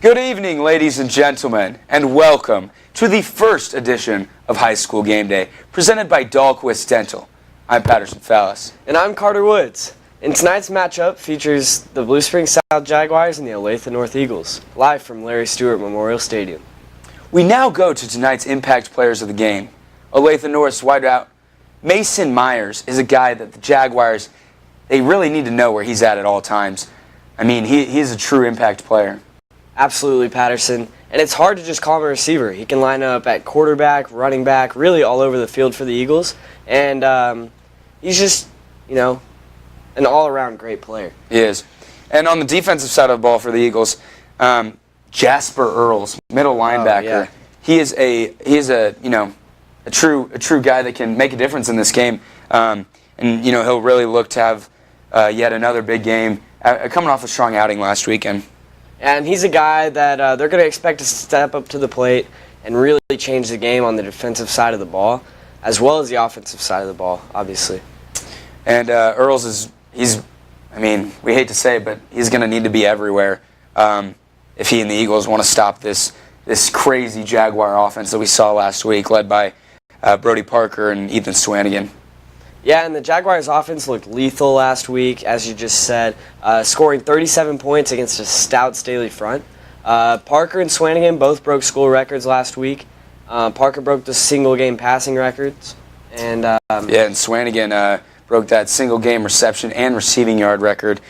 Good evening, ladies and gentlemen, and welcome to the first edition of High School Game Day, presented by Dahlquist Dental. I'm Patterson Fallis. And I'm Carter Woods. And tonight's matchup features the Blue Springs South Jaguars and the Olathe North Eagles, live from Larry Stewart Memorial Stadium. We now go to tonight's impact players of the game. Olathe North's wideout Mason Myers is a guy that the Jaguars, they really need to know where he's at all times. I mean, he's a true impact player. Absolutely, Patterson. And it's hard to just call him a receiver. He can line up at quarterback, running back, really all over the field for the Eagles. And he's just, an all-around great player. He is. And on the defensive side of the ball for the Eagles, Jasper Earls, middle linebacker. Yeah. He is a true guy that can make a difference in this game. And he'll really look to have yet another big game coming off a strong outing last weekend. And he's a guy that they're going to expect to step up to the plate and really change the game on the defensive side of the ball, as well as the offensive side of the ball, obviously. And Earls we hate to say it, but he's going to need to be everywhere if he and the Eagles want to stop this crazy Jaguar offense that we saw last week, led by Brody Parker and Ethan Swanigan. Yeah, and the Jaguars' offense looked lethal last week, as you just said, scoring 37 points against a stout Staley front. Parker and Swanigan both broke school records last week. Parker broke the single-game passing records. And Swanigan broke that single-game reception and receiving yard record.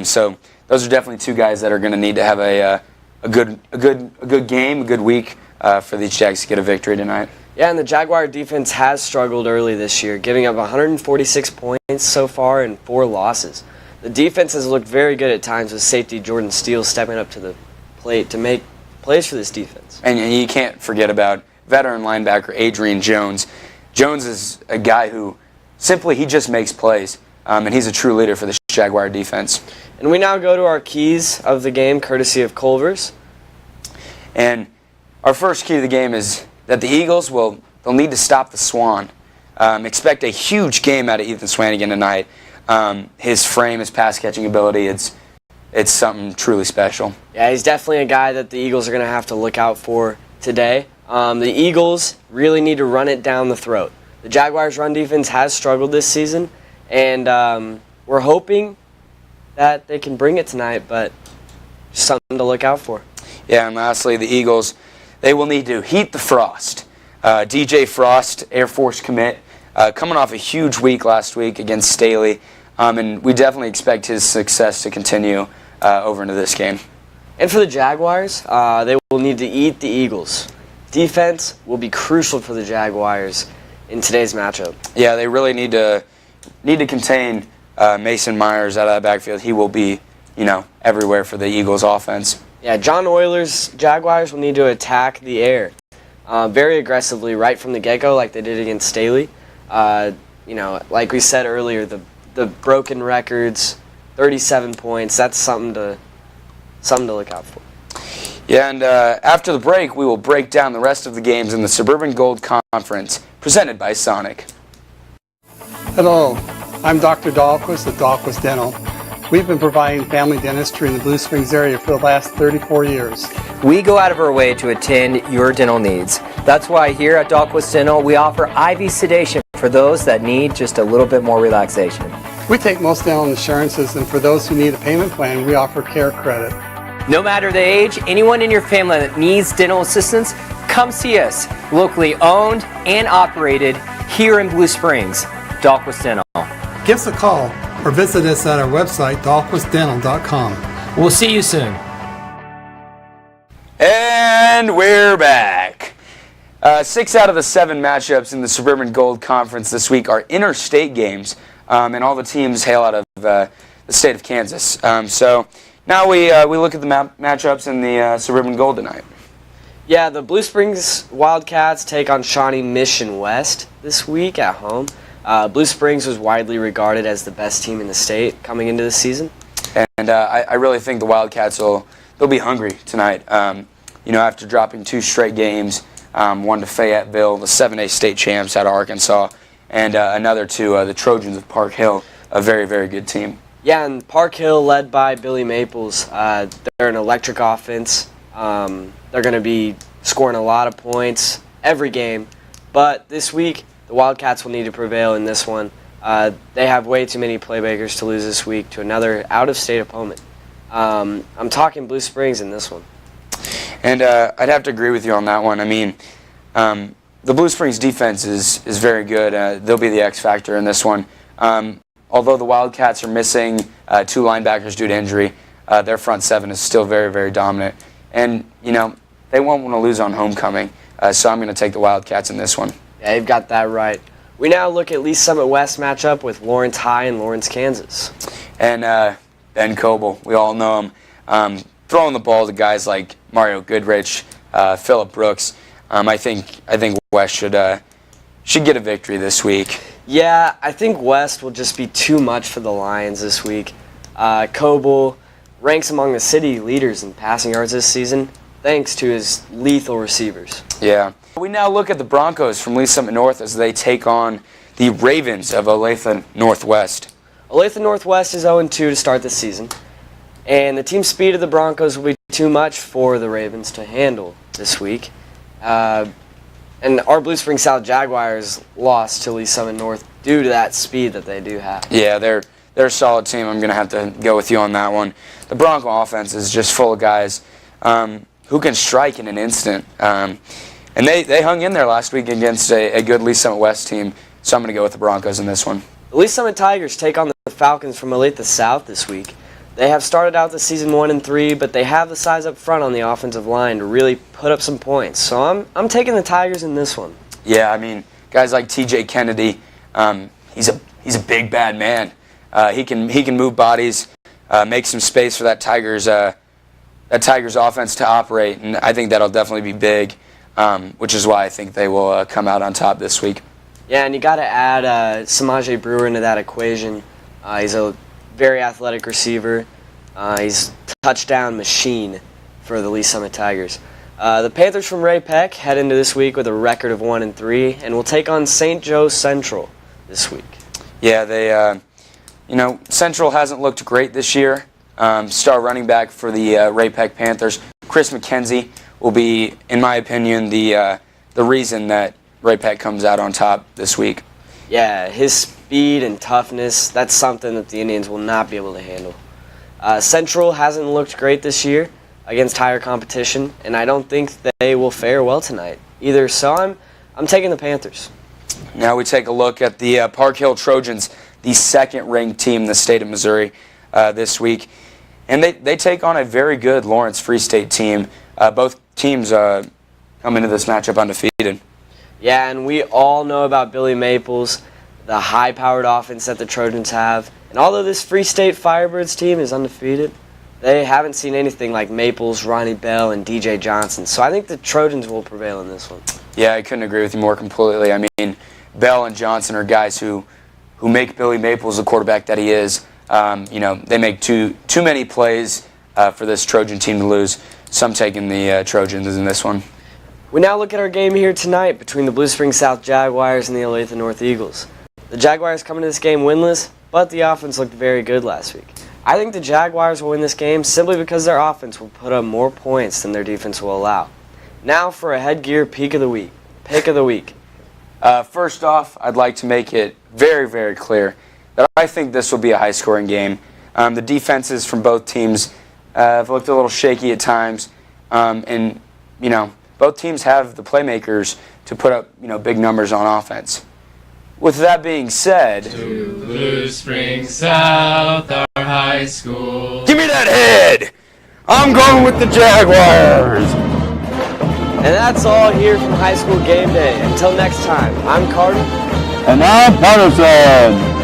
So those are definitely two guys that are going to need to have a good game, a good week for these Jags to get a victory tonight. Yeah, and the Jaguar defense has struggled early this year, giving up 146 points so far and 4 losses. The defense has looked very good at times, with safety Jordan Steele stepping up to the plate to make plays for this defense. And you can't forget about veteran linebacker Adrian Jones. Jones is a guy who he just makes plays, and he's a true leader for the Jaguar defense. And we now go to our keys of the game, courtesy of Culver's. And our first key to the game is that the Eagles they'll need to stop the Swan. Expect a huge game out of Ethan Swanigan tonight. His frame, his pass catching ability, it's something truly special. Yeah, he's definitely a guy that the Eagles are going to have to look out for today. The Eagles really need to run it down the throat. The Jaguars' run defense has struggled this season, and we're hoping that they can bring it tonight, but just something to look out for. Yeah, and lastly, the Eagles, they will need to heat the frost. DJ Frost, Air Force commit, coming off a huge week last week against Staley, and we definitely expect his success to continue over into this game. And for the Jaguars, they will need to eat the Eagles. Defense will be crucial for the Jaguars in today's matchup. Yeah, they really need to contain Mason Myers out of that backfield. He will be, everywhere for the Eagles offense. Yeah, John Oyler's Jaguars will need to attack the air very aggressively right from the get-go, like they did against Staley. Like we said earlier, the broken records, 37 points. That's something to look out for. Yeah, and after the break, we will break down the rest of the games in the Suburban Gold Conference, presented by Sonic. Hello, I'm Dr. Dahlquist at Dahlquist Dental. We've been providing family dentistry in the Blue Springs area for the last 34 years. We go out of our way to attend your dental needs. That's why here at Dahlquist Dental, we offer IV sedation for those that need just a little bit more relaxation. We take most dental insurances, and for those who need a payment plan, we offer care credit. No matter the age, anyone in your family that needs dental assistance, come see us. Locally owned and operated here in Blue Springs. Dahlquist Dental. Give us a call or visit us at our website, dahlquistdental.com. We'll see you soon. And we're back. 6 out of the 7 matchups in the Suburban Gold Conference this week are interstate games, and all the teams hail out of the state of Kansas. So now we look at the matchups in the Suburban Gold tonight. Yeah, the Blue Springs Wildcats take on Shawnee Mission West this week at home. Blue Springs was widely regarded as the best team in the state coming into the season. And I really think the Wildcats they'll be hungry tonight. After dropping 2 straight games, one to Fayetteville, the 7A state champs out of Arkansas, and another to the Trojans of Park Hill, a very, very good team. Yeah, and Park Hill, led by Billy Maples, they're an electric offense. They're going to be scoring a lot of points every game. But this week, the Wildcats will need to prevail in this one. They have way too many playmakers to lose this week to another out-of-state opponent. I'm talking Blue Springs in this one. And I'd have to agree with you on that one. I mean, the Blue Springs defense is very good. They'll be the X factor in this one. Although the Wildcats are missing 2 linebackers due to injury, their front 7 is still very, very dominant. And, you know, they won't want to lose on homecoming. So I'm going to take the Wildcats in this one. Yeah, you've got that right. We now look at Lee Summit West matchup with Lawrence High and Lawrence, Kansas. And Ben Coble, we all know him. Throwing the ball to guys like Mario Goodrich, Phillip Brooks. I think West should get a victory this week. Yeah, I think West will just be too much for the Lions this week. Coble ranks among the city leaders in passing yards this season, thanks to his lethal receivers. Yeah. We now look at the Broncos from Lee Summit North as they take on the Ravens of Olathe Northwest. Olathe Northwest is 0-2 to start the season, and the team speed of the Broncos will be too much for the Ravens to handle this week. And our Blue Springs South Jaguars lost to Lee Summit North due to that speed that they do have. Yeah, they're a solid team. I'm going to have to go with you on that one. The Bronco offense is just full of guys who can strike in an instant. And they hung in there last week against a good Lee Summit West team, so I'm going to go with the Broncos in this one. The Lee Summit Tigers take on the Falcons from Olathe South this week. They have started out the season 1-3, but they have the size up front on the offensive line to really put up some points. So I'm taking the Tigers in this one. Yeah, I mean, guys like T.J. Kennedy, he's a big bad man. He can move bodies, make some space for that Tigers offense to operate, and I think that'll definitely be big. Which is why I think they will come out on top this week. Yeah, and you got to add Samaje Brewer into that equation. He's a very athletic receiver. He's a touchdown machine for the Lee Summit Tigers. The Panthers from Ray Peck head into this week with a record of 1-3, and will take on St. Joe Central this week. Yeah, they, Central hasn't looked great this year. Star running back for the Ray Peck Panthers, Chris McKenzie, will be, in my opinion, the reason that Ray Peck comes out on top this week. Yeah, his speed and toughness, that's something that the Indians will not be able to handle. Central hasn't looked great this year against higher competition, and I don't think they will fare well tonight either, so I'm taking the Panthers. Now we take a look at the Park Hill Trojans, the second-ranked team in the state of Missouri this week. And they take on a very good Lawrence Free State team. Both teams come into this matchup undefeated. Yeah, and we all know about Billy Maples, the high-powered offense that the Trojans have. And although this Free State Firebirds team is undefeated, they haven't seen anything like Maples, Ronnie Bell, and DJ Johnson. So I think the Trojans will prevail in this one. Yeah, I couldn't agree with you more completely. I mean, Bell and Johnson are guys who make Billy Maples the quarterback that he is. They make too many plays for this Trojan team to lose. So I'm taking the Trojans in this one. We now look at our game here tonight between the Blue Springs South Jaguars and the Olathe North Eagles. The Jaguars come into this game winless, but the offense looked very good last week. I think the Jaguars will win this game simply because their offense will put up more points than their defense will allow. Now for a headgear pick of the week. First off, I'd like to make it very, very clear that I think this will be a high-scoring game. The defenses from both teams have looked a little shaky at times, and both teams have the playmakers to put up big numbers on offense. With that being said, to Blue Springs South, our high school. Give me that head! I'm going with the Jaguars! And that's all here from High School Game Day. Until next time, I'm Carter. And I'm Patterson.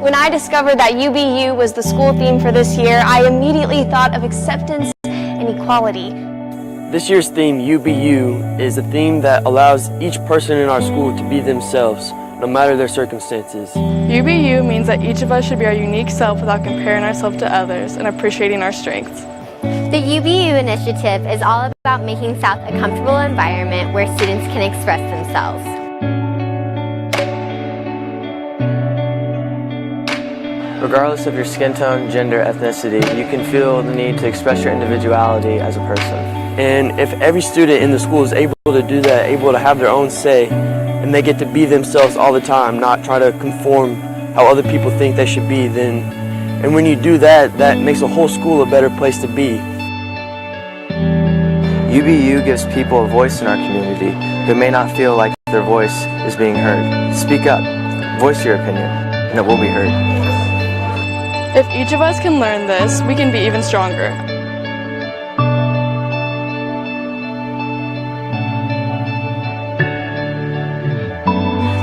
When I discovered that UBU was the school theme for this year, I immediately thought of acceptance and equality. This year's theme, UBU, is a theme that allows each person in our school to be themselves, no matter their circumstances. UBU means that each of us should be our unique self without comparing ourselves to others and appreciating our strengths. The UBU initiative is all about making South a comfortable environment where students can express themselves. Regardless of your skin tone, gender, ethnicity, you can feel the need to express your individuality as a person. And if every student in the school is able to do that, able to have their own say, and they get to be themselves all the time, not try to conform how other people think they should be, and when you do that, that makes a whole school a better place to be. UBU gives people a voice in our community who may not feel like their voice is being heard. Speak up, voice your opinion, and it will be heard. If each of us can learn this, we can be even stronger.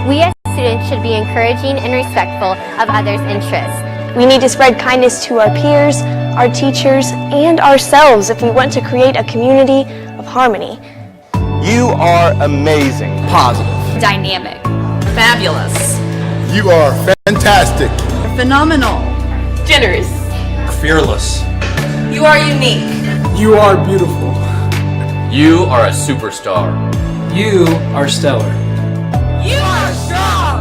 We as students should be encouraging and respectful of others' interests. We need to spread kindness to our peers, our teachers, and ourselves if we want to create a community of harmony. You are amazing. Positive. Dynamic. Fabulous. You are fantastic. Phenomenal. Generous. Fearless. You are unique. You are beautiful. You are a superstar. You are stellar. You are strong.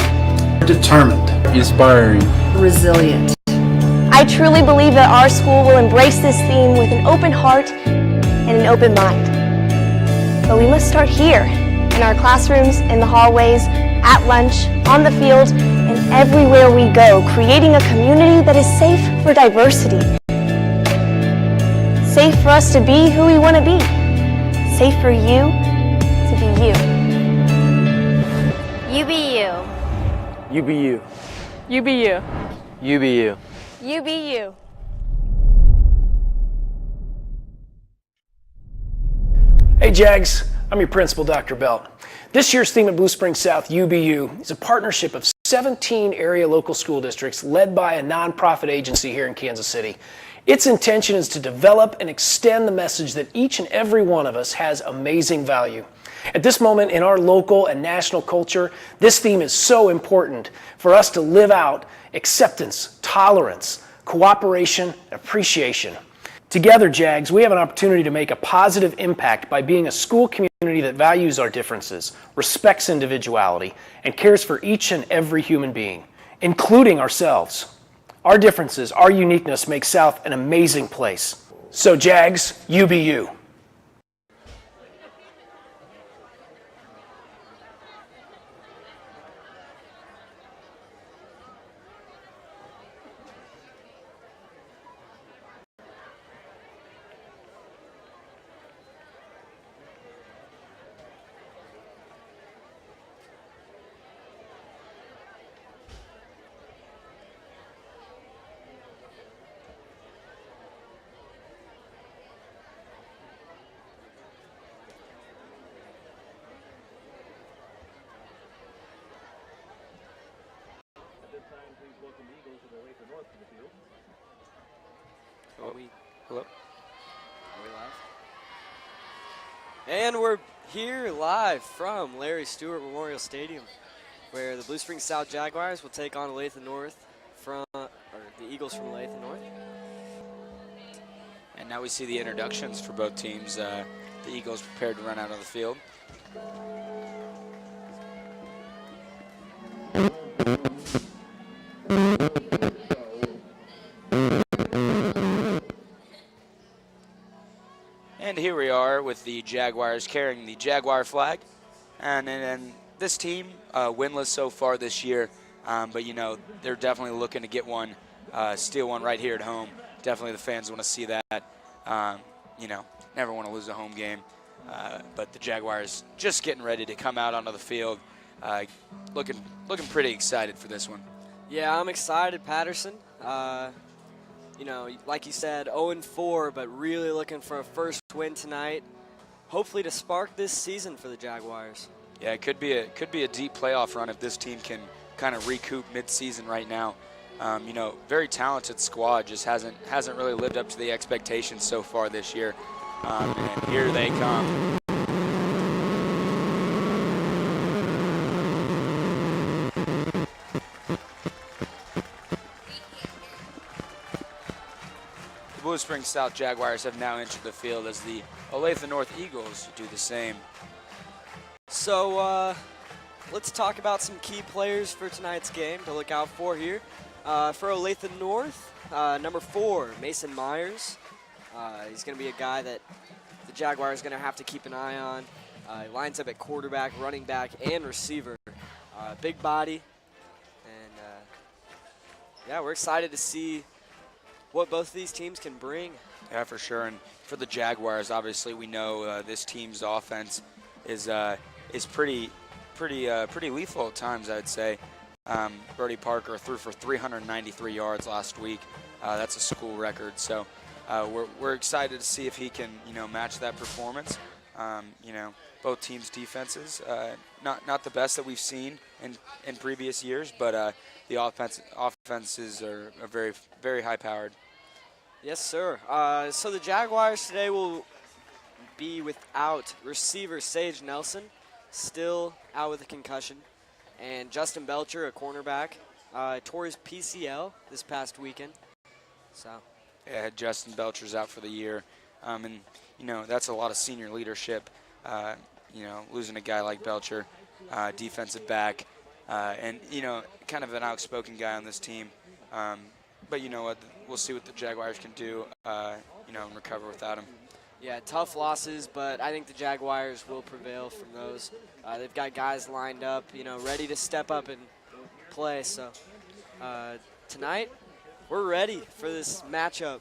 Determined. Inspiring. Resilient. I truly believe that our school will embrace this theme with an open heart and an open mind. But we must start here, in our classrooms, in the hallways, at lunch, on the field, and everywhere we go, creating a community that is safe for diversity. Safe for us to be who we want to be. Safe for you to be you. UBU. UBU. UBU. UBU. UBU. Hey Jags, I'm your principal, Dr. Belt. This year's theme at Blue Springs South, UBU, is a partnership of 17 area local school districts led by a nonprofit agency here in Kansas City. Its intention is to develop and extend the message that each and every one of us has amazing value. At this moment in our local and national culture, this theme is so important for us to live out acceptance, tolerance, cooperation, and appreciation. Together, Jags, we have an opportunity to make a positive impact by being a school community that values our differences, respects individuality, and cares for each and every human being, including ourselves. Our differences, our uniqueness make South an amazing place. So Jags, UBU. Hello? Are we live? And we're here live from Larry Stewart Memorial Stadium, where the Blue Springs South Jaguars will take on Olathe North the Eagles from Olathe North. And now we see the introductions for both teams. The Eagles prepared to run out on the field. And here we are with the Jaguars carrying the Jaguar flag. And this team, winless so far this year, but you know, they're definitely looking to get one, steal one right here at home. Definitely the fans want to see that. You know, never want to lose a home game. But the Jaguars just getting ready to come out onto the field. Looking pretty excited for this one. Yeah, I'm excited, Patterson. You know, like you said, 0-4, but really looking for a first win tonight. Hopefully to spark this season for the Jaguars. Yeah, it could be a deep playoff run if this team can kind of recoup mid-season right now. Very talented squad, just hasn't really lived up to the expectations so far this year. And here they come. The Blue Springs South Jaguars have now entered the field as the Olathe North Eagles do the same. So let's talk about some key players for tonight's game to look out for here. For Olathe North, number 4, Mason Myers. He's going to be a guy that the Jaguars are going to have to keep an eye on. He lines up at quarterback, running back, and receiver. Big body. And, yeah, we're excited to see what both of these teams can bring. Yeah, for sure. And for the Jaguars, obviously, we know this team's offense is pretty lethal at times, I'd say. Brody Parker threw for 393 yards last week. That's a school record. So we're excited to see if he can, match that performance. Both teams' defenses, not the best that we've seen in previous years, but the offenses are very, very high-powered. Yes, sir. So the Jaguars today will be without receiver Sage Nelson, still out with a concussion, and Justin Belcher, a cornerback, tore his PCL this past weekend. So, yeah, Justin Belcher's out for the year, and that's a lot of senior leadership. Losing a guy like Belcher, defensive back, and kind of an outspoken guy on this team. But you know what? We'll see what the Jaguars can do, and recover without him. Yeah, tough losses, but I think the Jaguars will prevail from those. They've got guys lined up, ready to step up and play. So tonight, we're ready for this matchup.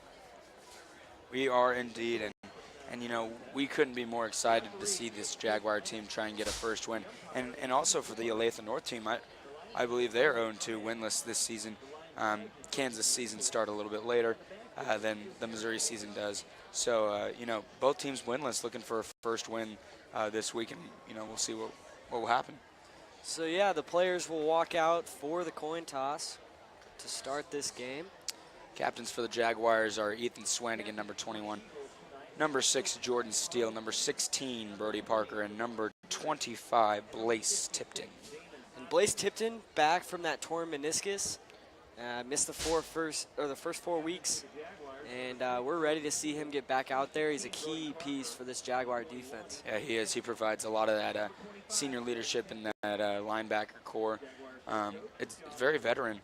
We are indeed, and we couldn't be more excited to see this Jaguar team try and get a first win, and also for the Olathe North team. I believe they're 0-2 winless this season. Kansas season started a little bit later than the Missouri season does. So, both teams winless, looking for a first win this week, and, we'll see what will happen. So, yeah, the players will walk out for the coin toss to start this game. Captains for the Jaguars are Ethan Swanigan, number 21, number 6, Jordan Steele, number 16, Brody Parker, and number 25, Blaise Tipton. And Blaise Tipton, back from that torn meniscus. Missed the first 4 weeks, and we're ready to see him get back out there. He's a key piece for this Jaguar defense. Yeah, he is. He provides a lot of that senior leadership in that linebacker core. It's very veteran.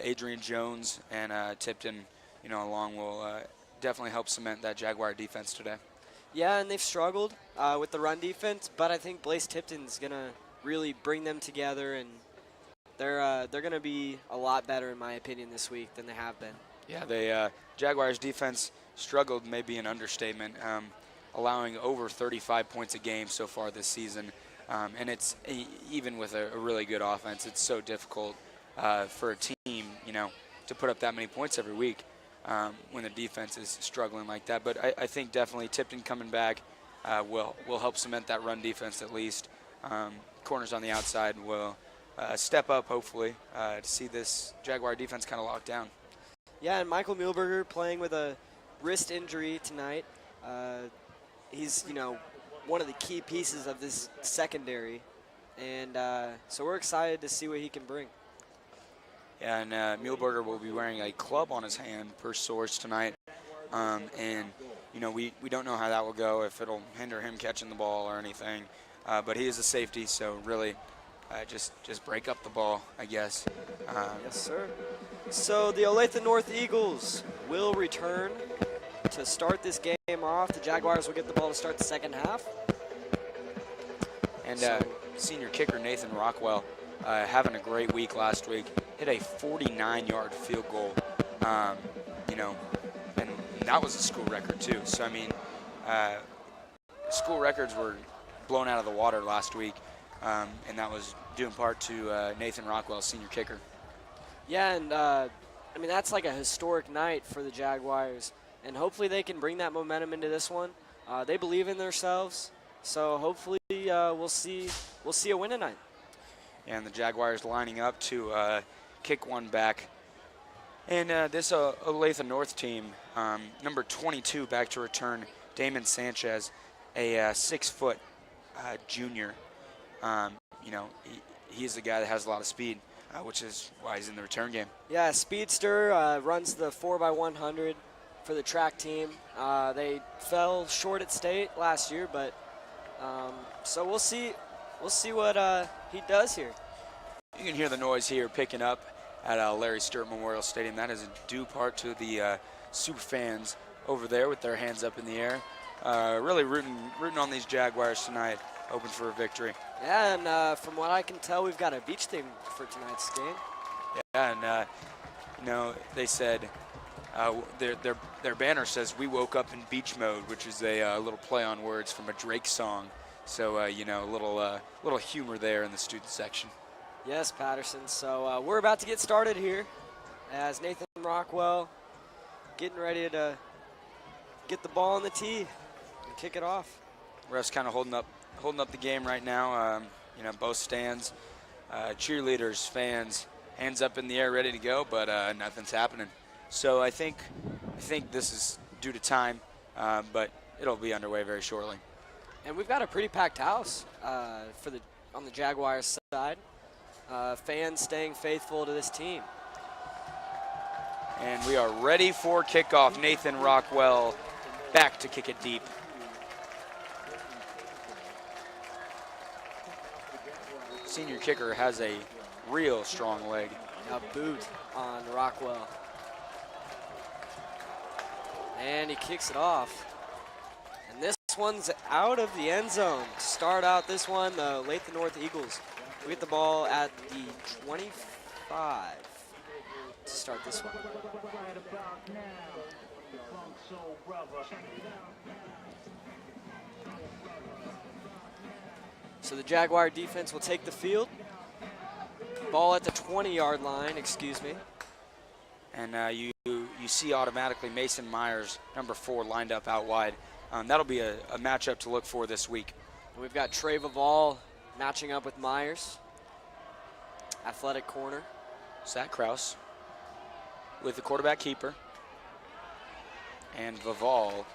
Adrian Jones and Tipton, along will definitely help cement that Jaguar defense today. Yeah, and they've struggled with the run defense, but I think Blaise Tipton's gonna really bring them together, and they're going to be a lot better, in my opinion, this week than they have been. Yeah, the Jaguars' defense struggled, may be an understatement, allowing over 35 points a game so far this season. And it's even with a really good offense, it's so difficult for a team, to put up that many points every week when the defense is struggling like that. But I think definitely Tipton coming back will help cement that run defense at least. Corners on the outside will step up, hopefully, to see this Jaguar defense kind of locked down. Yeah, and Michael Muehlberger playing with a wrist injury tonight. He's, one of the key pieces of this secondary. And so we're excited to see what he can bring. Yeah, and Muehlberger will be wearing a club on his hand per source tonight. And, we don't know how that will go, if it'll hinder him catching the ball or anything. But he is a safety, so really just break up the ball, I guess. Yes, sir. So the Olathe North Eagles will return to start this game off. The Jaguars will get the ball to start the second half. And senior kicker Nathan Rockwell having a great week last week. Hit a 49-yard field goal, and that was a school record too. So, school records were blown out of the water last week. And that was due in part to Nathan Rockwell, senior kicker. Yeah, and that's like a historic night for the Jaguars, and hopefully they can bring that momentum into this one. They believe in themselves, so hopefully we'll see a win tonight. And the Jaguars lining up to kick one back And this Olathe North team, number 22 back to return, Damon Sanchez, a 6-foot junior. He's the guy that has a lot of speed, which is why he's in the return game. Yeah, speedster, runs the 4x100 for the track team. They fell short at state last year, but so we'll see what he does here. You can hear the noise here picking up at Larry Sturt Memorial Stadium. That is due part to the super fans over there with their hands up in the air. Really rooting on these Jaguars tonight, hoping for a victory. Yeah, and from what I can tell, we've got a beach theme for tonight's game. Yeah, and they said their banner says "We woke up in beach mode," which is a little play on words from a Drake song. So a little humor there in the student section. Yes, Patterson. So we're about to get started here as Nathan Rockwell getting ready to get the ball on the tee and kick it off. Refs kind of holding up the game right now. Both stands, cheerleaders, fans, hands up in the air, ready to go, but nothing's happening. So I think this is due to time, but it'll be underway very shortly. And we've got a pretty packed house on the Jaguars side. Fans staying faithful to this team. And we are ready for kickoff. Nathan Rockwell back to kick it deep. Senior kicker has a real strong leg. A boot on Rockwell. And he kicks it off. And this one's out of the end zone. To start out this one, the Olathe North Eagles. We get the ball at the 25 to start this one. So the Jaguar defense will take the field. Ball at the 20-yard line, excuse me. And you see automatically Mason Myers, number 4, lined up out wide. That'll be a matchup to look for this week. We've got Trey Vavall matching up with Myers. Athletic corner. Zach Kraus with the quarterback keeper. And Vavall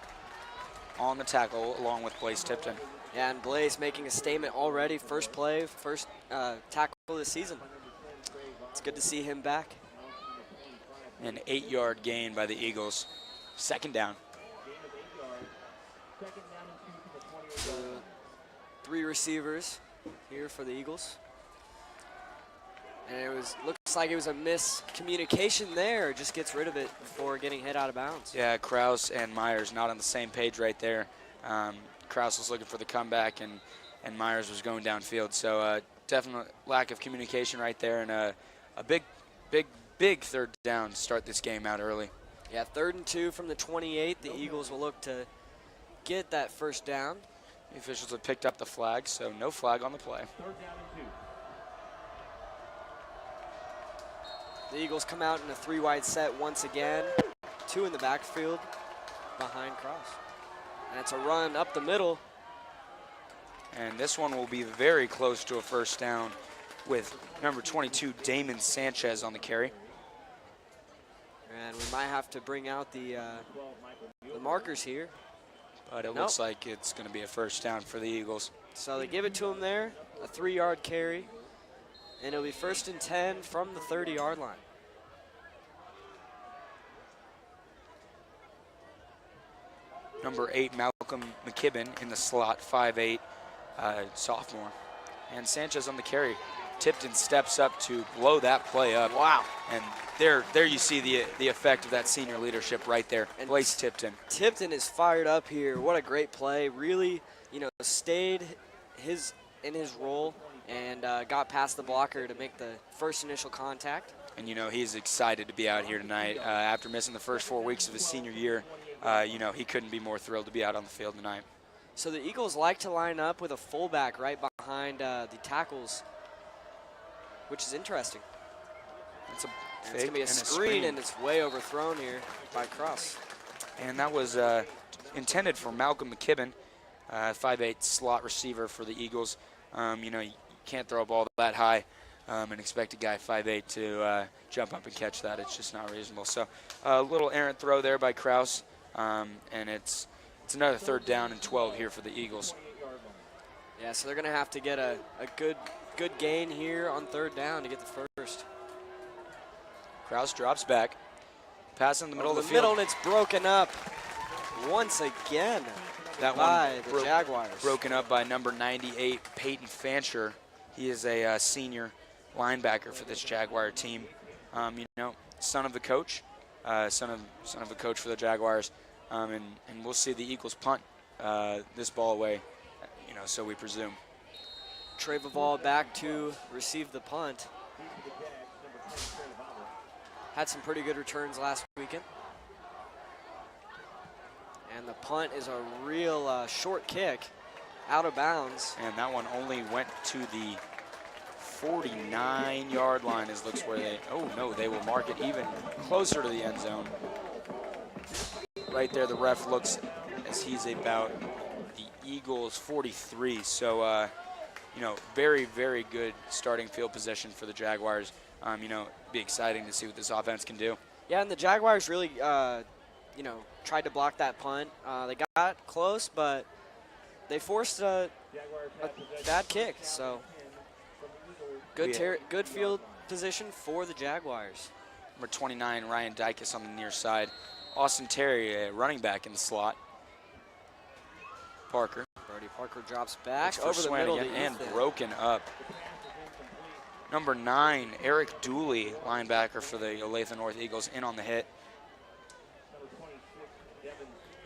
on the tackle along with Blaze Tipton. Yeah, and Blaze making a statement already. First play, first tackle of the season. It's good to see him back. An 8-yard gain by the Eagles. Second down. 3 receivers here for the Eagles. And looks like it was a miscommunication there. Just gets rid of it before getting hit out of bounds. Yeah, Kraus and Myers not on the same page right there. Kraus was looking for the comeback, and Myers was going downfield. So definite lack of communication right there, and a big third down to start this game out early. Yeah, 3rd and 2 from the 28. The Eagles will look to get that first down. The officials have picked up the flag, so no flag on the play. The Eagles come out in a 3-wide set once again. 2 in the backfield behind Cross. And it's a run up the middle. And this one will be very close to a first down with number 22, Damon Sanchez, on the carry. And we might have to bring out the markers here. But it looks like it's going to be a first down for the Eagles. So they give it to him there, a 3-yard carry. And it'll be 1st and 10 from the 30-yard line. Number 8, Malcolm McKibben in the slot, 5'8", sophomore. And Sanchez on the carry. Tipton steps up to blow that play up. Wow. And there you see the effect of that senior leadership right there. And Blaze Tipton. Tipton is fired up here. What a great play. Really, stayed in his role and got past the blocker to make the first initial contact. And, he's excited to be out here tonight. After missing the first 4 weeks of his senior year, he couldn't be more thrilled to be out on the field tonight. So the Eagles like to line up with a fullback right behind the tackles, which is interesting. It's going to be a screen, and it's way overthrown here by Cross. And that was intended for Malcolm McKibben, 5'8" slot receiver for the Eagles. You can't throw a ball that high. and expect a guy 5'8" to jump up and catch that. It's just not reasonable. So a little errant throw there by Kraus, and it's another 3rd down and 12 here for the Eagles. Yeah, so they're going to have to get a good gain here on 3rd down to get the first. Kraus drops back. Pass in the middle of the field. Middle, and it's broken up once again by the Jaguars. Broken up by number 98, Peyton Fancher. He is a senior linebacker for this Jaguar team. Son of the coach, son of the coach for the Jaguars, and we'll see the Eagles punt this ball away. So we presume. Trey Vival back to receive the punt. Had some pretty good returns last weekend. And the punt is a real short kick out of bounds. And that one only went to the 49-yard line as looks where they will mark it even closer to the end zone. Right there the ref looks as he's about the Eagles 43. So, very, very good starting field position for the Jaguars. Be exciting to see what this offense can do. Yeah, and the Jaguars really, tried to block that punt. They got close, but they forced a bad kick. So good field position for the Jaguars. Number 29, Ryan Dykes on the near side. Austin Terry, a running back in the slot. Parker. Brody Parker drops back over the middle and broken up. Number 9, Eric Dooley, linebacker for the Olathe North Eagles, in on the hit.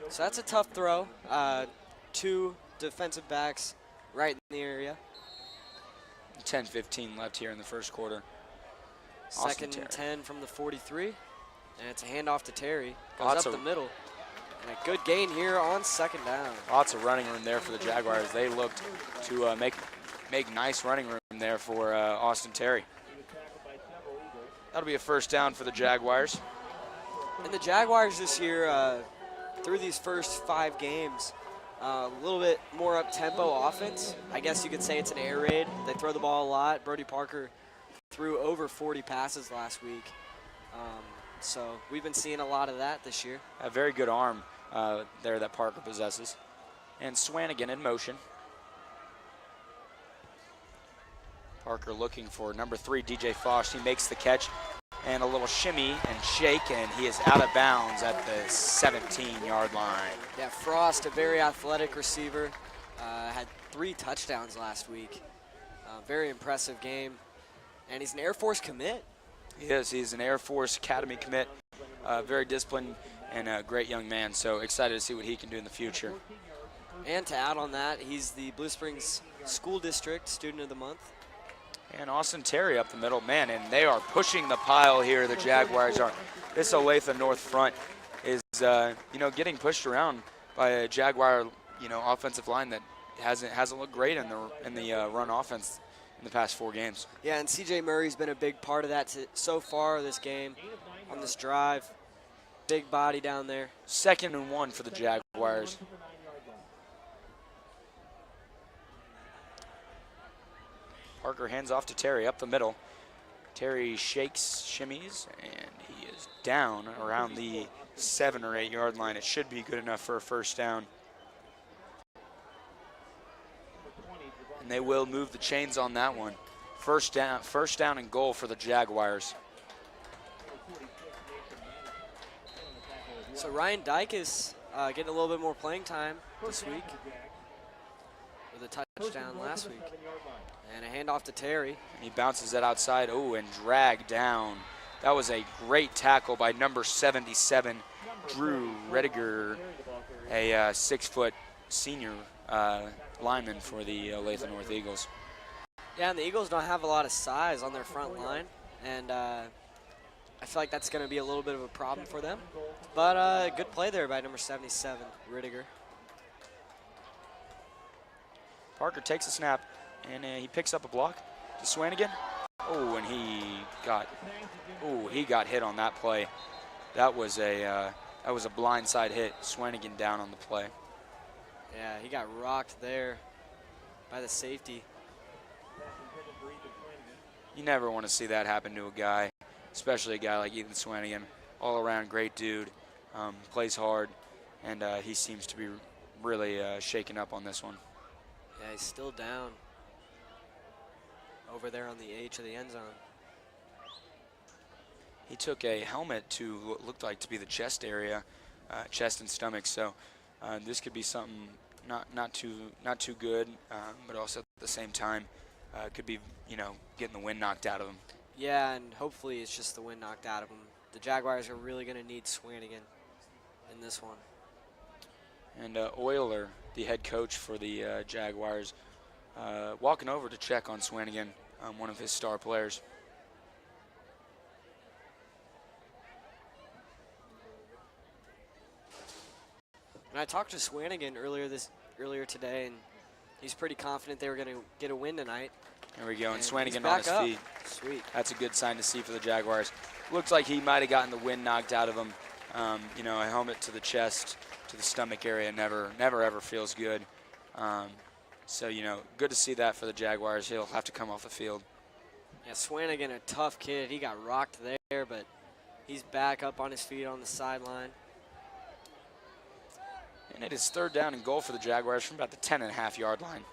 So that's a tough throw. 2 defensive backs right in the area. 10-15 left here in the first quarter. 2nd and 10 from the 43. And it's a handoff to Terry. Goes up the middle. And a good gain here on 2nd down. Lots of running room there for the Jaguars. They looked to make nice running room there for Austin Terry. That'll be a 1st down for the Jaguars. And the Jaguars this year, through these first 5 games, a little bit more up-tempo offense. I guess you could say it's an air raid. They throw the ball a lot. Brody Parker threw over 40 passes last week. So we've been seeing a lot of that this year. A very good arm there that Parker possesses. And Swanigan in motion. Parker looking for number 3, DJ Fosh. He makes the catch and a little shimmy and shake, and he is out of bounds at the 17-yard line. Yeah, Frost, a very athletic receiver, had 3 touchdowns last week. Very impressive game, and he's an Air Force commit. He is. He's an Air Force Academy commit. Very disciplined and a great young man, so excited to see what he can do in the future. And to add on that, he's the Blue Springs School District Student of the Month. And Austin Terry up the middle, man, and they are pushing the pile here. The Jaguars are. This Olathe North front is, getting pushed around by a Jaguar, offensive line that hasn't looked great in the run offense in the past 4 games. Yeah, and C.J. Murray's been a big part of that so far this game, on this drive. Big body down there. 2nd and 1 for the Jaguars. Parker hands off to Terry up the middle. Terry shakes, shimmies, and he is down around the 7 or 8 yard line. It should be good enough for a 1st down. And they will move the chains on that one. First down and goal for the Jaguars. So Ryan Dyke is getting a little bit more playing time this week with a touchdown last week. And a handoff to Terry. He bounces it outside, and dragged down. That was a great tackle by number 77, Drew Rediger, a 6-foot senior lineman for the Olathe North Eagles. Yeah, and the Eagles don't have a lot of size on their front line, and I feel like that's going to be a little bit of a problem for them. But good play there by number 77, Rediger. Parker takes a snap, and he picks up a block to Swanigan. And he got hit on that play. That was a blindside hit. Swanigan down on the play. Yeah, he got rocked there by the safety. You never want to see that happen to a guy, especially a guy like Ethan Swanigan. All around great dude, plays hard, and he seems to be really shaken up on this one. Yeah, he's still down over there on the edge of the end zone. He took a helmet to what looked like to be the chest area, chest and stomach. So this could be something not too good, but also at the same time could be getting the wind knocked out of him. Yeah, and hopefully it's just the wind knocked out of him. The Jaguars are really going to need Swanigan in this one. And Euler, the head coach for the Jaguars, walking over to check on Swanigan, one of his star players. And I talked to Swanigan earlier today, and he's pretty confident they were going to get a win tonight. There we go, and he's Swanigan back on his up. feet. Sweet. That's a good sign to see for the Jaguars. Looks like he might have gotten the wind knocked out of him. A helmet to the chest, to the stomach area never ever feels good. So, good to see that for the Jaguars. He'll have to come off the field. Yeah, Swanigan, a tough kid. He got rocked there, but he's back up on his feet on the sideline. And it is 3rd down and goal for the Jaguars from about the 10.5-yard line.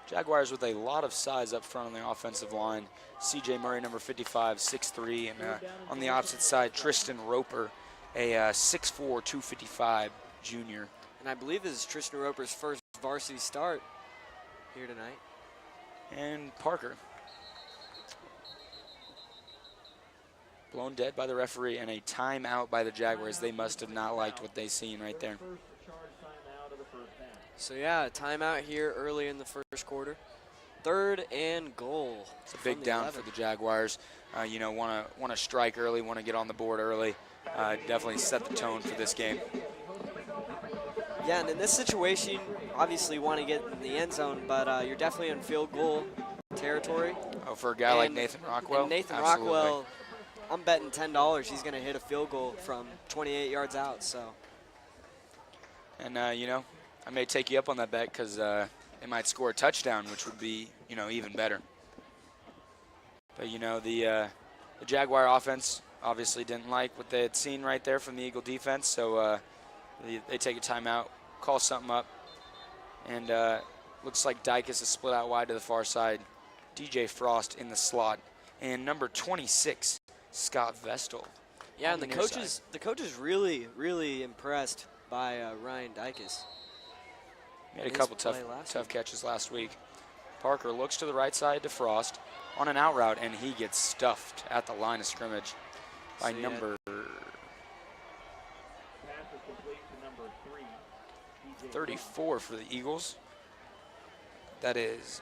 Jaguars with a lot of size up front on the offensive line. C.J. Murray, number 55, 6'3", and on the opposite side, Tristan Roper, a 6'4", 255 junior. And I believe this is Tristan Roper's first varsity start here tonight. And Parker. Blown dead by the referee, and a timeout by the Jaguars. They must have not liked what they seen right there. So yeah, a timeout here early in the first quarter. 3rd and goal. It's a big down 11. for the Jaguars. Want to strike early, want to get on the board early. Definitely set the tone for this game. Yeah, and in this situation, obviously you want to get in the end zone, but you're definitely in field goal territory. Oh, for a guy like Nathan Rockwell? And Nathan Absolutely. Rockwell, I'm betting $10 he's going to hit a field goal from 28 yards out. So. And, I may take you up on that bet because they might score a touchdown, which would be, even better. But, the Jaguar offense obviously didn't like what they had seen right there from the Eagle defense, so they take a timeout, call something up, and looks like Dykus is split out wide to the far side. DJ Frost in the slot, and number 26, Scott Vestal. Yeah, and the coach is really, really impressed by Ryan Dykus. Made a couple tough catches last week. Parker looks to the right side to Frost on an out route, and he gets stuffed at the line of scrimmage by number 34 for the Eagles. That is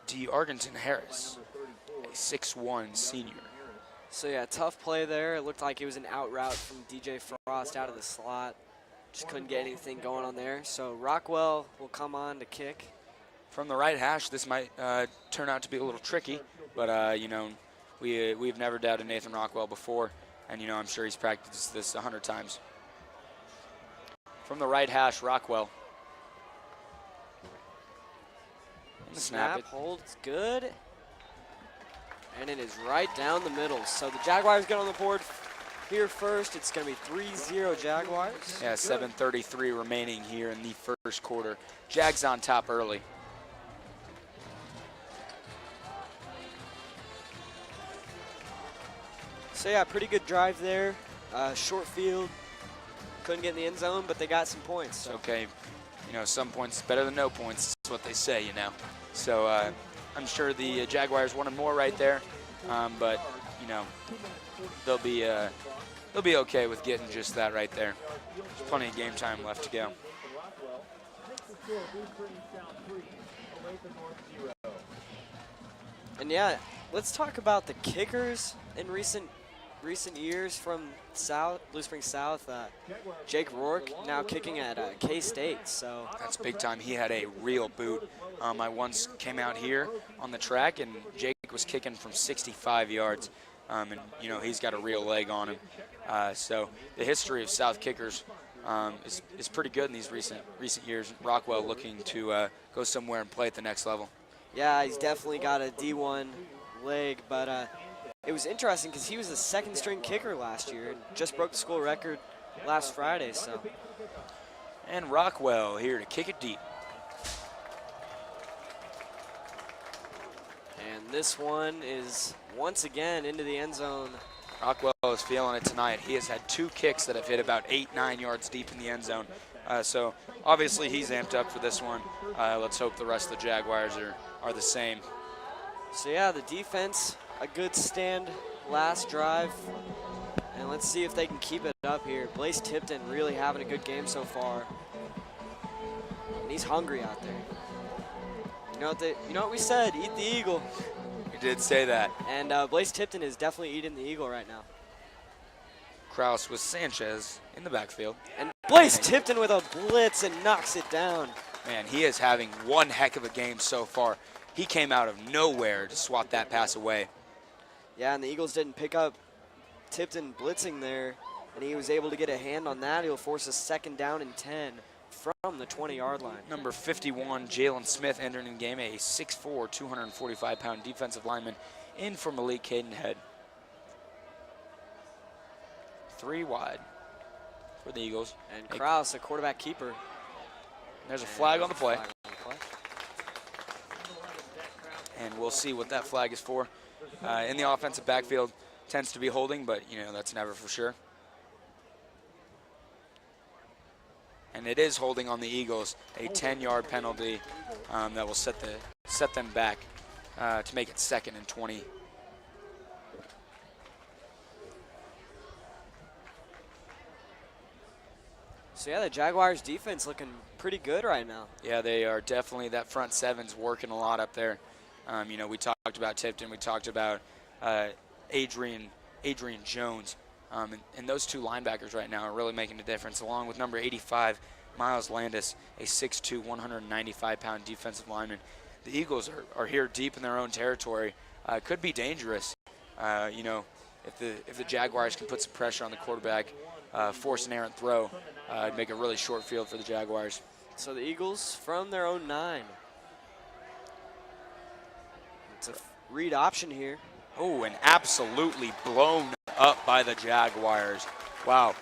DeArgenton Harris, a 6'1" senior. So yeah, tough play there. It looked like it was an out route from DJ Frost out of the slot. Just couldn't get anything going on there. So Rockwell will come on to kick. From the right hash, this might turn out to be a little tricky, but we've never doubted Nathan Rockwell before, and I'm sure he's practiced this 100 times. From the right hash, Rockwell. Snap holds good, and it is right down the middle. So the Jaguars get on the board here first. It's going to be 3-0 Jaguars. Yeah, 7:33 remaining here in the first quarter. Jags on top early. So yeah, pretty good drive there. Short field. Couldn't get in the end zone, but they got some points. So. Okay, some points is better than no points. That's what they say, So I'm sure the Jaguars wanted more right there, but they'll be okay with getting just that right there. There's plenty of game time left to go. And yeah, let's talk about the kickers in recent years from Blue Springs South. Jake Rourke now kicking at K-State, so that's big time. He had a real boot. I once came out here on the track, and Jake was kicking from 65 yards, and he's got a real leg on him. So the history of South kickers is pretty good in these recent years. Rockwell looking to go somewhere and play at the next level. Yeah, he's definitely got a D1 leg, but it was interesting because he was the second-string kicker last year and just broke the school record last Friday. So. And Rockwell here to kick it deep. And this one is once again into the end zone. Rockwell is feeling it tonight. He has had 2 kicks that have hit about 8-9 yards deep in the end zone. So obviously he's amped up for this one. Let's hope the rest of the Jaguars are the same. So yeah, the defense, a good stand last drive. And let's see if they can keep it up here. Blaze Tipton really having a good game so far. And he's hungry out there. You know what we said, eat the eagle. We did say that. And Blaze Tipton is definitely eating the eagle right now. Kraus with Sanchez in the backfield. And Blaze Tipton with a blitz and knocks it down. Man, he is having one heck of a game so far. He came out of nowhere to swat that pass away. Yeah, and the Eagles didn't pick up Tipton blitzing there, and he was able to get a hand on that. He'll force a 2nd down and 10 from the 20-yard line. Number 51, Jalen Smith, entering the game, a 6'4", 245-pound defensive lineman, in for Malik Cadenhead. 3 wide for the Eagles. And Kraus, a quarterback keeper. There's a flag on the play. And we'll see what that flag is for. In the offensive backfield, tends to be holding, but that's never for sure. And it is holding on the Eagles, a 10-yard penalty that will set them back to make it 2nd and 20. So yeah, the Jaguars defense looking pretty good right now. Yeah, they are definitely. That front seven's working a lot up there. We talked about Tipton, we talked about Adrian Jones, and those 2 linebackers right now are really making a difference, along with number 85, Miles Landis, a 6'2", 195-pound defensive lineman. The Eagles are here deep in their own territory. Could be dangerous. If the Jaguars can put some pressure on the quarterback, force an errant throw, make a really short field for the Jaguars. So the Eagles from their own 9. It's a read option here. Oh, and absolutely blown up by the Jaguars. Wow.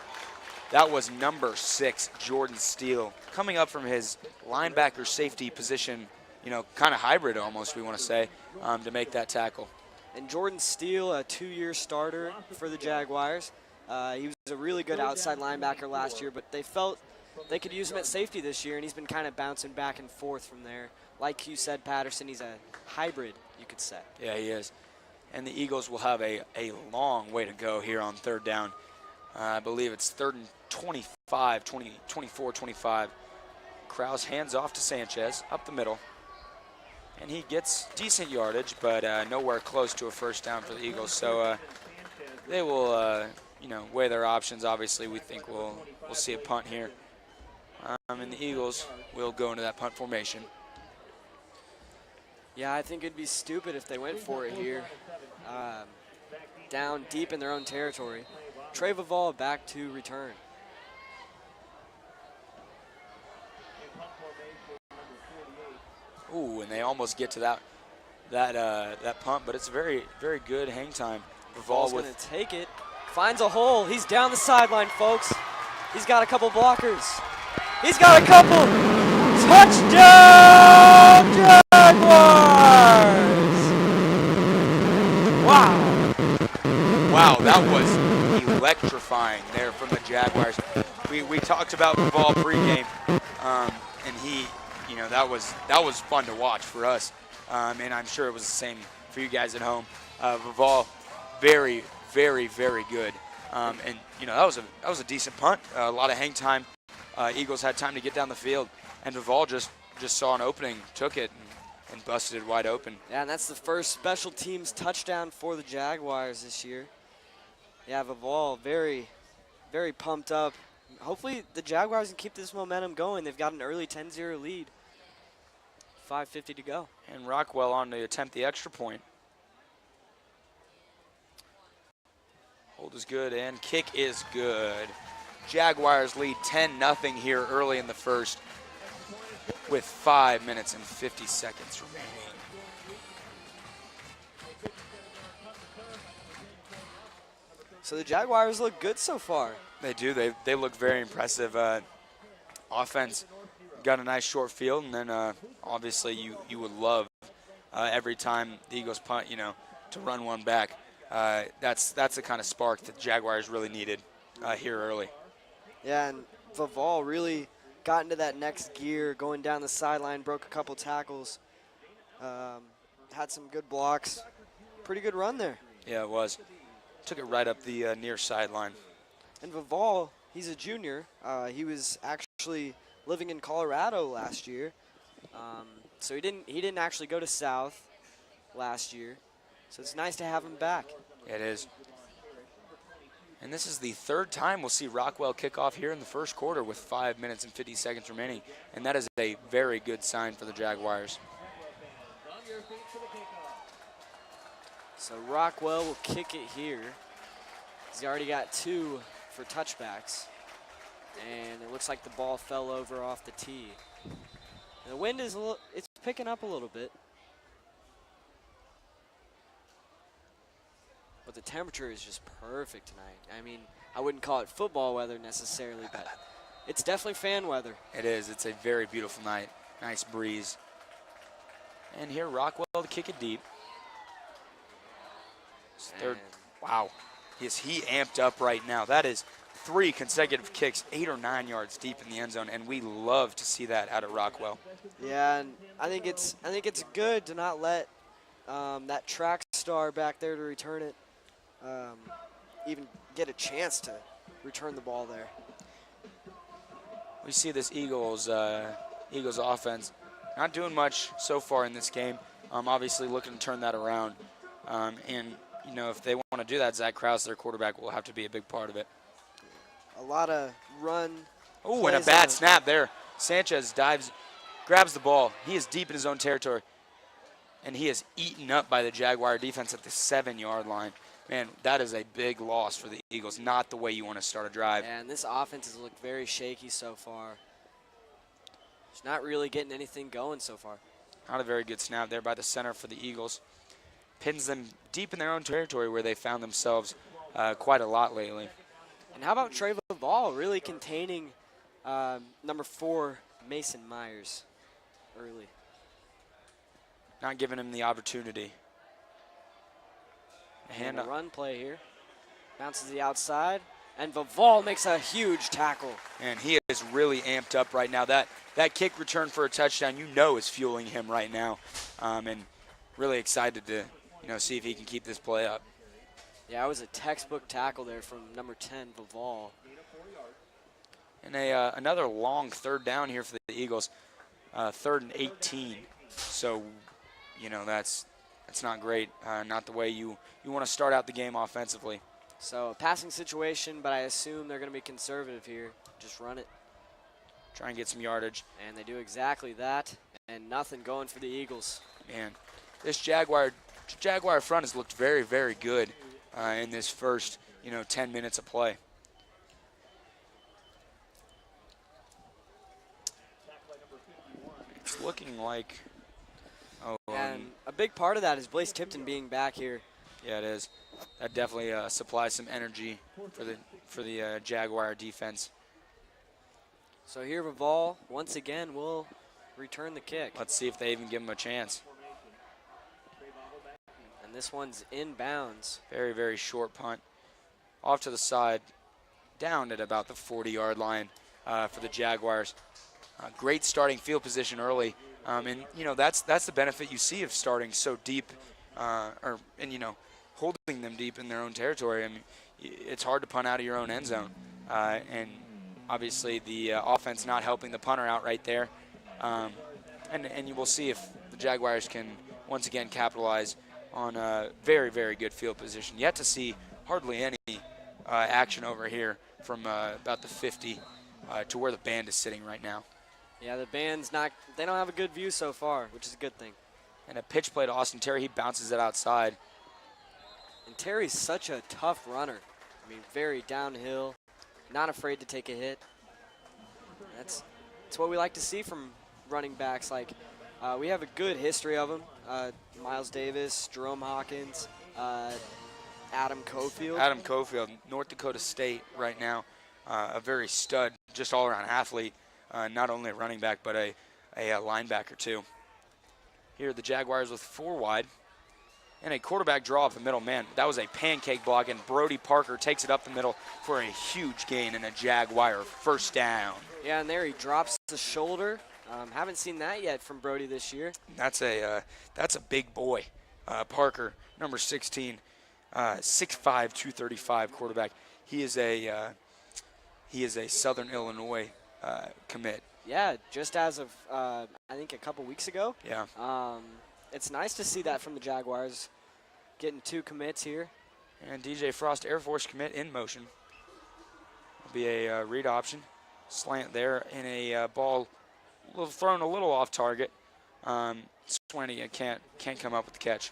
That was number 6, Jordan Steele, coming up from his linebacker safety position, kind of hybrid almost, we want to say, to make that tackle. And Jordan Steele, a 2-year starter for the Jaguars. He was a really good outside linebacker last year, but they felt they could use him at safety this year, and he's been kind of bouncing back and forth from there. Like you said, Patterson, he's a hybrid, you could say. Yeah, he is. And the Eagles will have a long way to go here on 3rd down. I believe it's 3rd and 25, 24, 25. Kraus hands off to Sanchez up the middle. And he gets decent yardage, but nowhere close to a 1st down for the Eagles. So they will, weigh their options. Obviously, we think we'll see a punt here. And the Eagles will go into that punt formation. Yeah, I think it'd be stupid if they went for it here. Down deep in their own territory. Trey Vavall back to return. Ooh, and they almost get to that punt, but it's very, very good hang time. Vavall's going to take it. Finds a hole. He's down the sideline, folks. He's got a couple blockers. He's got a couple. Touchdown, Jaguars! Wow. Wow, that was electrifying there from the Jaguars. We talked about Vavall pregame, and he, that was fun to watch for us, and I'm sure it was the same for you guys at home. Vavall, very, very, very good, and that was a decent punt. A lot of hang time. Eagles had time to get down the field, and Vavall just saw an opening, took it, and busted it wide open. Yeah, and that's the first special teams touchdown for the Jaguars this year. Yeah, Vavall very, very pumped up. Hopefully the Jaguars can keep this momentum going. They've got an early 10-0 lead. 5:50 to go. And Rockwell on to attempt the extra point. Hold is good and kick is good. Jaguars lead 10-0 here early in the first with 5 minutes and 50 seconds remaining. So the Jaguars look good so far. They do. They look very impressive. Offense got a nice short field, and then obviously you would love every time the Eagles punt, to run one back. That's the kind of spark that the Jaguars really needed here early. Yeah, and Vavall really got into that next gear, going down the sideline, broke a couple tackles, had some good blocks. Pretty good run there. Yeah, it was. Took it right up the near sideline. And Vavall, he's a junior. He was actually living in Colorado last year, so he didn't actually go to South last year. So it's nice to have him back. It is. And this is the third time we'll see Rockwell kick off here in the first quarter with 5 minutes and 50 seconds remaining, and that is a very good sign for the Jaguars. So Rockwell will kick it here. He's already got 2 for touchbacks. And it looks like the ball fell over off the tee. And the wind is it's picking up a little bit. But the temperature is just perfect tonight. I mean, I wouldn't call it football weather necessarily, but it's definitely fan weather. It is. It's a very beautiful night. Nice breeze. And here Rockwell to kick it deep. Third. Wow. Is he amped up right now? That is 3 consecutive kicks, 8 or 9 yards deep in the end zone, and we love to see that out of Rockwell. Yeah, and I think it's good to not let that track star back there to return it even get a chance to return the ball there. We see this Eagles offense not doing much so far in this game. Obviously looking to turn that around, and if they want to do that, Zach Krause, their quarterback, will have to be a big part of it. A lot of run. Oh, and a bad snap there. Sanchez grabs the ball. He is deep in his own territory, and he is eaten up by the Jaguar defense at the 7-yard line. Man, that is a big loss for the Eagles. Not the way you want to start a drive. And this offense has looked very shaky so far. It's not really getting anything going so far. Not a very good snap there by the center for the Eagles. Pins them deep in their own territory where they found themselves quite a lot lately. And how about Trey Ball really containing number 4, Mason Myers, early? Not giving him the opportunity. And a run play here. Bounces the outside, and Vavall makes a huge tackle. And he is really amped up right now. That kick return for a touchdown, is fueling him right now. And really excited to see if he can keep this play up. Yeah, it was a textbook tackle there from number 10, Vavall. And another long third down here for the Eagles, 3rd and 18. So, that's not great. Not the way you want to start out the game offensively. So a passing situation, but I assume they're going to be conservative here. Just run it. Try and get some yardage. And they do exactly that, and nothing going for the Eagles. Man, this Jaguar front has looked very, very good in this first 10 minutes of play. It's looking like. And a big part of that is Blaze Tipton being back here. Yeah, it is. That definitely supplies some energy for the Jaguar defense. So here Vavall once again will return the kick. Let's see if they even give him a chance. And this one's inbounds. Very, very short punt. Off to the side, down at about the 40-yard line for the Jaguars. Great starting field position early. And that's the benefit you see of starting so deep, holding them deep in their own territory. I mean, it's hard to punt out of your own end zone, and obviously the offense not helping the punter out right there. And you will see if the Jaguars can once again capitalize on a very, very good field position. Yet to see hardly any action over here from about the 50 to where the band is sitting right now. Yeah, the band's they don't have a good view so far, which is a good thing. And a pitch play to Austin Terry. He bounces it outside. And Terry's such a tough runner. I mean, very downhill. not afraid to take a hit. That's what we like to see from running backs. Like we have a good history of them. Miles Davis, Jerome Hawkins, Adam Cofield. Adam Cofield, North Dakota State right now, a very stud, just all-around athlete, not only a running back but a linebacker too. Here the Jaguars with 4 wide. And a quarterback draw up the middle. Man, that was a pancake block, and Brody Parker takes it up the middle for a huge gain and a Jaguar first down. Yeah, and there he drops the shoulder. Haven't seen that yet from Brody this year. That's a big boy. Parker, number 16, 6'5", 235 quarterback. He is a Southern Illinois commit. Yeah, just as of I think a couple weeks ago. Yeah. It's nice to see that from the Jaguars, getting 2 commits here. And DJ Frost, Air Force commit in motion. Will be a read option. Slant there, and a ball thrown a little off target. Swaney can't come up with the catch.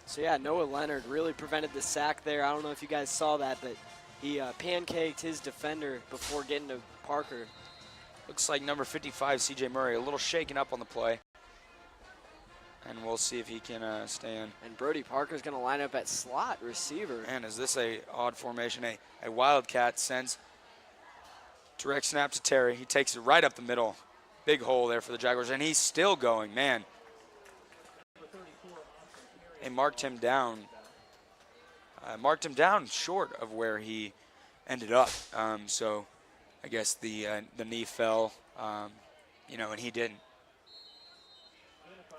So yeah, Noah Leonard really prevented the sack there. I don't know if you guys saw that, but he pancaked his defender before getting to Parker. Looks like number 55, CJ Murray, a little shaken up on the play. And we'll see if he can stay in. And Brody Parker's going to line up at slot receiver. Man, is this a odd formation? A Wildcat sends direct snap to Terry. He takes it right up the middle. Big hole there for the Jaguars, and he's still going, man. They marked him down. Marked him down short of where he ended up. So I guess the knee fell, and he didn't.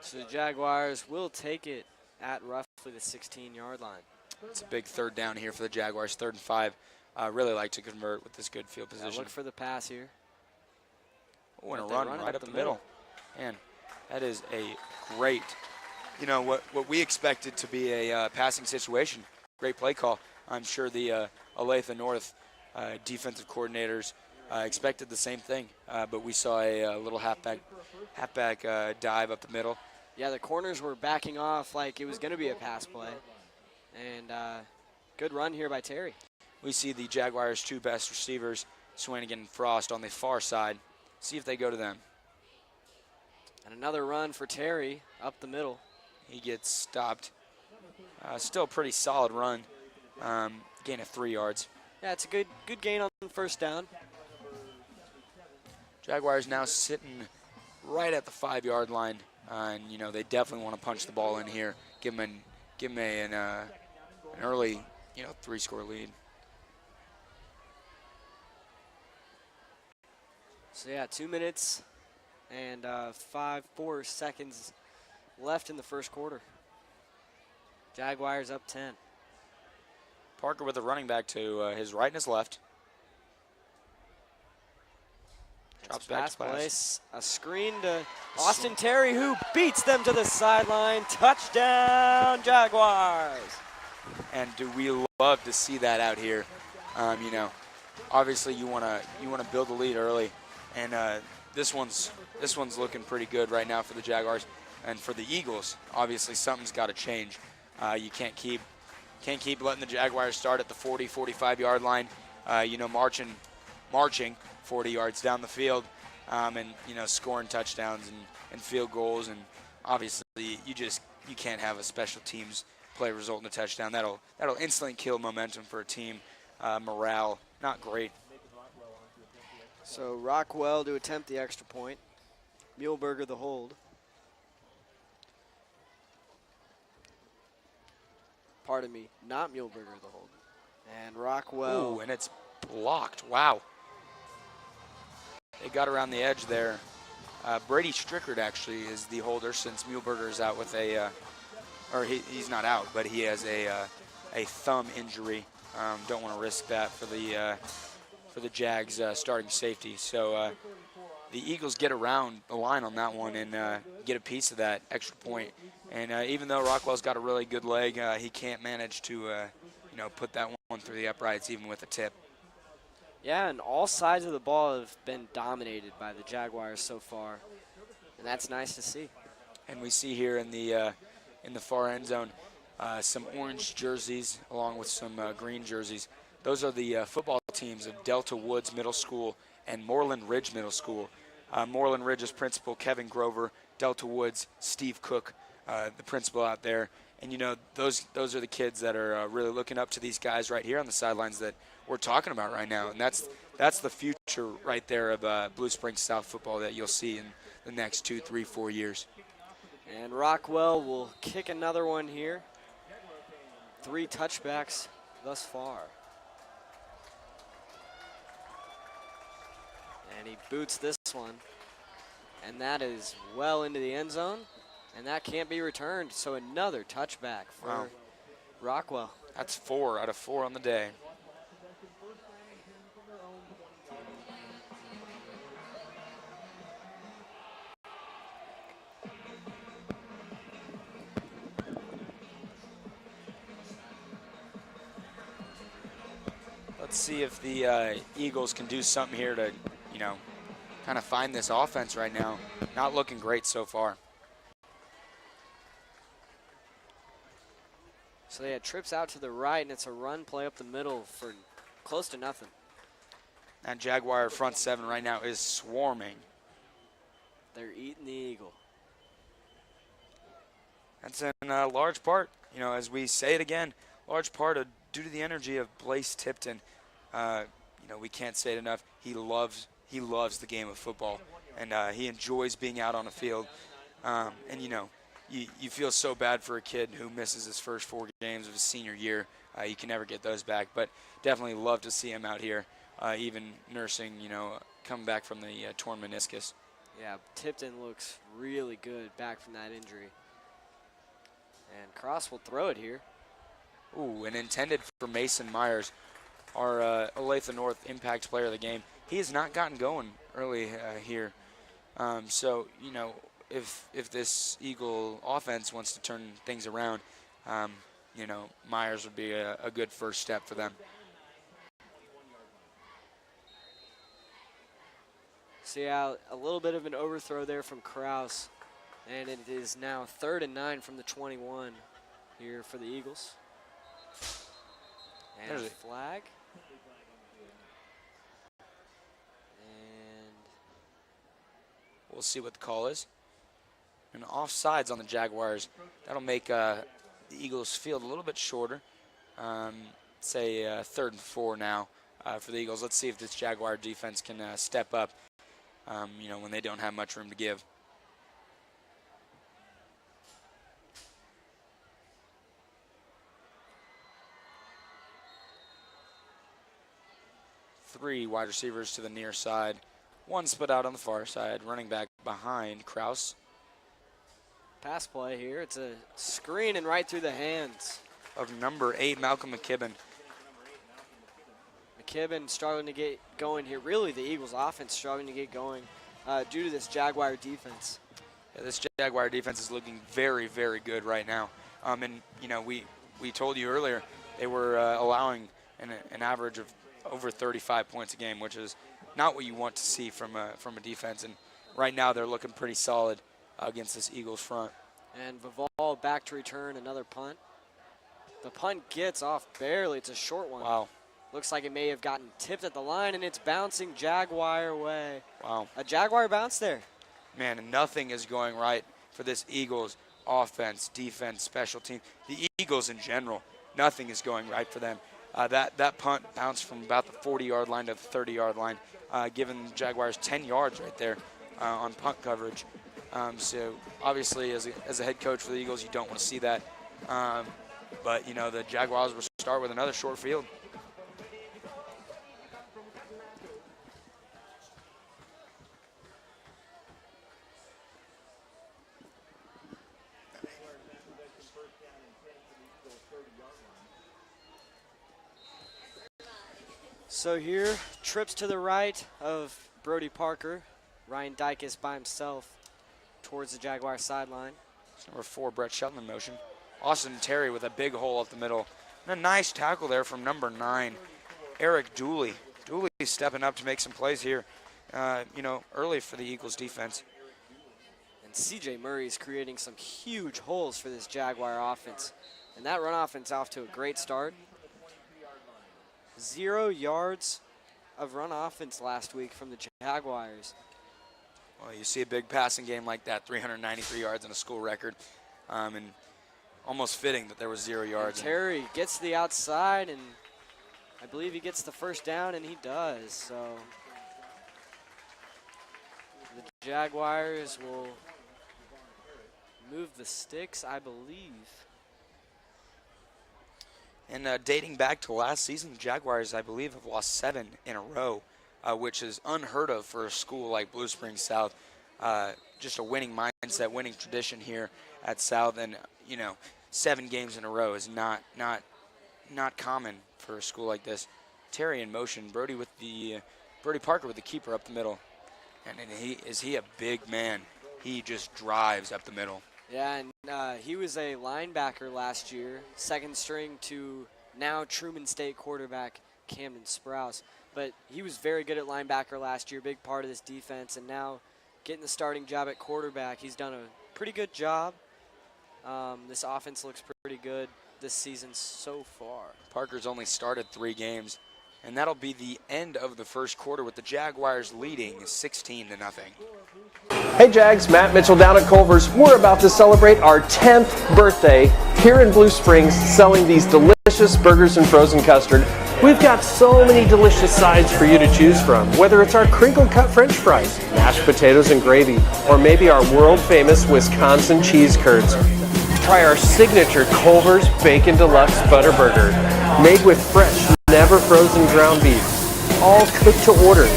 So the Jaguars will take it at roughly the 16-yard line. It's a big third down here for the Jaguars, 3rd and 5. Really like to convert with this good field position. Look for the pass here. Oh, and a run right up the middle. Man, that is a great, what we expected to be a passing situation. Great play call. I'm sure the Olathe North defensive coordinators expected the same thing, but we saw a little halfback dive up the middle. Yeah, the corners were backing off like it was going to be a pass play. And good run here by Terry. We see the Jaguars' 2 best receivers, Swanigan and Frost, on the far side. See if they go to them. And another run for Terry up the middle. He gets stopped. Still a pretty solid run. Gain of 3 yards. Yeah, it's a good gain on first down. Jaguars now sitting right at the 5-yard line. And, they definitely want to punch the ball in here. Give them an early, 3-score lead. So, yeah, 2 minutes and 4 seconds left in the first quarter. Jaguars up 10. Parker with the running back to his right and his left. Drops back to pass. A screen to Austin Terry, who beats them to the sideline. Touchdown, Jaguars. And do we love to see that out here? Obviously you want to build the lead early, and this one's looking pretty good right now for the Jaguars. And for the Eagles, obviously something's got to change. You can't keep letting the Jaguars start at the 40, 45-yard line. Marching 40 yards down the field, and scoring touchdowns and field goals. And obviously you can't have a special teams play result in a touchdown. That'll instantly kill momentum for a team. Morale not great. So Rockwell to attempt the extra point. Muehlberger the hold. Pardon me, not Muehlberger the hold. And Rockwell. Ooh, and it's blocked. Wow. They got around the edge there. Brady Strickard actually is the holder since Muehlberger is out with he's not out, but he has a thumb injury. Don't want to risk that for the Jags starting safety. So the Eagles get around the line on that one and get a piece of that extra point. And even though Rockwell's got a really good leg, he can't manage to put that one through the uprights even with a tip. Yeah, and all sides of the ball have been dominated by the Jaguars so far, and that's nice to see. And we see here in the far end zone, some orange jerseys along with some green jerseys. Those are the football teams of Delta Woods Middle School and Moreland Ridge Middle School. Moreland Ridge's principal, Kevin Grover. Delta Woods, Steve Cook, the principal out there. And, you know, those are the kids that are really looking up to these guys right here on the sidelines that we're talking about right now. And that's the future right there of Blue Springs South football that you'll see in the next 2, 3, 4 years. And Rockwell will kick another one here. 3 touchbacks thus far. And he boots this one. And that is well into the end zone. And that can't be returned. So another touchback for Rockwell. That's 4 out of 4 on the day. Let's see if the Eagles can do something here to, you know, kind of find this offense right now. Not looking great so far. So they had trips out to the right, and it's a run play up the middle for close to nothing. That Jaguar front 7 right now is swarming. They're eating the Eagle. That's in large part, you know, as we say it again, large part of due to the energy of Blaise Tipton. You know, we can't say it enough. He loves the game of football, and he enjoys being out on the field. And, you know, you feel so bad for a kid who misses his first 4 games of his senior year. You can never get those back, but definitely love to see him out here, even nursing, you know, coming back from the torn meniscus. Yeah, Tipton looks really good back from that injury. And Cross will throw it here. Ooh, and intended for Mason Myers, our Olathe North impact player of the game. He has not gotten going early here. So, you know, if this Eagle offense wants to turn things around, you know, Myers would be a good first step for them. See how a little bit of an overthrow there from Kraus. And it is now 3rd and 9 from the 21 here for the Eagles. And a flag. And we'll see what the call is. And offsides on the Jaguars. That'll make the Eagles field a little bit shorter. Say 3rd and 4 now for the Eagles. Let's see if this Jaguar defense can step up, you know, when they don't have much room to give. Three wide receivers to the near side. 1 split out on the far side. Running back behind Kraus. Pass play here. It's a screen and right through the hands of number 8, Malcolm McKibben. McKibben struggling to get going here. Really, the Eagles' offense struggling to get going due to this Jaguar defense. Yeah, this Jaguar defense is looking very, very good right now. And, you know, we told you earlier they were allowing an average of over 35 points a game, which is not what you want to see from a defense. And right now they're looking pretty solid against this Eagles front. And Vival back to return another punt. The punt gets off barely. It's a short one. Wow. Looks like it may have gotten tipped at the line, and it's bouncing Jaguar way. Wow. A Jaguar bounce there. Man, and nothing is going right for this Eagles offense, defense, special team. The Eagles in general, nothing is going right for them. That punt bounced from about the 40-yard line to the 30-yard line, giving the Jaguars 10 yards right there on punt coverage. So obviously, as a head coach for the Eagles, you don't want to see that. But, you know, the Jaguars will start with another short field. So here, trips to the right of Brody Parker. Ryan Dyke is by himself towards the Jaguar sideline. Number 4, Brett Shelton in motion. Austin Terry with a big hole up the middle. And a nice tackle there from number 9, Eric Dooley. Dooley stepping up to make some plays here, you know, early for the Eagles defense. And C.J. Murray is creating some huge holes for this Jaguar offense. And that run offense off to a great start. 0 yards of run offense last week from the Jaguars. Well, you see a big passing game like that, 393 yards and a school record, and almost fitting that there was 0 yards. And Terry gets to the outside, and I believe he gets the first down, and he does. So the Jaguars will move the sticks, I believe. And dating back to last season, the Jaguars, I believe, have lost 7 in a row, which is unheard of for a school like Blue Springs South. Just a winning mindset, winning tradition here at South, and 7 games in a row is not common for a school like this. Terry in motion, Brody Parker with the keeper up the middle, and is he a big man? He just drives up the middle. Yeah, and he was a linebacker last year, second string to now Truman State quarterback Camden Sprouse. But he was very good at linebacker last year, big part of this defense, and now getting the starting job at quarterback. He's done a pretty good job. This offense looks pretty good this season so far. Parker's only started 3 games, and that'll be the end of the first quarter with the Jaguars leading 16-0. Hey Jags, Matt Mitchell down at Culver's. We're about to celebrate our 10th birthday here in Blue Springs, selling these delicious burgers and frozen custard. We've got so many delicious sides for you to choose from, whether it's our crinkle cut french fries, mashed potatoes and gravy, or maybe our world famous Wisconsin cheese curds. Try our signature Culver's Bacon Deluxe Butter Burger, made with fresh, never frozen ground beef, all cooked to order.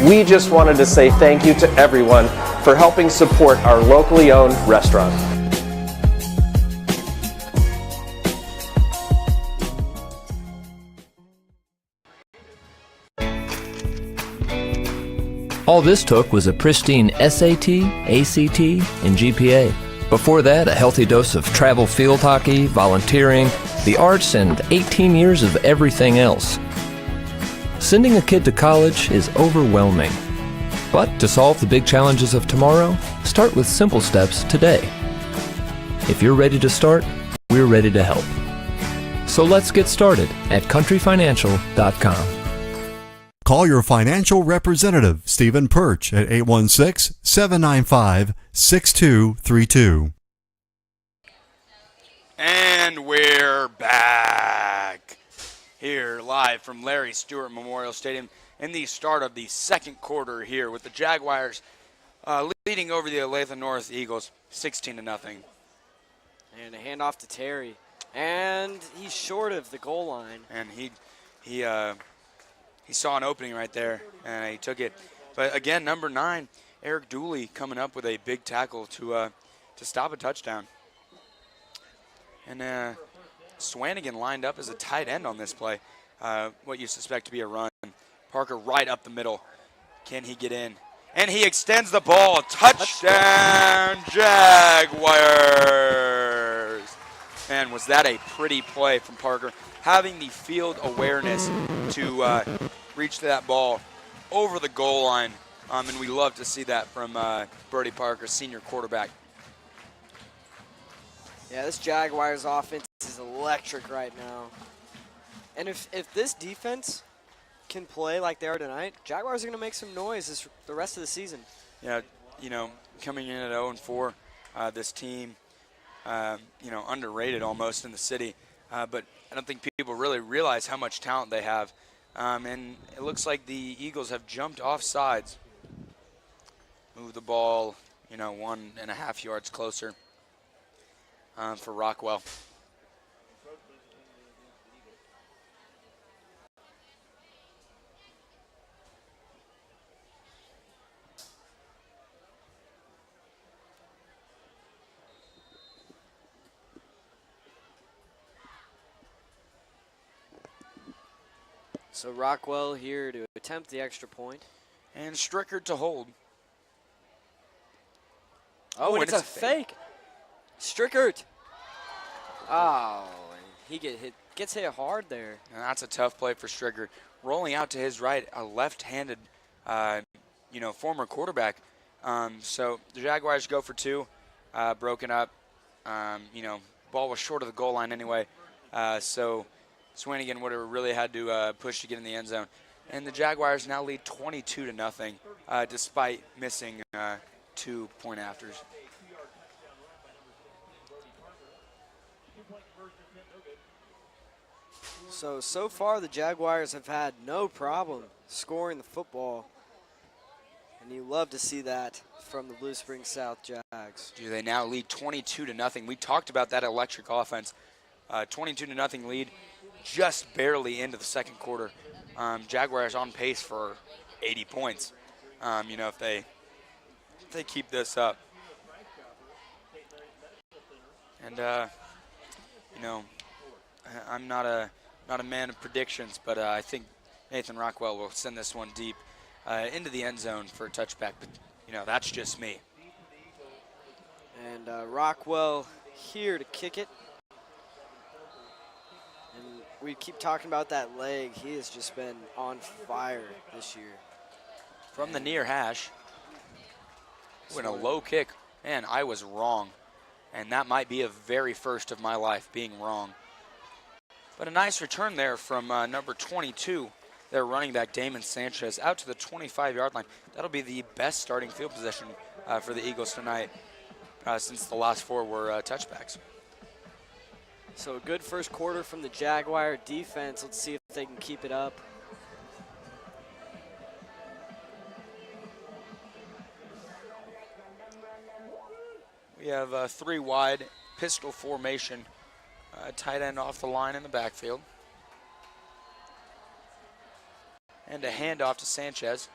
We just wanted to say thank you to everyone for helping support our locally owned restaurant. All this took was a pristine SAT, ACT, and GPA. Before that, a healthy dose of travel field hockey, volunteering, the arts, and 18 years of everything else. Sending a kid to college is overwhelming. But to solve the big challenges of tomorrow, start with simple steps today. If you're ready to start, we're ready to help. So let's get started at countryfinancial.com. Call your financial representative, Stephen Perch, at 816-795-6232. And we're back here live from Larry Stewart Memorial Stadium in the start of the second quarter here with the Jaguars leading over the Olathe North Eagles 16-0. And a handoff to Terry. And he's short of the goal line. And he saw an opening right there, and he took it. But again, number 9, Eric Dooley coming up with a big tackle to stop a touchdown. And Swanigan lined up as a tight end on this play, what you suspect to be a run. Parker right up the middle. Can he get in? And he extends the ball. Touchdown, Jaguars! Man, was that a pretty play from Parker. Having the field awareness to reach that ball over the goal line. And we love to see that from Brody Parker, senior quarterback. Yeah, this Jaguars offense is electric right now. And if this defense can play like they are tonight, Jaguars are going to make some noise the rest of the season. Yeah, coming in at 0-4, this team, underrated almost in the city. But I don't think people really realize how much talent they have. And it looks like the Eagles have jumped off sides. Move the ball, 1.5 yards closer for Rockwell. So Rockwell here to attempt the extra point. And Strickard to hold. Oh, and it's a fake. Strickard. Oh, and he gets hit hard there. And that's a tough play for Strickard. Rolling out to his right, a left-handed, former quarterback. So the Jaguars go for 2, broken up. ball was short of the goal line anyway. So Swanigan would have really had to push to get in the end zone. And the Jaguars now lead 22-0, despite missing 2 point afters. So far the Jaguars have had no problem scoring the football. And you love to see that from the Blue Springs South Jags. Do they now lead 22-0? We talked about that electric offense. 22-0 lead, just barely into the second quarter. Jaguars on pace for 80 points. If they keep this up. And I'm not a man of predictions, but I think Nathan Rockwell will send this one deep into the end zone for a touchback. But that's just me. And Rockwell here to kick it. And we keep talking about that leg. He has just been on fire this year. From the near hash. When a low kick. Man, I was wrong. And that might be a very first of my life, being wrong. But a nice return there from number 22, their running back, Damon Sanchez, out to the 25-yard line. That'll be the best starting field position for the Eagles tonight since the last 4 were touchbacks. So a good first quarter from the Jaguar defense. Let's see if they can keep it up. We have 3 wide, pistol formation, tight end off the line in the backfield. And a handoff to Sanchez.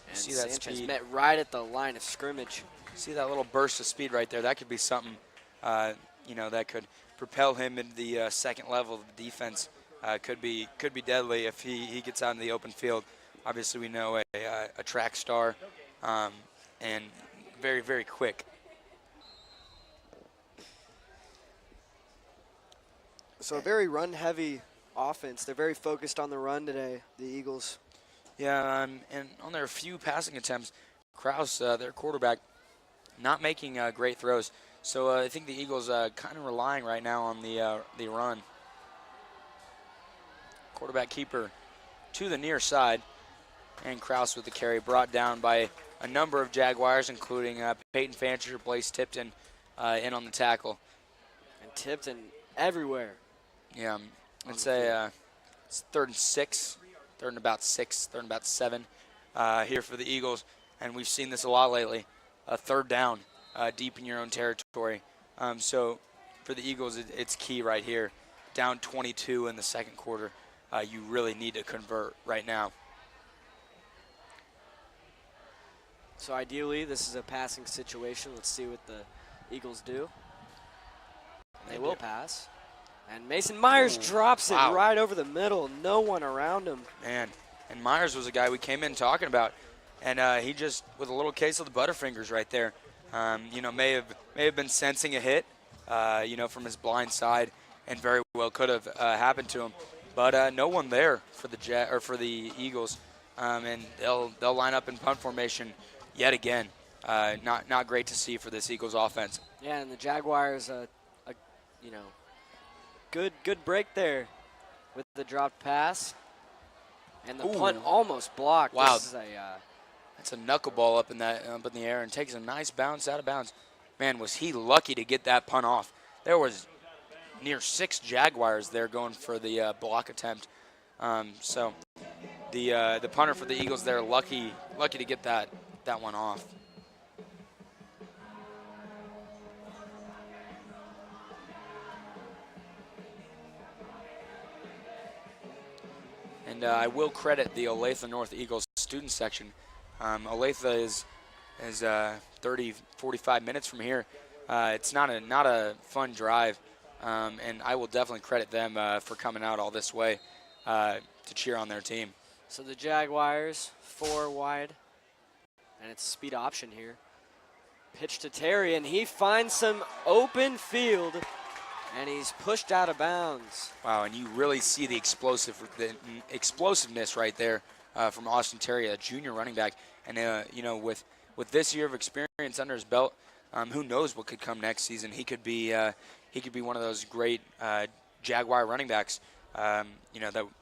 And see that Sanchez speed. met right at the line of scrimmage. See that little burst of speed right there? That could be something, that could propel him into the second level of the defense. Could be deadly if he gets out in the open field. Obviously, we know a track star and very, very quick. So a very run-heavy offense. They're very focused on the run today, the Eagles. Yeah, and on their few passing attempts, Kraus, their quarterback, not making great throws. So I think the Eagles kind of relying right now on the run. Quarterback keeper to the near side, and Kraus with the carry, brought down by a number of Jaguars, including Peyton Fancher, Blaze Tipton in on the tackle. And Tipton everywhere. Yeah, I'd say it's 3rd and 6, 3rd and about 6, 3rd and about 7 here for the Eagles. And we've seen this a lot lately, a 3rd down deep in your own territory. So for the Eagles, it's key right here. Down 22 in the second quarter. You really need to convert right now. So ideally, this is a passing situation. Let's see what the Eagles do. They will pass. And Mason Myers drops it right over the middle. No one around him. Man, and Myers was a guy we came in talking about. And he just, with a little case of the Butterfingers right there, may have been sensing a hit, from his blind side, and very well could have happened to him. But no one there for the Eagles, and they'll line up in punt formation yet again. Not great to see for this Eagles offense. Yeah, and the Jaguars, good break there with the dropped pass, and the punt almost blocked. Wow. This is That's a knuckleball up in the air and takes a nice bounce out of bounds. Man, was he lucky to get that punt off. There was near 6 Jaguars there going for the block attempt. So the punter for the Eagles there, lucky to get that one off. And I will credit the Olathe North Eagles student section. Olathe is 30, 45 minutes from here. It's not a fun drive, and I will definitely credit them for coming out all this way to cheer on their team. So the Jaguars, 4 wide, and it's a speed option here. Pitch to Terry, and he finds some open field, and he's pushed out of bounds. Wow, and you really see the explosiveness right there from Austin Terry, a junior running back. And, with this year of experience under his belt, Who knows what could come next season? He could be one of those great Jaguar running backs, that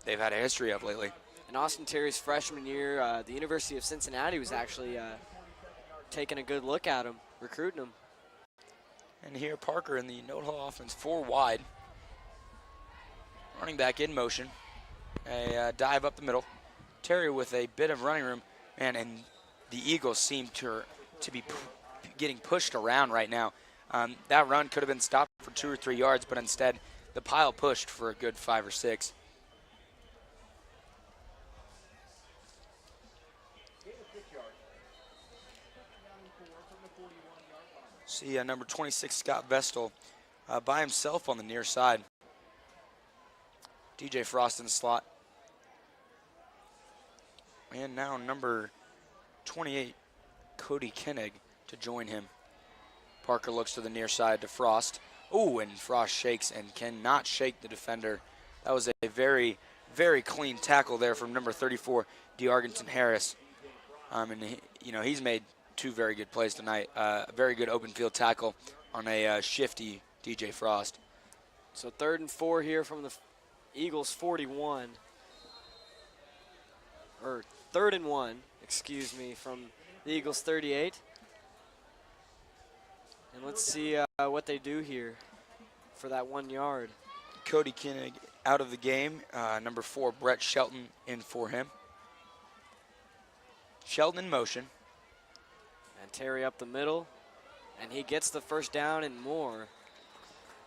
they've had a history of lately. In Austin Terry's freshman year, the University of Cincinnati was actually taking a good look at him, recruiting him. And here Parker in the Note Hall offense, 4 wide. Running back in motion. A dive up the middle. Terry with a bit of running room. Man, and the Eagles seem to be getting pushed around right now. That run could have been stopped for 2 or 3 yards, but instead the pile pushed for a good 5 or 6. See number 26, Scott Vestal, by himself on the near side. DJ Frost in the slot. And now number 28, Cody Koenig, to join him. Parker looks to the near side to Frost. Ooh, and Frost shakes and cannot shake the defender. That was a very, very clean tackle there from number 34, DeArgenton Harris. And he's made 2 very good plays tonight. A very good open field tackle on a shifty DJ Frost. So 3rd and 4 here from the Eagles 41. Or 3rd and 1, excuse me, from the Eagles 38. And let's see what they do here for that 1 yard. Cody Koenig out of the game. Number 4, Brett Shelton in for him. Shelton in motion. And Terry up the middle. And he gets the first down and more.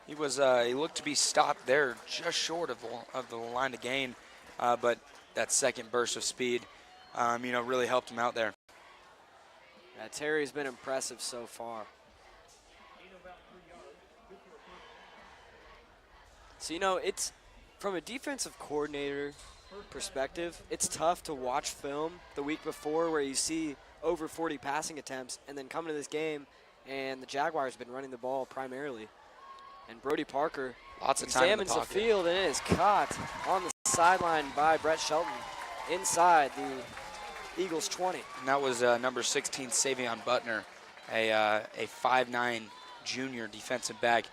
He looked to be stopped there just short of the line to gain. But that second burst of speed, really helped him out there. Yeah, Terry's been impressive so far. So, it's from a defensive coordinator perspective, it's tough to watch film the week before where you see over 40 passing attempts and then come to this game and the Jaguars have been running the ball primarily. And Brody Parker examines the field and it is caught on the sideline by Brett Shelton inside the Eagles 20. And that was number 16, Savion Butner, a 5'9" junior defensive back.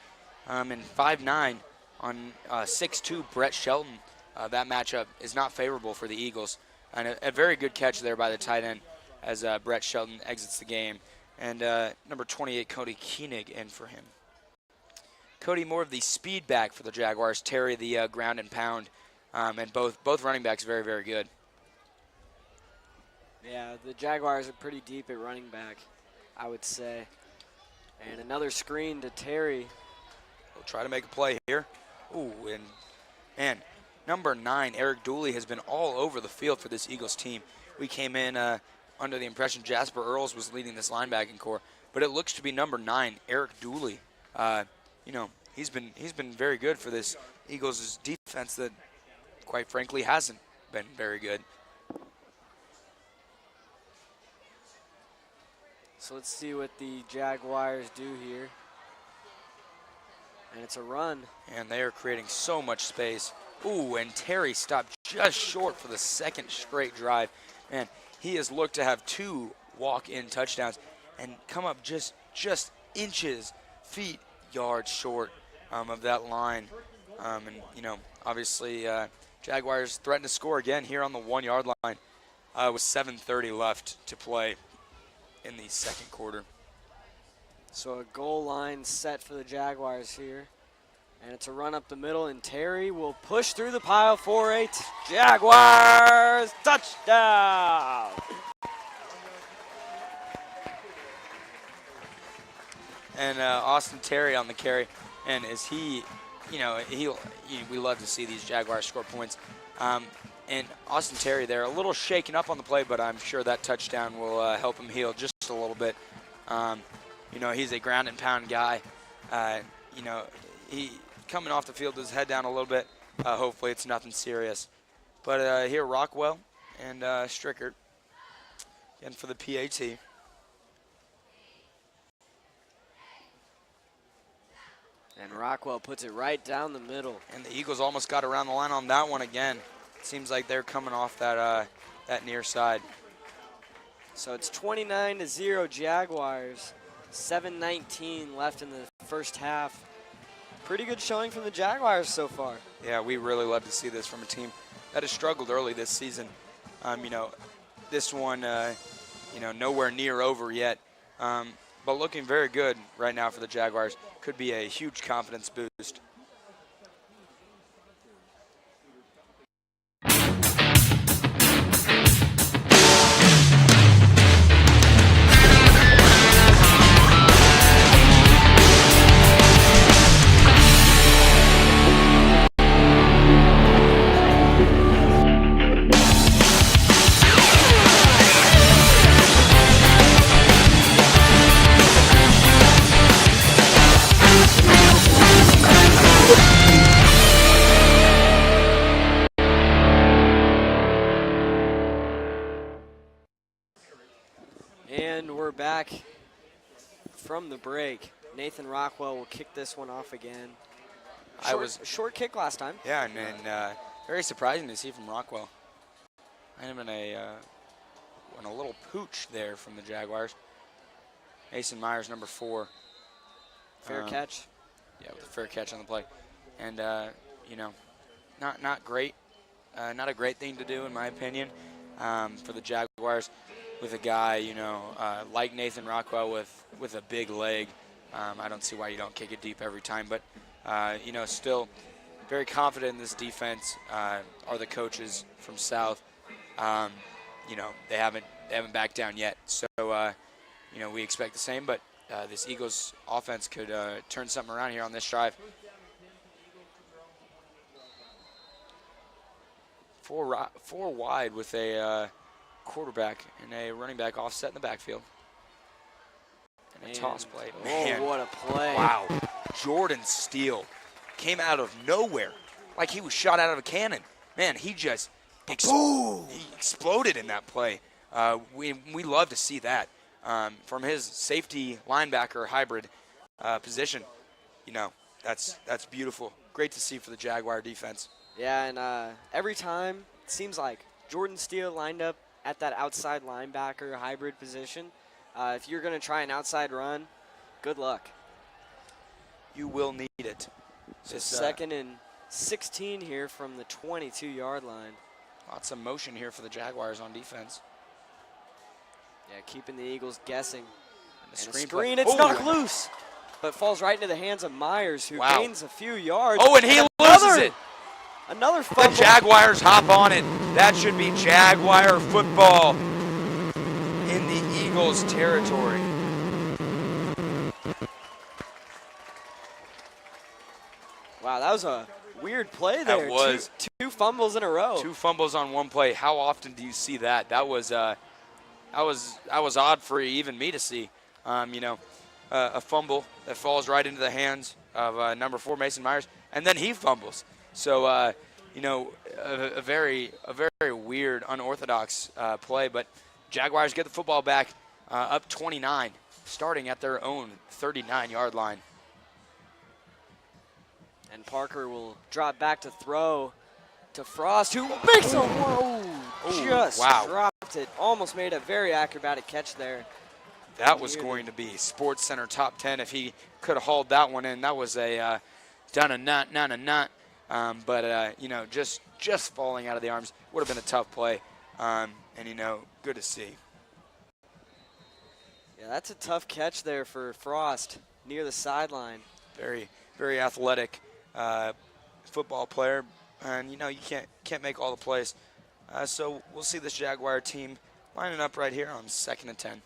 And 5'9" on 6'2", Brett Shelton. That matchup is not favorable for the Eagles. And a very good catch there by the tight end as Brett Shelton exits the game. And number 28, Cody Koenig, in for him. Cody more of the speed back for the Jaguars. Terry the ground and pound. And both running backs very, very good. Yeah, the Jaguars are pretty deep at running back, I would say. And another screen to Terry. He'll try to make a play here. Ooh, and number 9, Eric Dooley, has been all over the field for this Eagles team. We came in under the impression Jasper Earls was leading this linebacking core, but it looks to be number 9, Eric Dooley. He's been very good for this Eagles' defense that, quite frankly, hasn't been very good. So let's see what the Jaguars do here. And it's a run. And they are creating so much space. Ooh, and Terry stopped just short for the 2nd straight drive. Man, he has looked to have 2 walk-in touchdowns and come up just inches, feet, yards short of that line. Obviously, Jaguars threaten to score again here on the 1 yard line with 7:30 left to play in the 2nd quarter. So a goal line set for the Jaguars here. And it's a run up the middle, and Terry will push through the pile for a Jaguars touchdown. And Austin Terry on the carry. And as we love to see these Jaguars score points. And Austin Terry there, a little shaken up on the play, but I'm sure that touchdown will help him heal just a little bit. He's a ground and pound guy. He coming off the field with his head down a little bit. Hopefully it's nothing serious. But here Rockwell and Strickert again for the PAT. And Rockwell puts it right down the middle. And the Eagles almost got around the line on that one again. It seems like they're coming off that near side. So it's 29-0 Jaguars. 7:19 left in the first half. Pretty good showing from the Jaguars so far. Yeah, we really love to see this from a team that has struggled early this season. This one, nowhere near over yet, but looking very good right now for the Jaguars. Could be a huge confidence boost. And we're back from the break. Nathan Rockwell will kick this one off again. Short kick last time. Yeah, and very surprising to see from Rockwell. Kind of in a little pooch there from the Jaguars. Mason Myers, number 4. Fair catch. Yeah, with a fair catch on the play. And, not great. Not a great thing to do, in my opinion, for the Jaguars. With a guy, like Nathan Rockwell with a big leg. I don't see why you don't kick it deep every time. But, still very confident in this defense are the coaches from South. They haven't backed down yet. So, we expect the same. But this Eagles offense could turn something around here on this drive. Four wide with a quarterback and a running back offset in the backfield. And a toss play. Man, what a play. Wow. Jordan Steele came out of nowhere like he was shot out of a cannon. Man, he just he exploded in that play. We love to see that. From his safety linebacker hybrid position, that's beautiful. Great to see for the Jaguar defense. Yeah, and every time it seems like Jordan Steele lined up at that outside linebacker hybrid position. If you're going to try an outside run, good luck. You will need it. So second and 16 here from the 22-yard line. Lots of motion here for the Jaguars on defense. Yeah, keeping the Eagles guessing. And the screen, it's knocked loose, but falls right into the hands of Myers, who gains a few yards. Oh, and he loses it. Another fumble. The Jaguars hop on it. That should be Jaguar football in the Eagles' territory. Wow, that was a weird play there. That was. Two fumbles in a row. 2 fumbles on one play. How often do you see that? That was odd for even me to see. A fumble that falls right into the hands of number 4, Mason Myers, and then he fumbles. So, a very weird, unorthodox play. But Jaguars get the football back up 29, starting at their own 39-yard line. And Parker will drop back to throw to Frost, who makes a dropped it. Almost made a very acrobatic catch there. That was going to be Sports Center top 10 if he could have hauled that one in. That was a done a nut. Just falling out of the arms would have been a tough play. Good to see. Yeah, that's a tough catch there for Frost near the sideline. Very, very athletic football player, and you can't make all the plays. So we'll see this Jaguar team lining up right here on 2nd and 10.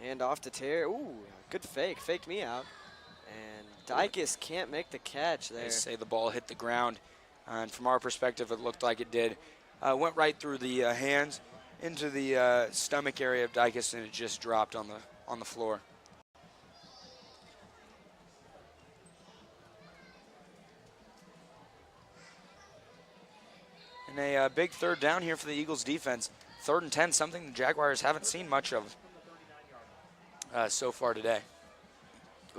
And off to Terry. Ooh, good fake. Faked me out. And Dykes can't make the catch there. They say the ball hit the ground, and from our perspective, it looked like it did. Went right through the hands into the stomach area of Dykes, and it just dropped on the floor. And a big 3rd down here for the Eagles defense. 3rd and 10, something the Jaguars haven't seen much of so far today.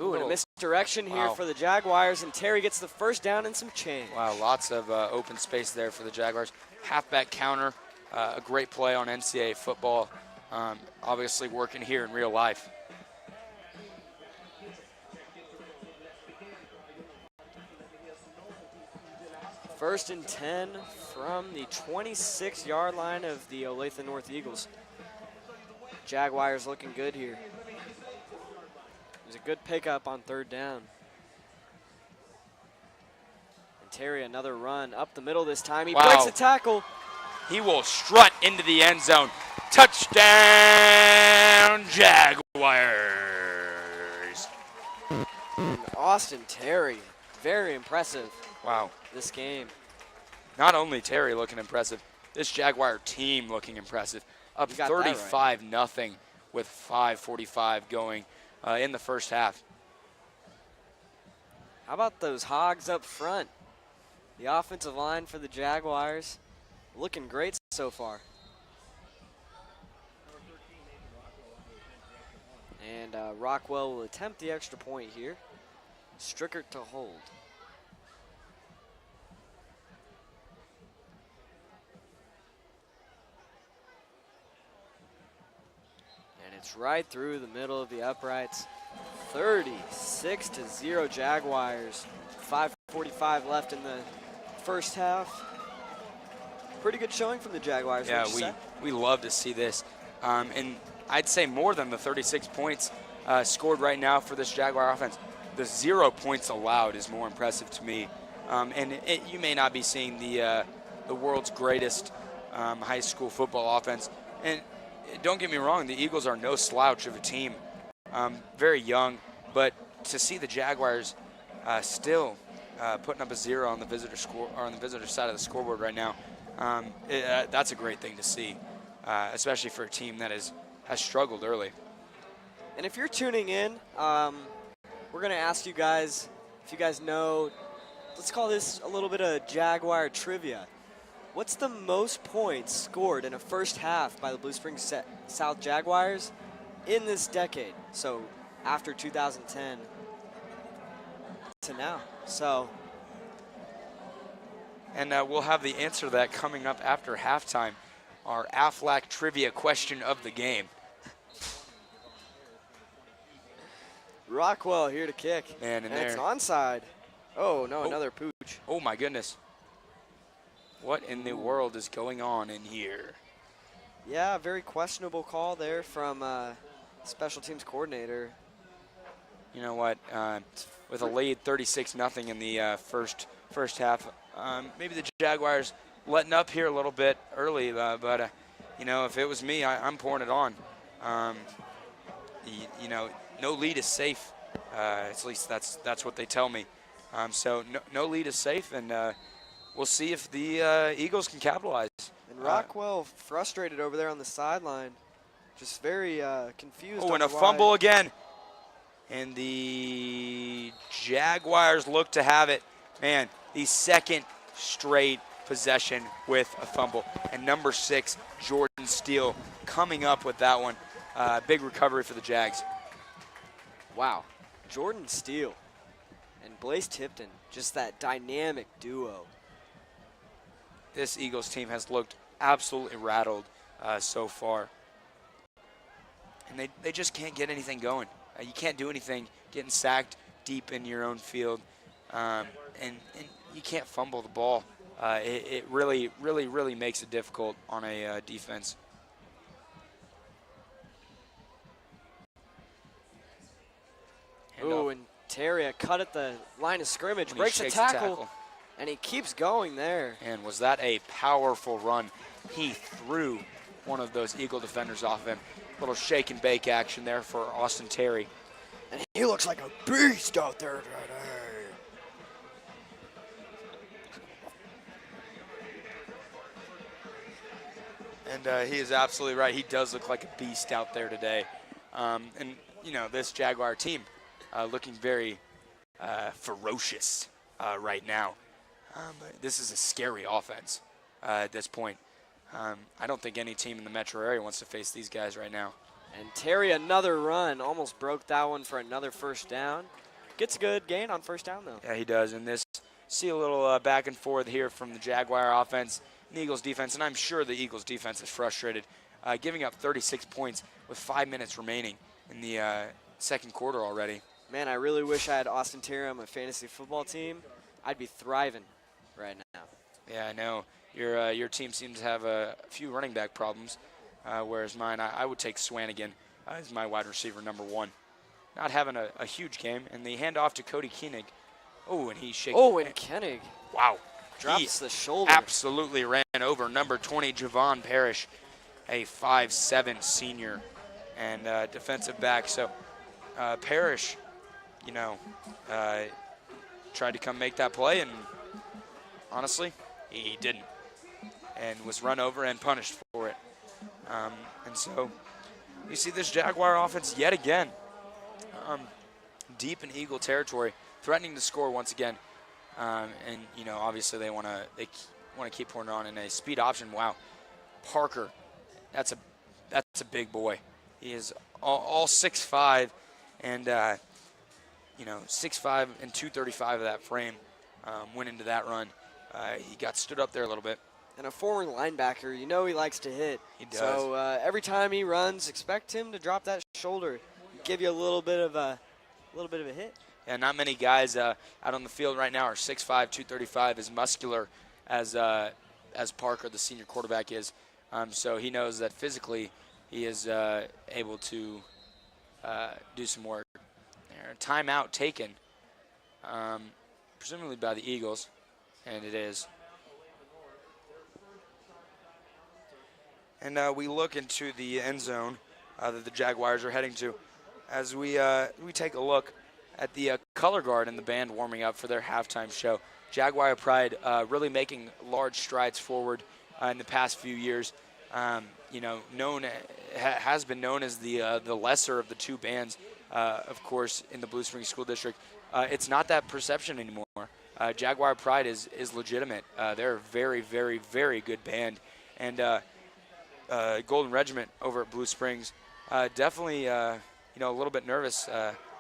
Ooh, and a misdirection here for the Jaguars, and Terry gets the first down and some change. Wow, lots of open space there for the Jaguars. Halfback counter, a great play on NCAA football. obviously working here in real life. First and 10 from the 26-yard line of the Olathe North Eagles. Jaguars looking good here. It was a good pickup on third down. And Terry, another run up the middle this time. He breaks a tackle. He will strut into the end zone. Touchdown, Jaguars. And Austin Terry, very impressive. Wow. This game. Not only Terry looking impressive, this Jaguar team looking impressive. Up 35-0 with 5:45 going in the first half. How about those Hogs up front? The offensive line for the Jaguars looking great so far. And Rockwell will attempt the extra point here. Strickert to hold. And it's right through the middle of the uprights. 36-0 Jaguars. 5:45 left in the first half. Pretty good showing from the Jaguars. Yeah, we love to see this. And I'd say more than the 36 points scored right now for this Jaguar offense. The 0 points allowed is more impressive to me. And you may not be seeing the world's greatest high school football offense. And don't get me wrong, the Eagles are no slouch of a team. Very young, but to see the Jaguars still putting up a 0 on the visitor score or on the visitor side of the scoreboard right now, that's a great thing to see, especially for a team that has struggled early. And if you're tuning in, we're going to ask you guys if you guys know, let's call this a little bit of Jaguar trivia. What's the most points scored in a first half by the Blue Springs South Jaguars in this decade? So after 2010 to now. So. And we'll have the answer to that coming up after halftime. Our Aflac trivia question of the game. Rockwell here to kick. Man, and it's onside. Oh, no, another pooch. Oh, my goodness. What in the world is going on in here? Yeah, very questionable call there from special teams coordinator. You know what? With a lead 36-0 in the first half, maybe the Jaguars letting up here a little bit early, but you know, if it was me, I'm pouring it on. You know, no lead is safe. At least that's what they tell me. So no lead is safe, and we'll see if the Eagles can capitalize. And Rockwell frustrated over there on the sideline, just very confused. Oh, and a fumble again. And the Jaguars look to have it. Man, the second straight possession with a fumble. And number 6, Jordan Steele, coming up with that one. Big recovery for the Jags. Wow. Jordan Steele and Blaze Tipton, just that dynamic duo. This Eagles team has looked absolutely rattled so far. And they just can't get anything going. You can't do anything getting sacked deep in your own field. And you can't fumble the ball. It really, really, really makes it difficult on a defense. Ooh, and Terry cut at the line of scrimmage, breaks a tackle, and he keeps going there. And was that a powerful run? He threw one of those Eagle defenders off him. Little shake and bake action there for Austin Terry. And he looks like a beast out there today. And he is absolutely right. He does look like a beast out there today. And, you know, this Jaguar team looking very ferocious right now. This is a scary offense at this point. I don't think any team in the metro area wants to face these guys right now. And Terry, another run, almost broke that one for another first down. Gets a good gain on first down, though. Yeah, he does. And this, see a little back and forth here from the Jaguar offense and the Eagles defense. And I'm sure the Eagles defense is frustrated giving up 36 points with 5 minutes remaining in the second quarter already. Man, I really wish I had Austin Terry on my fantasy football team. I'd be thriving right now. Yeah, I know. Your team seems to have a few running back problems, whereas mine, I would take Swanigan as my wide receiver number 1. Not having a huge game, and the handoff to Cody Koenig. Oh, and he shakes. Oh, and Koenig. Wow. Drops the shoulder. Absolutely ran over number 20, Javon Parrish, a 5'7" senior and defensive back. So Parrish, tried to come make that play, and honestly, he didn't, and was run over and punished for it. And so you see this Jaguar offense yet again, deep in Eagle territory, threatening to score once again. And obviously they want to keep pouring on in a speed option. Wow, Parker, that's a big boy. He is all 6'5", and 6'5" and 235 of that frame went into that run. He got stood up there a little bit. And a forward linebacker, he likes to hit. He does. So every time he runs, expect him to drop that shoulder, give you a little bit of a hit. Yeah, not many guys out on the field right now are 6'5", 235, as muscular as Parker, the senior quarterback, is. So he knows that physically he is able to do some work. Timeout taken, presumably by the Eagles, and it is. And we look into the end zone that the Jaguars are heading to as we take a look at the color guard and the band warming up for their halftime show. Jaguar Pride really making large strides forward in the past few years. Has been known as the lesser of the two bands, of course, in the Blue Springs School District. It's not that perception anymore. Jaguar Pride is legitimate. They're a very, very, very good band, and Golden Regiment over at Blue Springs definitely a little bit nervous.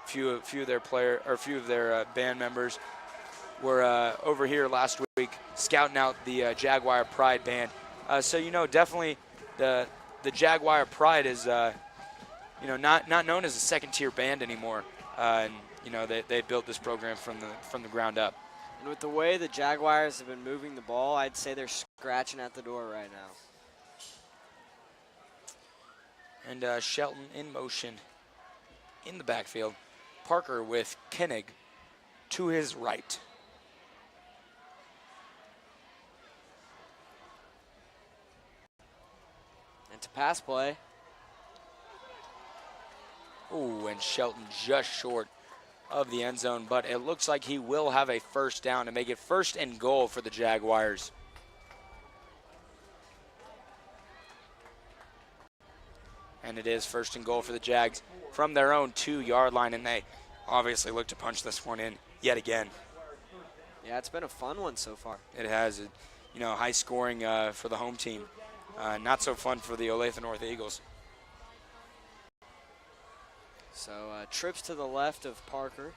Few of their band members were over here last week scouting out the Jaguar Pride band. So definitely the Jaguar Pride is not known as a second-tier band anymore. And they built this program from the ground up. And with the way the Jaguars have been moving the ball, I'd say they're scratching at the door right now. And Shelton in motion in the backfield. Parker with Koenig to his right. And to pass play. Oh, and Shelton just short of the end zone, but it looks like he will have a first down to make it 1st and goal for the Jaguars. And it is 1st and goal for the Jags from their own 2-yard line, and they obviously look to punch this one in yet again. Yeah, it's been a fun one so far. It has. High scoring for the home team. Not so fun for the Olathe North Eagles. So trips to the left of Parker.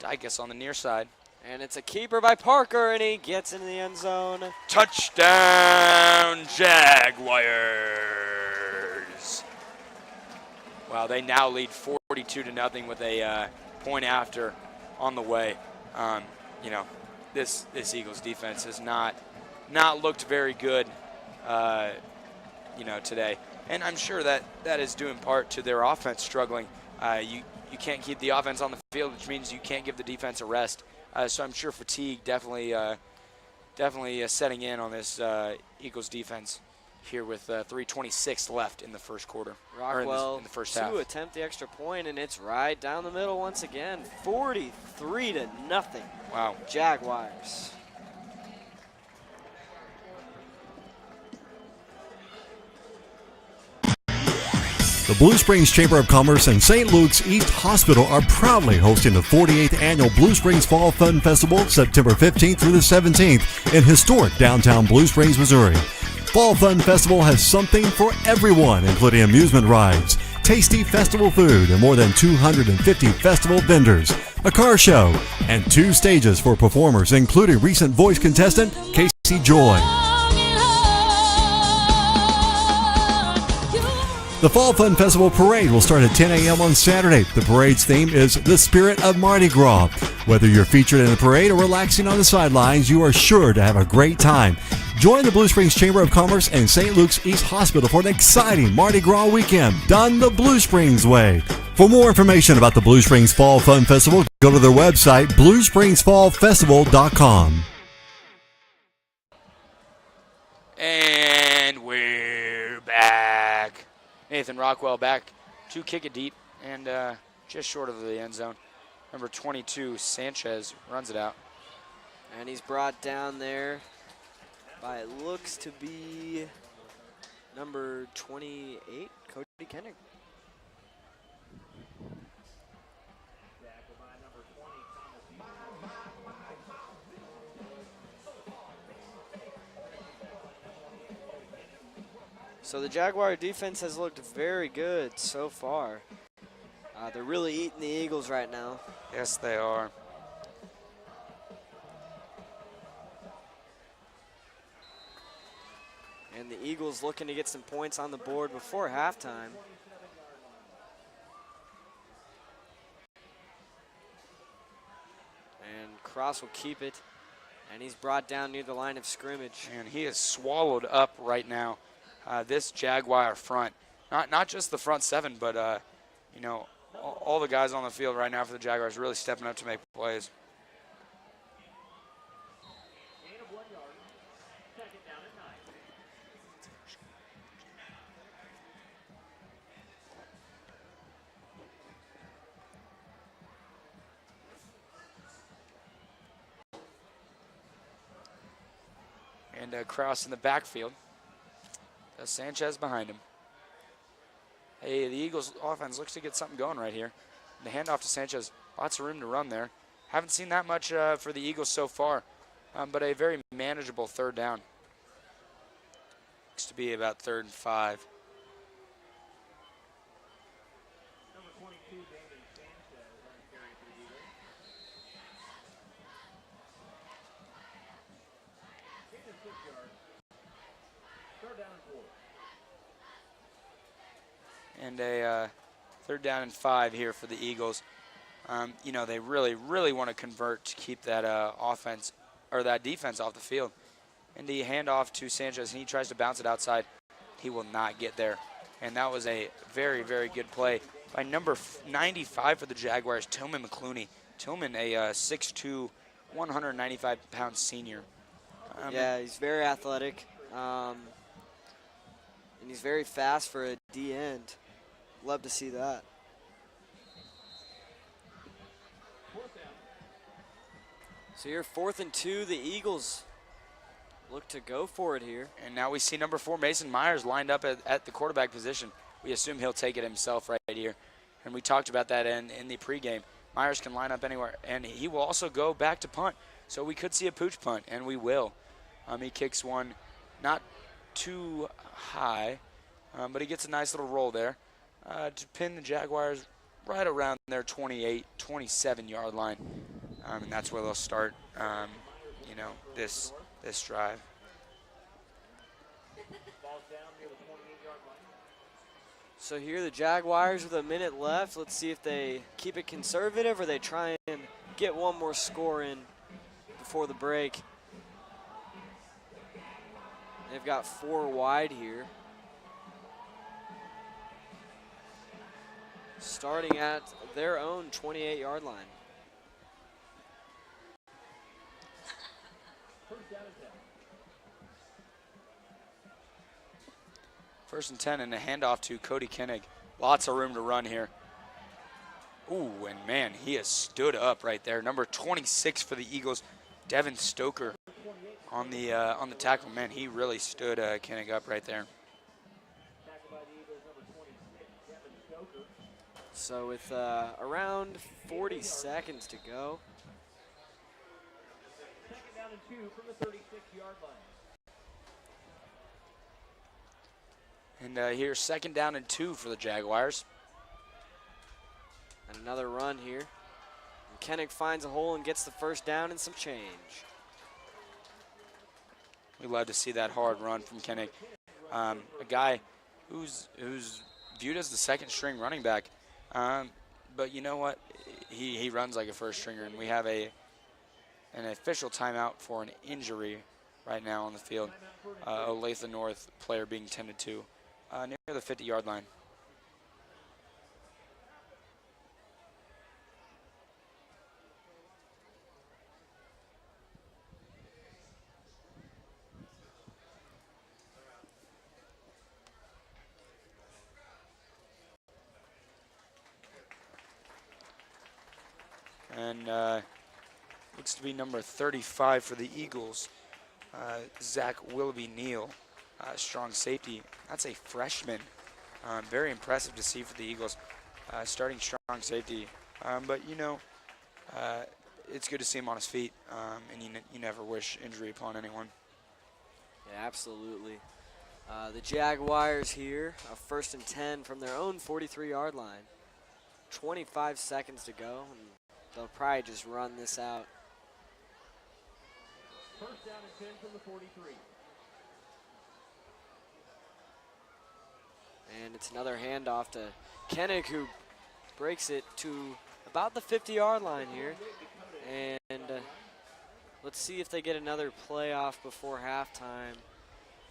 Dykus on the near side. And it's a keeper by Parker, and he gets into the end zone. Touchdown, Jaguars. Wow, they now lead 42-0 with a point after on the way. This Eagles defense has not looked very good, today. And I'm sure that is due in part to their offense struggling. You can't keep the offense on the field, which means you can't give the defense a rest. So I'm sure fatigue definitely setting in on this Eagles defense here with 3:26 left in the first quarter. Rockwell in the first half. to attempt the extra point, and it's right down the middle once again. 43-0. Wow. Jaguars. The Blue Springs Chamber of Commerce and St. Luke's East Hospital are proudly hosting the 48th Annual Blue Springs Fall Fun Festival September 15th through the 17th in historic downtown Blue Springs, Missouri. Fall Fun Festival has something for everyone, including amusement rides, tasty festival food, and more than 250 festival vendors, a car show, and 2 stages for performers, including recent voice contestant Casey Joy. The Fall Fun Festival Parade will start at 10 a.m. on Saturday. The parade's theme is the spirit of Mardi Gras. Whether you're featured in the parade or relaxing on the sidelines, you are sure to have a great time. Join the Blue Springs Chamber of Commerce and St. Luke's East Hospital for an exciting Mardi Gras weekend done the Blue Springs way. For more information about the Blue Springs Fall Fun Festival, go to their website, bluespringsfallfestival.com. And we're back. Nathan Rockwell back to kick it deep and just short of the end zone. Number 22, Sanchez, runs it out. And he's brought down there by, it looks to be number 28, Cody Kenning. So the Jaguar defense has looked very good so far. They're really eating the Eagles right now. Yes, they are. And the Eagles looking to get some points on the board before halftime. And Cross will keep it. And he's brought down near the line of scrimmage. And he is swallowed up right now. This Jaguar front, not just the front seven, but you know, all the guys on the field right now for the Jaguars really stepping up to make plays. And Kraus in the backfield. Sanchez behind him. Hey, the Eagles offense looks to get something going right here. The handoff to Sanchez, lots of room to run there. Haven't seen that much for the Eagles so far, but a very manageable third down. Looks to be about 3rd and 5. And a 3rd down and 5 here for the Eagles. You know, they really want to convert to keep that offense or that defense off the field. And the handoff to Sanchez, and he tries to bounce it outside. He will not get there. And that was a very good play by number 95 for the Jaguars, Tillman McClooney. Tillman, a 6'2", 195-pound senior. Yeah, he's very athletic. And he's very fast for a D end. Love to see that. So here, 4th and 2, the Eagles look to go for it here. And now we see number 4, Mason Myers, lined up at the quarterback position. We assume he'll take it himself right here. And we talked about that in the pregame. Myers can line up anywhere, and he will also go back to punt. So we could see a pooch punt, and we will. He kicks one not too high, but he gets a nice little roll there to pin the Jaguars right around their 28, 27-yard line. And that's where they'll start, you know, this drive. So here the Jaguars with a minute left. Let's see if they keep it conservative or they try and get one more score in before the break. They've got 4 wide here. Starting at their own 28-yard line. First and 10 and a handoff to Cody Koenig. Lots of room to run here. Ooh, and man, he has stood up right there. Number 26 for the Eagles, Devin Stoker on the tackle. Man, he really stood Koenig up right there. So with around 40 seconds to go. Second down and 2 from the 36-yard line. And here's 2nd down and 2 for the Jaguars. And another run here. And Koenig finds a hole and gets the first down and some change. We love to see that hard run from Koenig. A guy who's viewed as the second string running back. But you know what? He runs like a first stringer, and we have an official timeout for an injury right now on the field. Olathe North player being tended to near the 50-yard line. And looks to be number 35 for the Eagles, Zach Willoughby Neal, strong safety. That's a freshman. Very impressive to see for the Eagles, starting strong safety. But, you know, it's good to see him on his feet, and you never wish injury upon anyone. Yeah, absolutely. The Jaguars here, a 1st and 10 from their own 43-yard line. 25 seconds to go, and they'll probably just run this out. 1st down and 10 from the 43. And it's another handoff to Kennick, who breaks it to about the 50-yard line here. And let's see if they get another play off before halftime.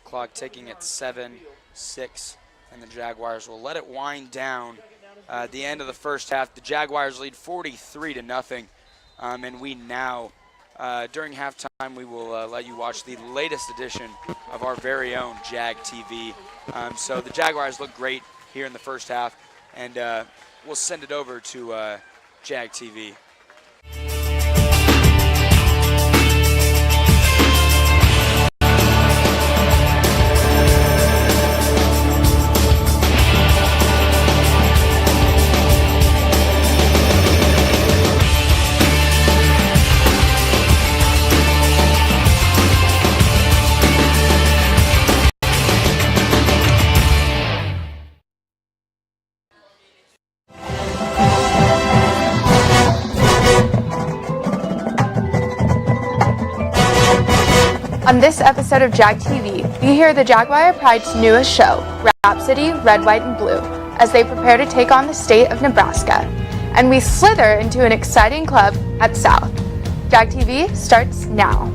Clock ticking at 7-6, and the Jaguars will let it wind down. At the end of the first half, the Jaguars lead 43-0, and we now, during halftime, we will let you watch the latest edition of our very own Jag TV. So the Jaguars look great here in the first half, and we'll send it over to Jag TV. On this episode of Jag TV, we hear the Jaguar Pride's newest show, Rhapsody, Red, White, and Blue, as they prepare to take on the state of Nebraska. And we slither into an exciting club at South. Jag TV starts now.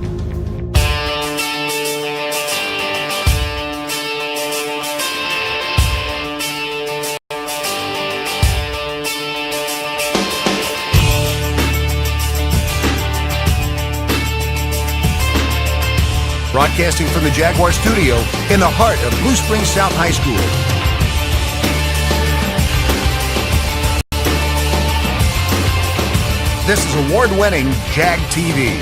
Broadcasting from the Jaguar studio in the heart of Blue Springs South High School. This is award-winning Jag TV.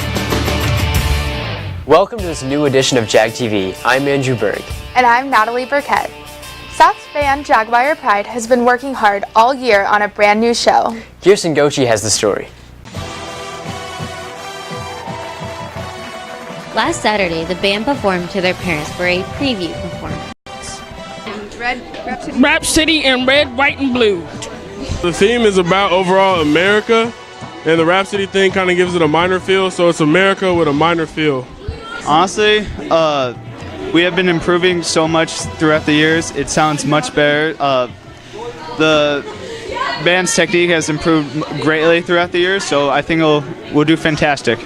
Welcome to this new edition of Jag TV. I'm Andrew Berg. And I'm Natalie Burkett. South's band Jaguar Pride has been working hard all year on a brand new show. Kirsten Gochi has the story. Last Saturday, the band performed to their parents for a preview performance. Rhapsody in Red, White, and Blue. The theme is about overall America, and the Rhapsody thing kind of gives it a minor feel, so it's America with a minor feel. Honestly, we have been improving so much throughout the years. It sounds much better. The band's technique has improved greatly throughout the years, so I think we'll do fantastic.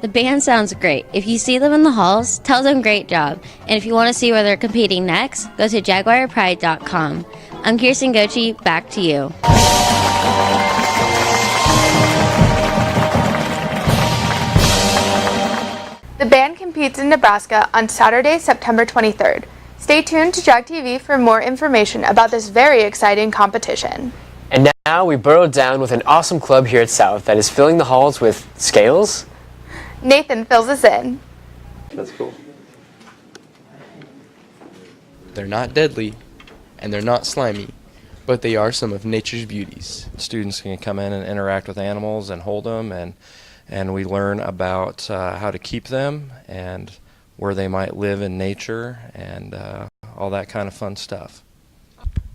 The band sounds great. If you see them in the halls, tell them great job. And if you want to see where they're competing next, go to jaguarpride.com. I'm Kirsten Gochi, back to you. The band competes in Nebraska on Saturday, September 23rd. Stay tuned to Jag TV for more information about this very exciting competition. And now we burrow down with an awesome club here at South that is filling the halls with scales. Nathan fills us in. That's cool. They're not deadly, and they're not slimy, but they are some of nature's beauties. Students can come in and interact with animals and hold them, and we learn about how to keep them and where they might live in nature and all that kind of fun stuff.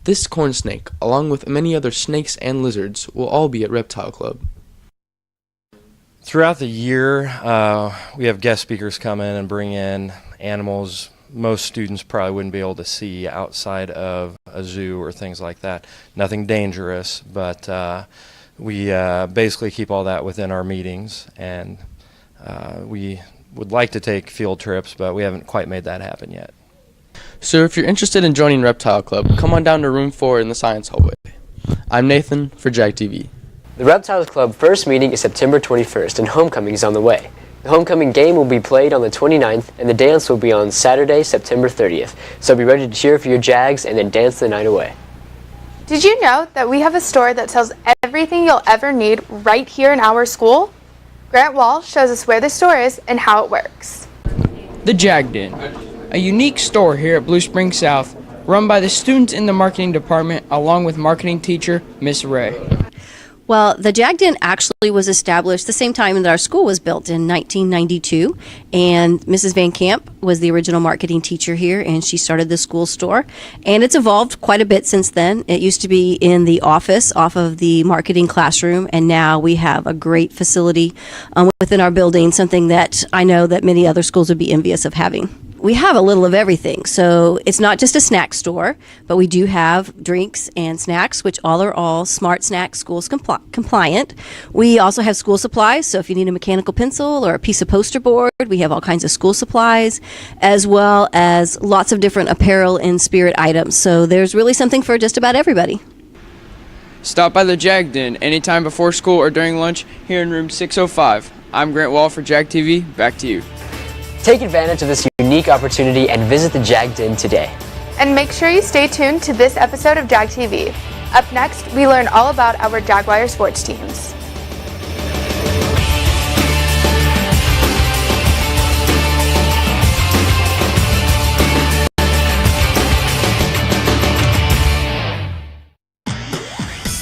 This corn snake, along with many other snakes and lizards, will all be at Reptile Club. Throughout the year, we have guest speakers come in and bring in animals most students probably wouldn't be able to see outside of a zoo or things like that. Nothing dangerous, but we basically keep all that within our meetings, and we would like to take field trips, but we haven't quite made that happen yet. So if you're interested in joining Reptile Club, come on down to room 4 in the science hallway. I'm Nathan for Jag TV. The Reptiles Club first meeting is September 21st, and homecoming is on the way. The homecoming game will be played on the 29th, and the dance will be on Saturday, September 30th. So be ready to cheer for your Jags and then dance the night away. Did you know that we have a store that sells everything you'll ever need right here in our school? Grant Wall shows us where the store is and how it works. The Jag Den, a unique store here at Blue Springs South, run by the students in the marketing department along with marketing teacher Miss Ray. Well, the Jag Den actually was established the same time that our school was built in 1992, and Mrs. Van Camp was the original marketing teacher here, and she started the school store, and it's evolved quite a bit since then. It used to be in the office off of the marketing classroom, and now we have a great facility within our building, something that I know that many other schools would be envious of having. We have a little of everything, so it's not just a snack store, but we do have drinks and snacks, which are all Smart Snack Schools compliant. We also have school supplies, so if you need a mechanical pencil or a piece of poster board, we have all kinds of school supplies, as well as lots of different apparel and spirit items. So there's really something for just about everybody. Stop by the Jag Den anytime before school or during lunch here in room 605. I'm Grant Wall for Jag TV. Back to you. Take advantage of this unique opportunity and visit the Jag Den today. And make sure you stay tuned to this episode of Jag TV. Up next, we learn all about our Jaguar sports teams.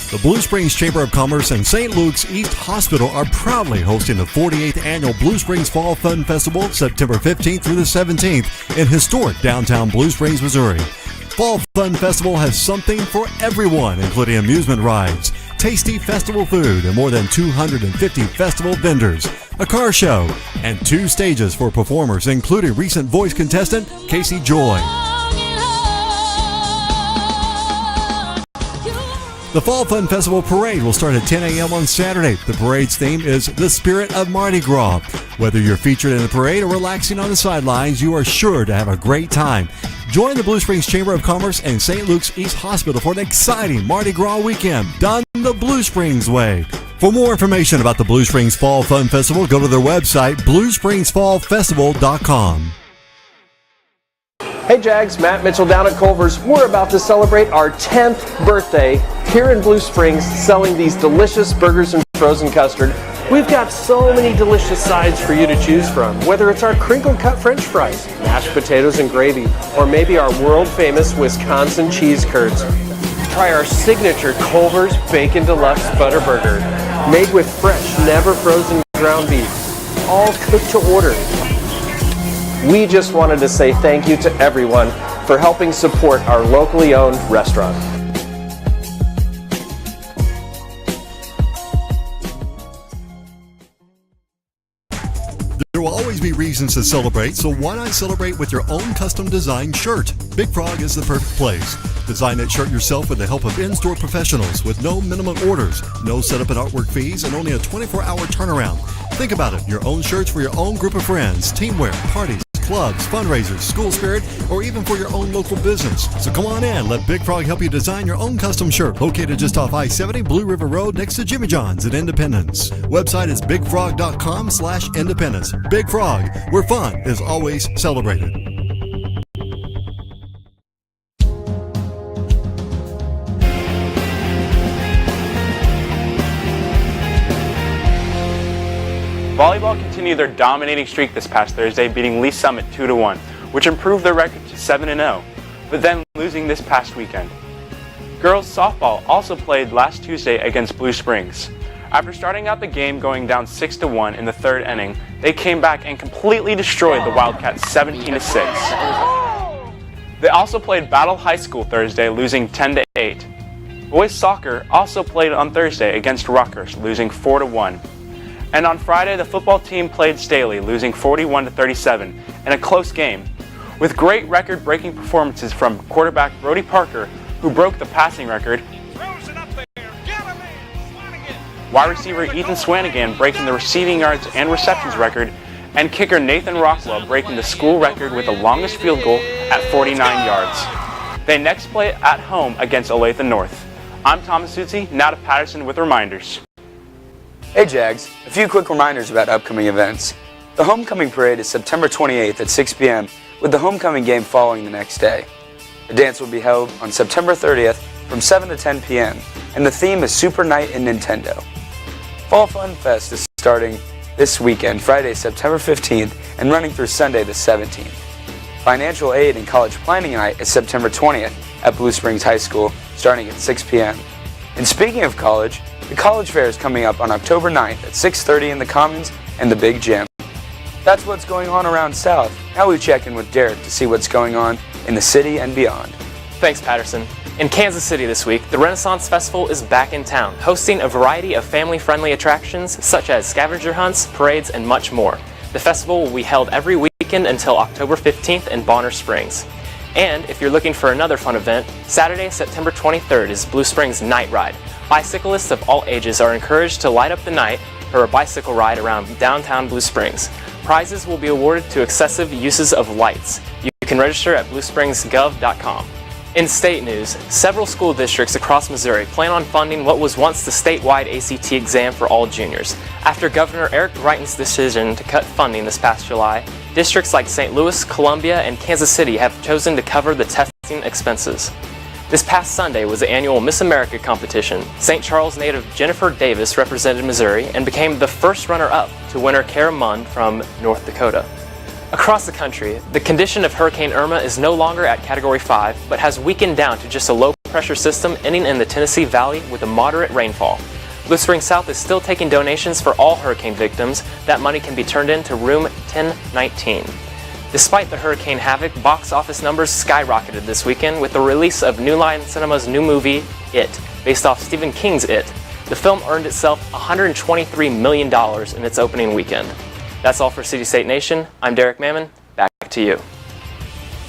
The Blue Springs Chamber of Commerce and St. Luke's East Hospital are proudly hosting the 48th Annual Blue Springs Fall Fun Festival September 15th through the 17th in historic downtown Blue Springs, Missouri. Fall Fun Festival has something for everyone, including amusement rides, tasty festival food, and more than 250 festival vendors, a car show, and 2 stages for performers, including recent voice contestant Casey Joy. The Fall Fun Festival Parade will start at 10 a.m. on Saturday. The parade's theme is The Spirit of Mardi Gras. Whether you're featured in the parade or relaxing on the sidelines, you are sure to have a great time. Join the Blue Springs Chamber of Commerce and St. Luke's East Hospital for an exciting Mardi Gras weekend done the Blue Springs way. For more information about the Blue Springs Fall Fun Festival, go to their website, bluespringsfallfestival.com. Hey Jags, Matt Mitchell down at Culver's. We're about to celebrate our 10th birthday here in Blue Springs, selling these delicious burgers and frozen custard. We've got so many delicious sides for you to choose from, whether it's our crinkle cut French fries, mashed potatoes and gravy, or maybe our world famous Wisconsin cheese curds. Try our signature Culver's Bacon Deluxe Butter Burger, made with fresh, never frozen ground beef, all cooked to order. We just wanted to say thank you to everyone for helping support our locally owned restaurant. There will always be reasons to celebrate, so why not celebrate with your own custom designed shirt? Big Frog is the perfect place. Design that shirt yourself with the help of in-store professionals with no minimum orders, no setup and artwork fees, and only a 24-hour turnaround. Think about it, your own shirts for your own group of friends, teamwear, parties, clubs, fundraisers, school spirit, or even for your own local business. So come on in, let Big Frog help you design your own custom shirt, located just off I-70 Blue River Road next to Jimmy John's in Independence. Website is bigfrog.com/independence. Big Frog, where fun is always celebrated. Volleyball continued their dominating streak this past Thursday, beating Lee Summit 2-1, which improved their record to 7-0, but then losing this past weekend. Girls softball also played last Tuesday against Blue Springs. After starting out the game going down 6-1 in the 3rd inning, they came back and completely destroyed the Wildcats 17-6. They also played Battle High School Thursday, losing 10-8. Boys soccer also played on Thursday against Rutgers, losing 4-1. And on Friday, the football team played Staley, losing 41-37 in a close game. with great record-breaking performances from quarterback Brody Parker, who broke the passing record, wide receiver Ethan Swanigan breaking the receiving yards and receptions record, and kicker Nathan Rockwell breaking the school record with the longest field goal at 49 yards. They next play at home against Olathe North. I'm Thomas Sutsy, now to Patterson with reminders. Hey Jags, a few quick reminders about upcoming events. The homecoming parade is September 28th at 6 p.m. with the homecoming game following the next day. The dance will be held on September 30th from 7 to 10 p.m. and the theme is Super Night and Nintendo. Fall Fun Fest is starting this weekend, Friday, September 15th and running through Sunday the 17th. Financial Aid and College Planning Night is September 20th at Blue Springs High School starting at 6 p.m. And speaking of college, the College Fair is coming up on October 9th at 6:30 in the Commons and the Big Gym. That's what's going on around South. Now we check in with Derek to see what's going on in the city and beyond. Thanks, Patterson. In Kansas City this week, the Renaissance Festival is back in town, hosting a variety of family-friendly attractions such as scavenger hunts, parades, and much more. The festival will be held every weekend until October 15th in Bonner Springs. And if you're looking for another fun event, Saturday, September 23rd is Blue Springs Night Ride. Bicyclists of all ages are encouraged to light up the night for a bicycle ride around downtown Blue Springs. Prizes will be awarded to excessive uses of lights. You can register at bluespringsgov.com. In state news, several school districts across Missouri plan on funding what was once the statewide ACT exam for all juniors. After Governor Eric Greitens' decision to cut funding this past July, districts like St. Louis, Columbia, and Kansas City have chosen to cover the testing expenses. This past Sunday was the annual Miss America competition. St. Charles native Jennifer Davis represented Missouri and became the first runner-up to winner Kara Munn from North Dakota. Across the country, the condition of Hurricane Irma is no longer at Category 5, but has weakened down to just a low-pressure system ending in the Tennessee Valley with a moderate rainfall. Blue Springs South is still taking donations for all hurricane victims. That money can be turned into Room 1019. Despite the hurricane havoc, box office numbers skyrocketed this weekend with the release of New Line Cinema's new movie, It, based off Stephen King's It. The film earned itself $123 million in its opening weekend. That's all for City State Nation. I'm Derek Mammon. Back to you.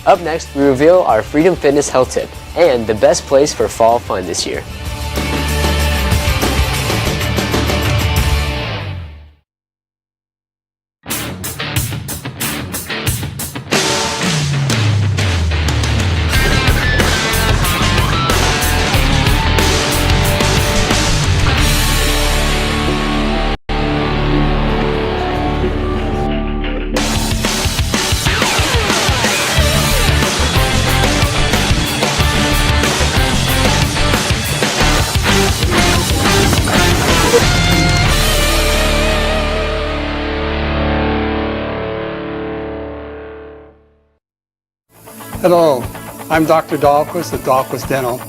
Up next, we reveal our Freedom Fitness health tip and the best place for fall fun this year. Hello, I'm Dr. Dahlquist at Dahlquist Dental.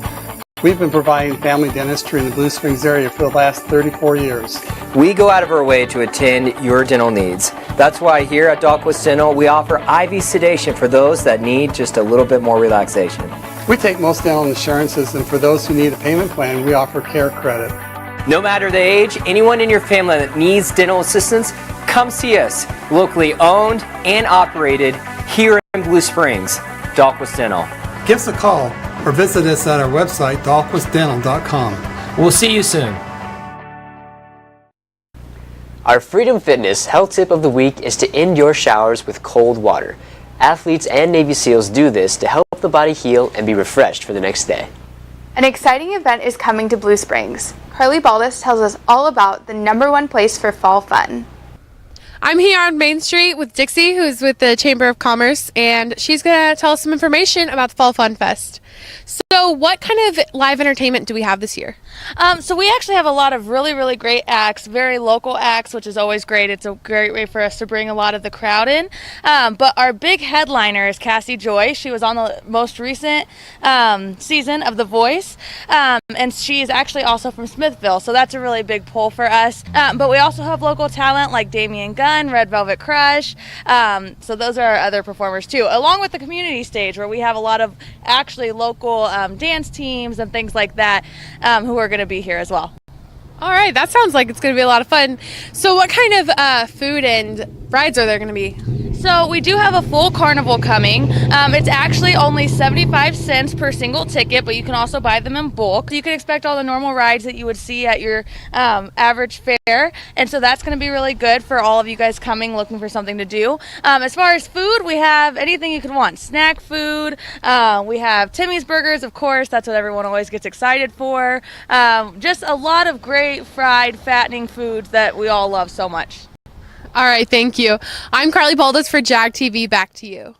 We've been providing family dentistry in the Blue Springs area for the last 34 years. We go out of our way to attend your dental needs. That's why here at Dahlquist Dental, we offer IV sedation for those that need just a little bit more relaxation. We take most dental insurances, and for those who need a payment plan, we offer care credit. No matter the age, anyone in your family that needs dental assistance, come see us. Locally owned and operated here in Blue Springs. Dahlquist Dental. Give us a call or visit us at our website, dahlquistdental.com. We'll see you soon. Our Freedom Fitness health tip of the week is to end your showers with cold water. Athletes and Navy SEALs do this to help the body heal and be refreshed for the next day. An exciting event is coming to Blue Springs. Carly Baldus tells us all about the #1 place for fall fun. I'm here on Main Street with Dixie, who's with the Chamber of Commerce, and she's going to tell us some information about the Fall Fun Fest. So what kind of live entertainment do we have this year? So we actually have a lot of really great acts, very local acts, which is always great. It's a great way for us to bring a lot of the crowd in. But our big headliner is Cassie Joy. She was on the most recent season of The Voice, and she is actually also from Smithville, so that's a really big pull for us. But we also have local talent like Damian Gunn, Red Velvet Crush, so those are our other performers too, along with the community stage where we have a lot of actually local dance teams and things like that who are going to be here as well. All right, that sounds like it's going to be a lot of fun. So what kind of food and rides are there going to be? So we do have a full carnival coming. It's actually only 75 cents per single ticket, but you can also buy them in bulk. You can expect all the normal rides that you would see at your average fare, and so that's going to be really good for all of you guys coming looking for something to do. As far as food, we have anything you could want. Snack food, we have Timmy's Burgers, of course, that's what everyone always gets excited for. Just a lot of great fried, fattening foods that we all love so much. All right, thank you. I'm Carly Baldus for Jag TV. Back to you.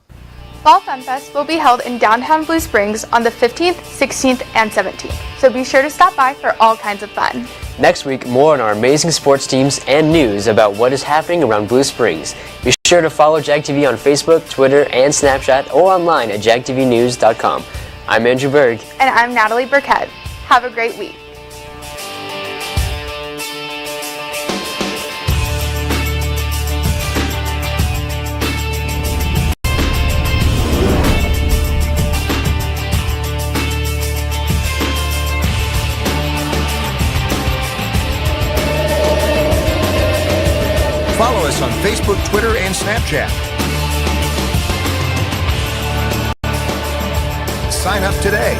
Fall Fun Fest will be held in downtown Blue Springs on the 15th, 16th, and 17th, so be sure to stop by for all kinds of fun. Next week, more on our amazing sports teams and news about what is happening around Blue Springs. Be sure to follow Jag TV on Facebook, Twitter, and Snapchat, or online at jagtvnews.com. I'm Andrew Berg. And I'm Natalie Burkett. Have a great week. Follow us on Facebook, Twitter, and Snapchat. Sign up today.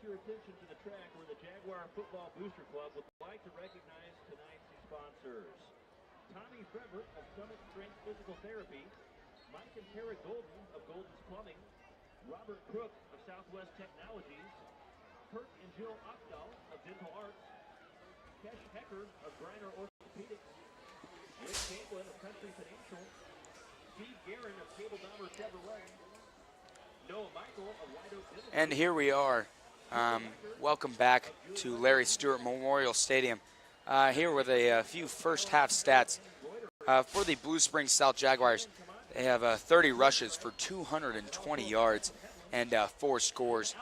Your attention to the track where the Jaguar Football Booster Club would like to recognize tonight's sponsors. Tommy Frederick of Summit Strength Physical Therapy, Mike and Tara Golden of Golden's Plumbing, Robert Crook of Southwest Technologies, Kurt and Jill Ochdal of Dental Arts, Kesh Hecker of Griner Orthopedics, Rick Chamberlain of Country Financial, Steve Guerin of Cable Dahmer Chevrolet, Noah Michael of White Oak Dental. And here we are. Welcome back to Larry Stewart Memorial Stadium. Here with a few first half stats for the Blue Springs South Jaguars. They have 30 rushes for 220 yards and 4 scores.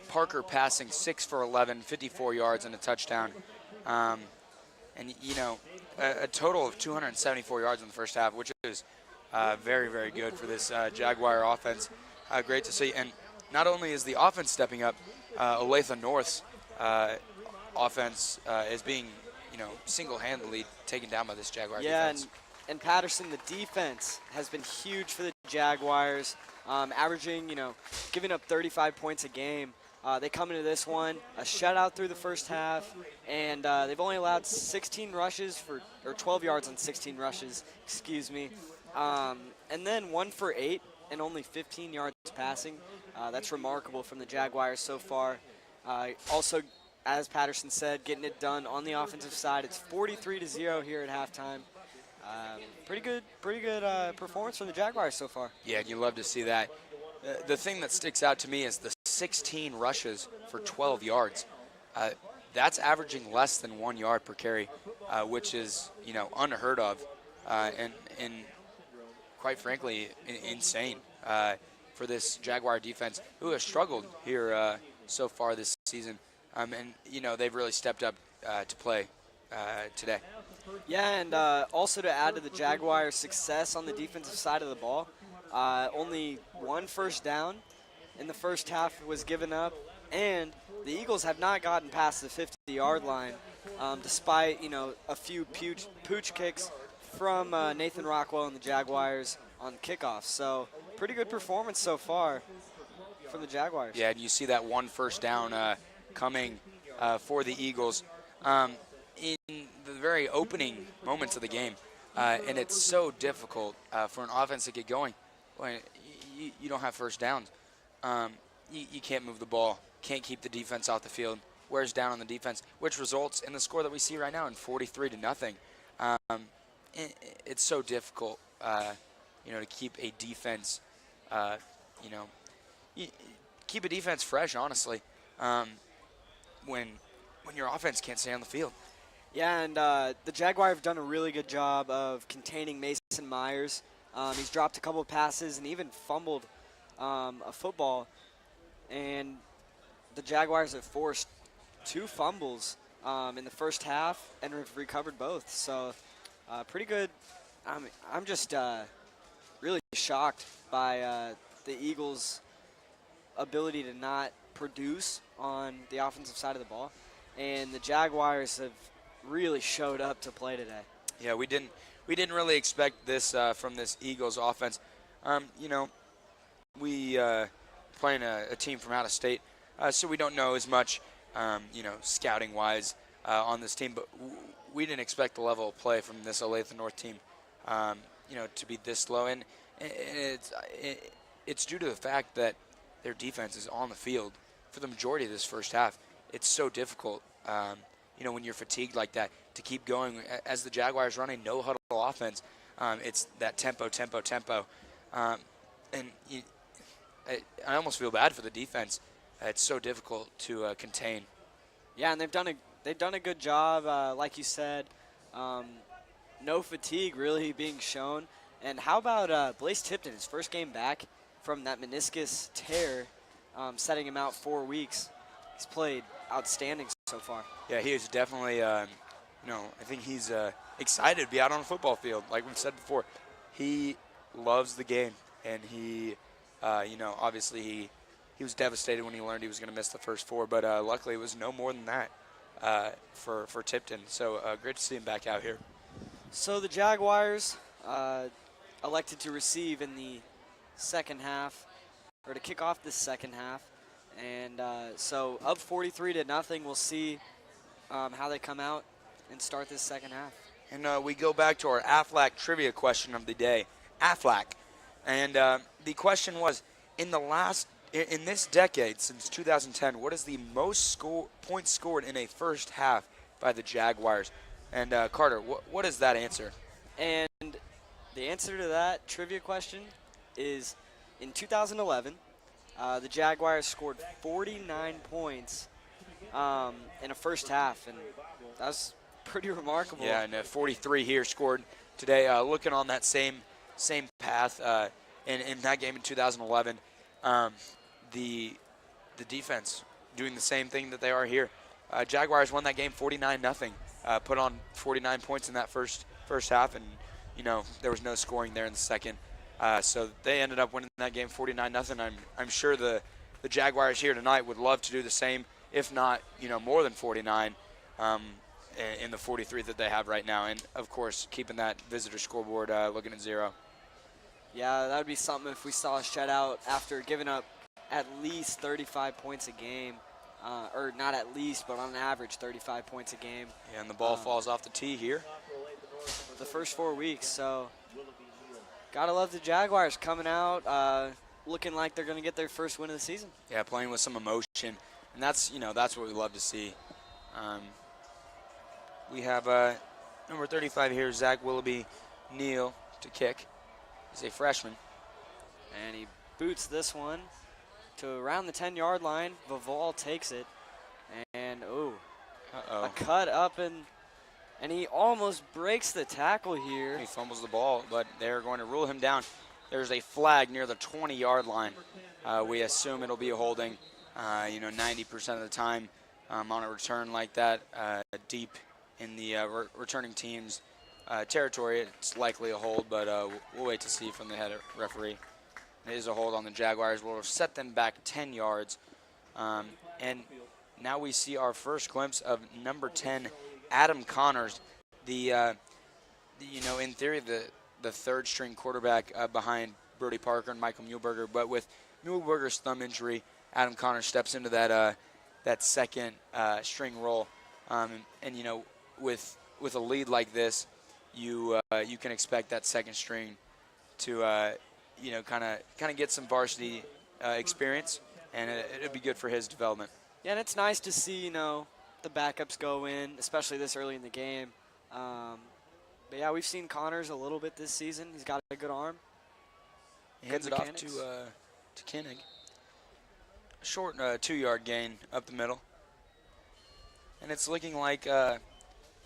Parker passing 6 for 11, 54 yards and a touchdown. And, you know, a total of 274 yards in the first half, which is very, very good for this Jaguar offense. Great to see. And not only is the offense stepping up, Olathe North's offense is being, you know, single-handedly taken down by this Jaguar defense. And Patterson, the defense has been huge for the Jaguars, averaging, you know, giving up 35 points a game. They come into this one, a shutout through the first half, and they've only allowed 16 rushes or 12 yards on 16 rushes, excuse me. And then 1 for 8 and only 15 yards passing. That's remarkable from the Jaguars so far. Also, as Patterson said, getting it done on the offensive side. It's 43-0 here at halftime. Pretty good performance from the Jaguars so far. Yeah, you love to see that. The thing that sticks out to me is the 16 rushes for 12 yards. That's averaging less than 1 yard per carry, which is, you know, unheard of, and quite frankly insane for this Jaguar defense, who has struggled here so far this season. And you know, they've really stepped up to play today. Yeah, and also to add to the Jaguars' success on the defensive side of the ball, only 1 first down in the first half was given up, and the Eagles have not gotten past the 50-yard line, despite, you know, a few pooch kicks from Nathan Rockwell and the Jaguars on kickoff. So pretty good performance so far from the Jaguars. Yeah, and you see that 1 first down coming for the Eagles. In the very opening moments of the game, and it's so difficult for an offense to get going when you don't have first downs. You can't move the ball, can't keep the defense off the field, wears down on the defense, which results in the score that we see right now in 43-0. It's so difficult, to keep a defense, keep a defense fresh, honestly, when your offense can't stay on the field. Yeah, and the Jaguars have done a really good job of containing Mason Myers. He's dropped a couple of passes and even fumbled a football. And the Jaguars have forced 2 fumbles in the first half and have recovered both. So pretty good. I'm just really shocked by the Eagles' ability to not produce on the offensive side of the ball. And the Jaguars have really showed up to play today. Yeah, we didn't really expect this from this Eagles offense. We playing a team from out of state, so we don't know as much, scouting wise on this team. But we didn't expect the level of play from this Olathe North team, to be this low. And it's due to the fact that their defense is on the field for the majority of this first half. It's so difficult. When you're fatigued like that, to keep going as the Jaguars run a no-huddle offense. It's that tempo. And I almost feel bad for the defense. It's so difficult to contain. Yeah, and they've done a good job, like you said. No fatigue really being shown. And how about Blaze Tipton, his first game back from that meniscus tear, setting him out 4 weeks. He's played outstanding so far. Yeah, he is definitely, I think he's excited to be out on a football field. Like we've said before, he loves the game, and he, obviously he was devastated when he learned he was going to miss the first 4, but luckily it was no more than that for Tipton. So great to see him back out here. So the Jaguars elected to receive in the second half, or to kick off this second half. And so up 43-0, we'll see how they come out and start this second half. And we go back to our Aflac trivia question of the day. Aflac. And the question was, in this decade, since 2010, what is the most points scored in a first half by the Jaguars? And Carter, what is that answer? And the answer to that trivia question is in 2011, the Jaguars scored 49 points in a first half, and that's pretty remarkable. Yeah, and 43 here scored today. Looking on that same path in that game in 2011, the defense doing the same thing that they are here. Jaguars won that game 49-0. Put on 49 points in that first half, and there was no scoring there in the second. So they ended up winning that game 49-0. I'm sure the Jaguars here tonight would love to do the same, if not more than 49 in the 43 that they have right now. And of course, keeping that visitor scoreboard looking at 0. Yeah, that would be something if we saw a shutout after giving up at least 35 points a game. Or not at least, but on average 35 points a game. Yeah, and the ball falls off the tee here. The first 4 weeks, so gotta love the Jaguars coming out, looking like they're gonna get their first win of the season. Yeah, playing with some emotion, and that's what we love to see. We have number 35 here, Zach Willoughby Neal to kick. He's a freshman, and he boots this one to around the 10-yard line. Vival takes it, and a cut up, and he almost breaks the tackle here. He fumbles the ball, but they're going to rule him down. There's a flag near the 20-yard line. We assume it'll be a holding, 90% of the time on a return like that, deep in the returning team's territory. It's likely a hold, but we'll wait to see from the head referee. It is a hold on the Jaguars. We'll set them back 10 yards. And now we see our first glimpse of number 10, Adam Connors, in theory, the third-string quarterback behind Brody Parker and Michael Muehlberger. But with Muehlberger's thumb injury, Adam Connors steps into that second string role. With a lead like this, you can expect that second string to kind of get some varsity experience, and it'll be good for his development. Yeah, and it's nice to see, the backups go in, especially this early in the game. But yeah, we've seen Connors a little bit this season. He's got a good arm. Hands it off to Koenig. A short 2-yard gain up the middle. And it's looking like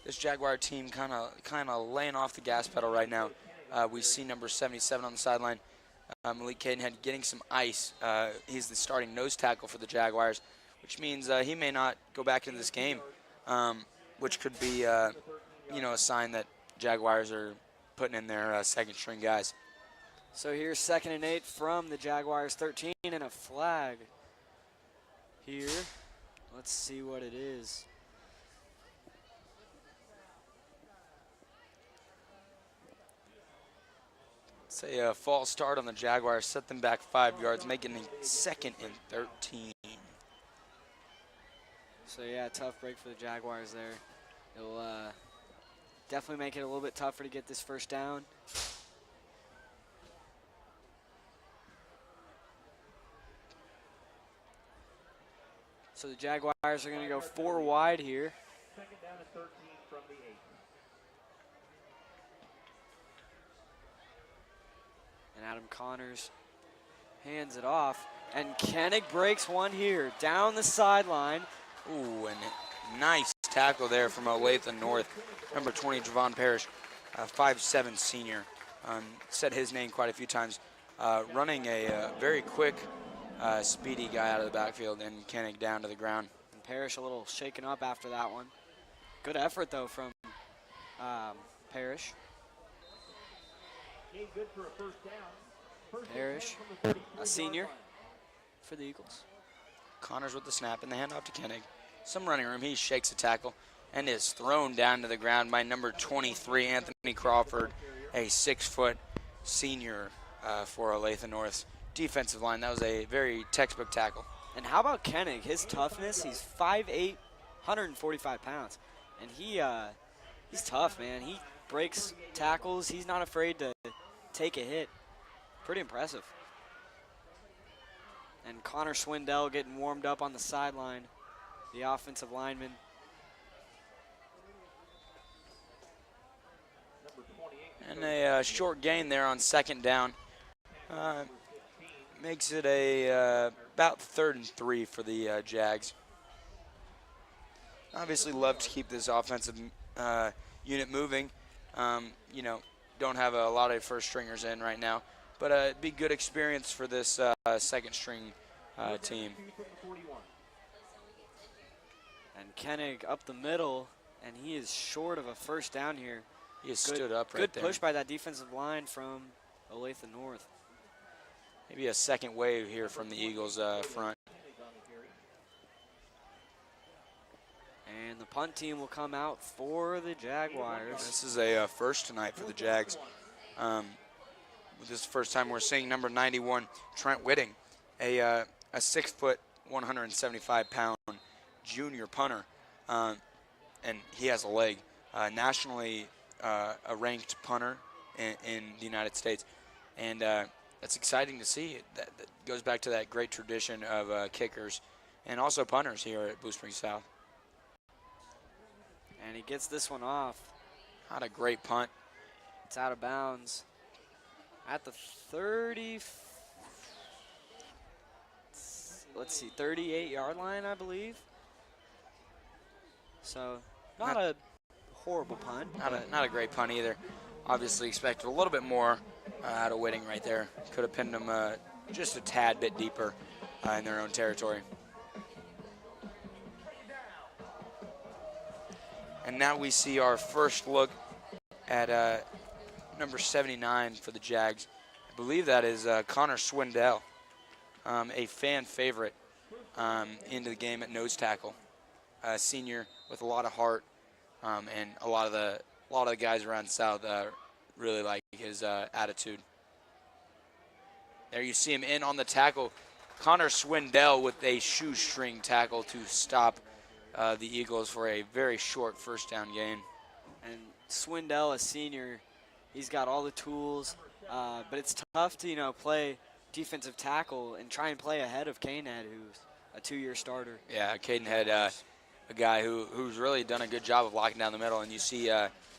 this Jaguar team kind of laying off the gas pedal right now. We see number 77 on the sideline, Malik Cadenhead, getting some ice. He's the starting nose tackle for the Jaguars, which means he may not go back into this game, which could be a sign that Jaguars are putting in their second string guys. So here's 2nd and 8 from the Jaguars 13 and a flag here. Let's see what it is. It's a false start on the Jaguars, set them back 5 yards, making it 2nd and 13. So yeah, tough break for the Jaguars there. It'll definitely make it a little bit tougher to get this first down. So the Jaguars are going to go 4 wide here. 2nd down and 13 from the 8. And Adam Connors hands it off. And Koenig breaks one here down the sideline. Ooh, and nice tackle there from Olathe North. Number 20, Javon Parrish, 5'7" senior. Said his name quite a few times. Running a very quick, speedy guy out of the backfield, and Koenig down to the ground. And Parrish a little shaken up after that one. Good effort, though, from Parrish. Good for a first down. Parrish, a senior for the Eagles. Connors with the snap and the handoff to Koenig. Some running room. He shakes a tackle and is thrown down to the ground by number 23, Anthony Crawford, a 6-foot senior for Olathe North's defensive line. That was a very textbook tackle. And how about Koenig? His toughness, he's 5'8", 145 pounds. And he's tough, man. He breaks tackles. He's not afraid to take a hit. Pretty impressive. And Connor Swindell getting warmed up on the sideline, the offensive lineman. And a short gain there on 2nd down. Makes it about 3rd and 3 for the Jags. Obviously love to keep this offensive unit moving. Don't have a lot of first stringers in right now, but it'd be good experience for this second string team. And Koenig up the middle, and he is short of a first down here. He has stood up right there. Good there. push by that defensive line from Olathe North. Maybe a second wave here from the Eagles front. And the punt team will come out for the Jaguars. This is a first tonight for the Jags. This is the first time we're seeing number 91, Trent Whitting, a 6-foot, 175-pound junior punter, and he has a leg. Nationally a ranked punter in the United States, and that's exciting to see. That goes back to that great tradition of kickers and also punters here at Blue Springs South. And he gets this one off. Not a great punt. It's out of bounds at the 30. Let's see, 38-yard line, I believe. So not a horrible punt. Not a great punt either. Obviously expected a little bit more out of Whitting right there. Could have pinned them just a tad bit deeper in their own territory. And now we see our first look at number 79 for the Jags. I believe that is Connor Swindell, a fan favorite into the game at nose tackle. Senior with a lot of heart, and a lot of the guys around South really like his attitude. There you see him in on the tackle. Connor Swindell with a shoestring tackle to stop the Eagles for a very short first down gain. And Swindell, a senior, he's got all the tools, but it's tough to, play defensive tackle and try and play ahead of Kane Head, who's a 2-year starter. Yeah, Caden Head, a guy who's really done a good job of locking down the middle. And you see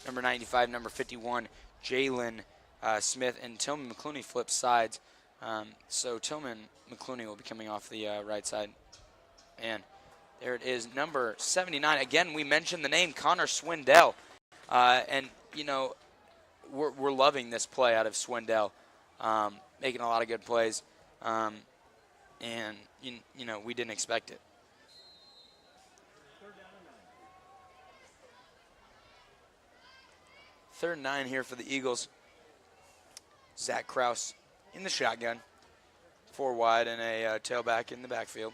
number 95, number 51, Jalen Smith, and Tillman McClooney flip sides. So Tillman McClooney will be coming off the right side. And there it is, number 79. Again, we mentioned the name, Connor Swindell. And, we're loving this play out of Swindell, making a lot of good plays. And, we didn't expect it. Third and 9 here for the Eagles. Zach Kraus in the shotgun. 4 wide and a tailback in the backfield.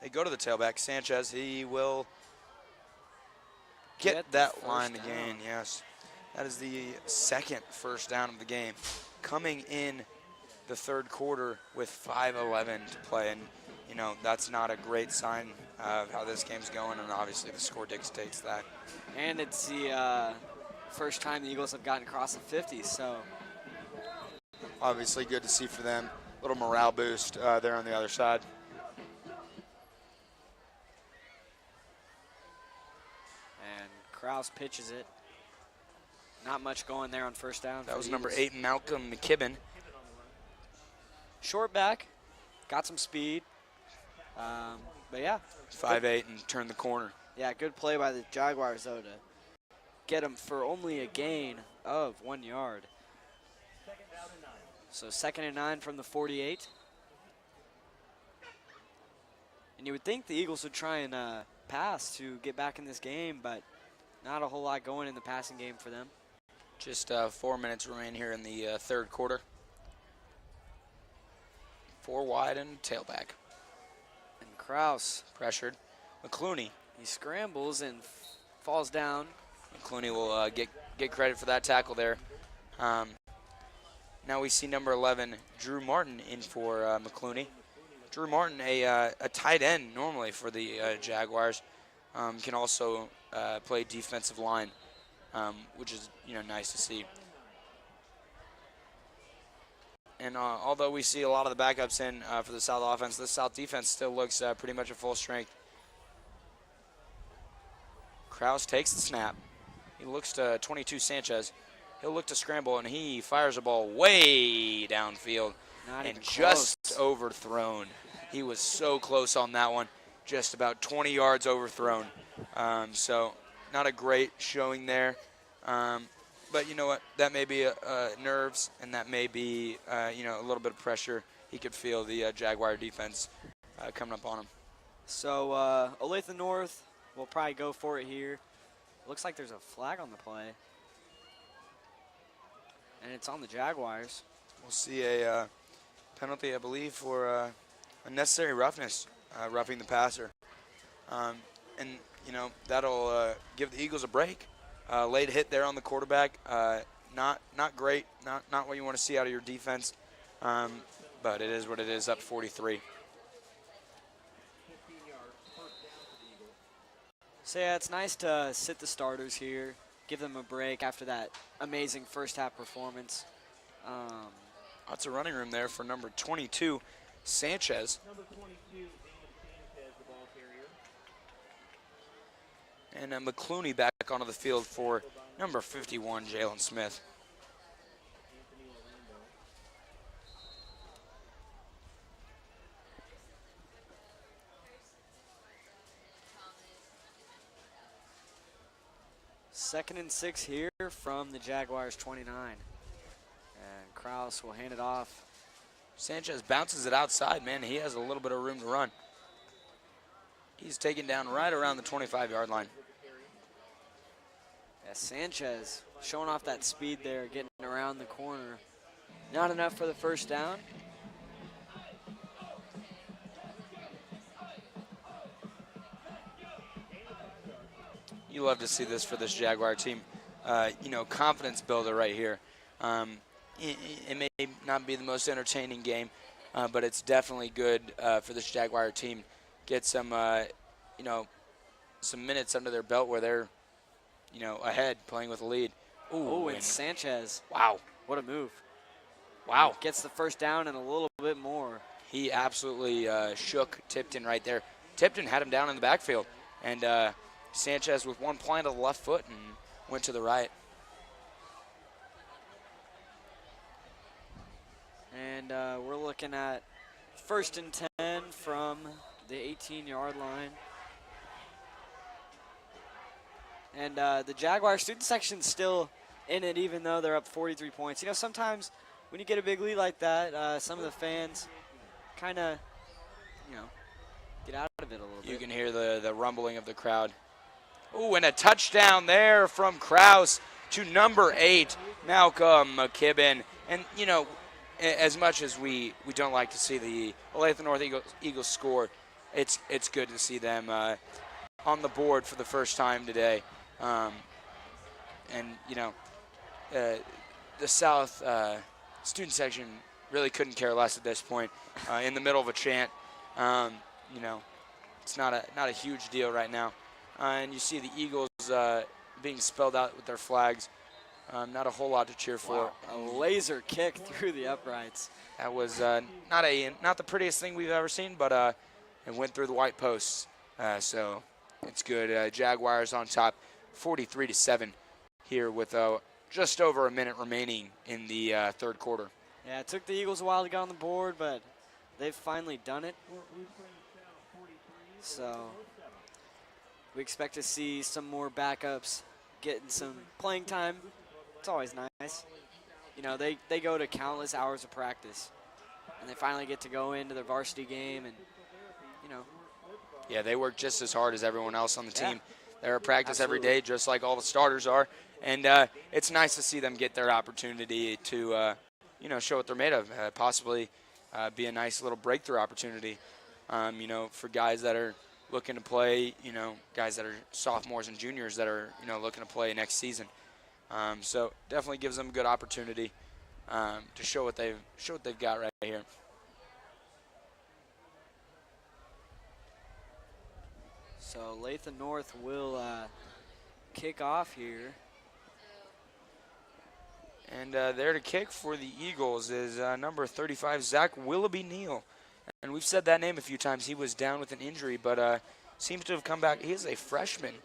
They go to the tailback. Sanchez, he will get that line to gain, yes. That is the second first down of the game. Coming in the third quarter with 5:11 to play. And, that's not a great sign of how this game's going, and obviously the score dictates that. And it's the first time the Eagles have gotten across the 50s, so. Obviously good to see for them. Little morale boost there on the other side. And Kraus pitches it. Not much going there on first down. That was number 8, Malcolm McKibben. Short back, got some speed. But yeah. 5'8" and turned the corner. Yeah, good play by the Jaguars, though, to get him for only a gain of 1 yard. So 2nd and 9 from the 48. And you would think the Eagles would try and pass to get back in this game, but not a whole lot going in the passing game for them. Just 4 minutes remain here in the third quarter. 4 wide and tailback. And Kraus pressured. McClooney. He scrambles and falls down. McClooney will get credit for that tackle there. Now we see number 11, Drew Martin, in for McClooney. Drew Martin, a tight end normally for the Jaguars, can also play defensive line, which is nice to see. And although we see a lot of the backups in for the South offense, this South defense still looks pretty much at full strength. Kraus takes the snap. He looks to 22 Sanchez. He'll look to scramble, and he fires a ball way downfield and just overthrown. He was so close on that one, just about 20 yards overthrown. So not a great showing there. But you know what? That may be nerves, and that may be a little bit of pressure. He could feel the Jaguar defense coming up on him. So Olathe North will probably go for it here. Looks like there's a flag on the play. And it's on the Jaguars. We'll see a penalty, I believe, for unnecessary roughness, roughing the passer. And, that'll give the Eagles a break. Late hit there on the quarterback. Not great. Not what you want to see out of your defense. But it is what it is, up 43. So, yeah, it's nice to sit the starters here, give them a break after that amazing first half performance. Lots of running room there for number 22, Sanchez. Number 22, Sanchez, the ball carrier. And McClooney back onto the field for number 51, Jalen Smith. Second and 6 here from the Jaguars 29. And Kraus will hand it off. Sanchez bounces it outside, man. He has a little bit of room to run. He's taken down right around the 25-yard line. Yeah, Sanchez showing off that speed there, getting around the corner. Not enough for the first down. You love to see this for this Jaguar team. Confidence builder right here. It may not be the most entertaining game, but it's definitely good for this Jaguar team. Get some, some minutes under their belt where they're, ahead, playing with a lead. Ooh, and Sanchez. Wow. What a move. Wow. Gets the first down and a little bit more. He absolutely shook Tipton right there. Tipton had him down in the backfield, and Sanchez with one plant of the left foot and went to the right. And we're looking at 1st and 10 from the 18-yard line. And the Jaguar student section's still in it, even though they're up 43 points. Sometimes when you get a big lead like that, some of the fans kind of, get out of it a little bit. You can hear the rumbling of the crowd. Ooh, and a touchdown there from Kraus to number 8, Malcolm McKibben. And, as much as we don't like to see the Olathe North Eagles score, it's good to see them on the board for the first time today. The South student section really couldn't care less at this point. In the middle of a chant, it's not a huge deal right now. And you see the Eagles being spelled out with their flags. Not a whole lot to cheer for. Wow, a laser kick through the uprights. That was not the prettiest thing we've ever seen, but it went through the white posts. So it's good. Jaguars on top, 43-7 here with just over a minute remaining in the third quarter. Yeah, it took the Eagles a while to get on the board, but they've finally done it. So we expect to see some more backups getting some playing time. It's always nice. They go to countless hours of practice, and they finally get to go into their varsity game, and, Yeah, they work just as hard as everyone else on the team. Yeah. They're at practice every day, just like all the starters are. And it's nice to see them get their opportunity to, show what they're made of, possibly be a nice little breakthrough opportunity, for guys that are looking to play, guys that are sophomores and juniors that are, looking to play next season. So definitely gives them a good opportunity to show what they've got right here. So Olathe North will kick off here. And there to kick for the Eagles is number 35, Zach Willoughby Neal. And we've said that name a few times. He was down with an injury, but seems to have come back. He is a freshman,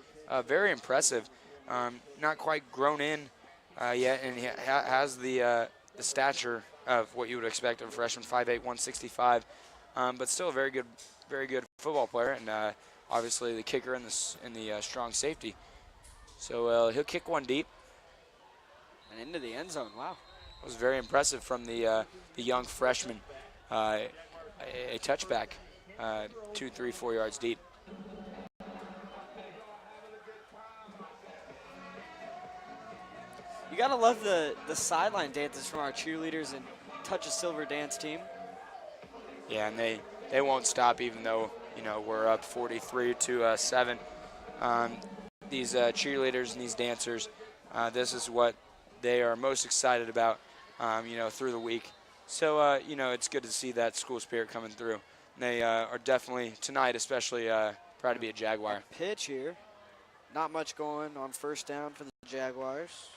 very impressive. Not quite grown in yet, and he has the stature of what you would expect of a freshman, 5'8", 165, but still a very good football player, and obviously the kicker and the strong safety. So he'll kick one deep. And into the end zone, wow. It was very impressive from the young freshman. A touchback, 2, 3, 4 yards deep. You gotta love the sideline dances from our cheerleaders and Touch of Silver dance team. Yeah, and they won't stop even though we're up 43-7. These cheerleaders and these dancers, this is what they are most excited about, through the week. So it's good to see that school spirit coming through. They are definitely tonight, especially proud to be a Jaguar. Pitch here, not much going on first down for the Jaguars.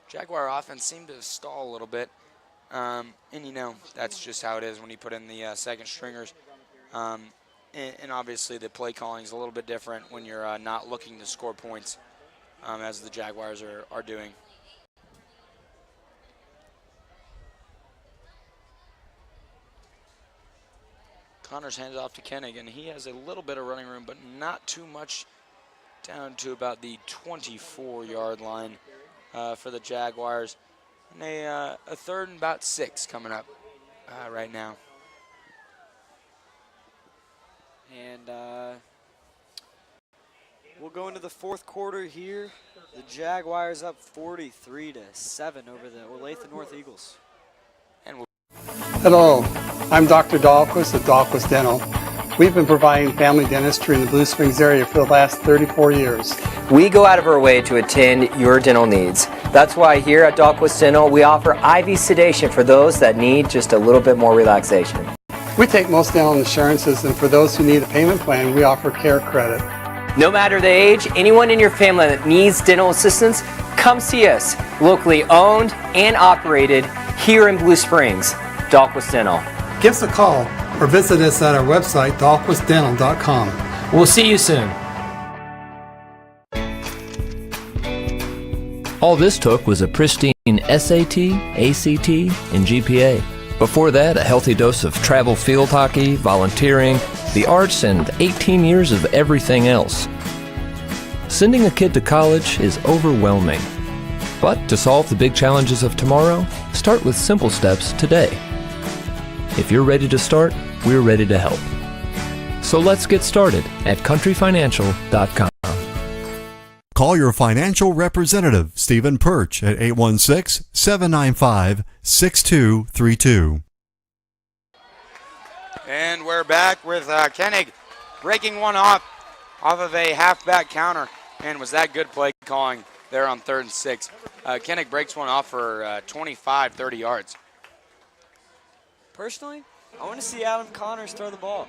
Jaguar offense seemed to stall a little bit, and that's just how it is when you put in the second stringers. And obviously the play calling is a little bit different when you're not looking to score points, as the Jaguars are doing. Connors hands off to Koenig, and he has a little bit of running room, but not too much, down to about the 24-yard line for the Jaguars. And a third and about 6 coming up right now. And we'll go into the fourth quarter here. The Jaguars up 43-7 over the Olathe North Eagles. Hello, I'm Dr. Dahlquist of Dahlquist Dental. We've been providing family dentistry in the Blue Springs area for the last 34 years. We go out of our way to attend your dental needs. That's why here at Dahlquist Dental, we offer IV sedation for those that need just a little bit more relaxation. We take most dental insurances, and for those who need a payment plan, we offer care credit. No matter the age, anyone in your family that needs dental assistance, come see us. Locally owned and operated here in Blue Springs. Dahlquist Dental. Give us a call or visit us at our website, dahlquistdental.com. We'll see you soon. All this took was a pristine SAT, ACT, and GPA. Before that, a healthy dose of travel field hockey, volunteering, the arts, and 18 years of everything else. Sending a kid to college is overwhelming. But to solve the big challenges of tomorrow, start with simple steps today. If you're ready to start, we're ready to help. So let's get started at countryfinancial.com. Call your financial representative, Stephen Perch, at 816-795-6232. And we're back with Koenig breaking one off of a halfback counter. And was that good play calling there on 3rd and 6. Koenig breaks one off for 25, 30 yards. Personally, I want to see Adam Connors throw the ball.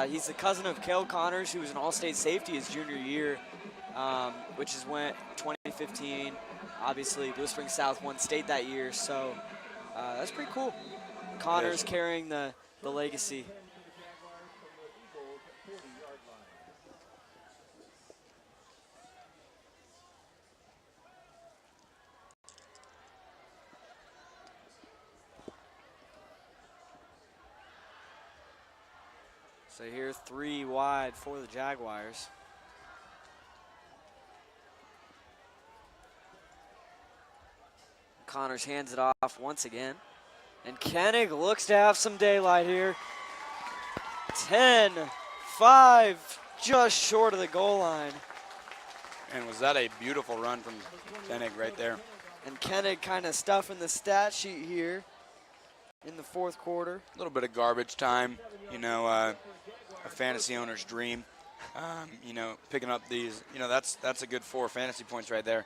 He's the cousin of Cale Connors, who was an all-state safety his junior year, which is when 2015. Obviously, Blue Springs South won state that year, so that's pretty cool. Connors carrying the legacy. So here, 3 wide for the Jaguars. Connors hands it off once again. And Koenig looks to have some daylight here. 10-5, just short of the goal line. And was that a beautiful run from Koenig right there. And Koenig kind of stuffing the stat sheet here in the 4th quarter. A little bit of garbage time, you know, a fantasy owner's dream. You know, picking up these, you know, that's a good 4 fantasy points right there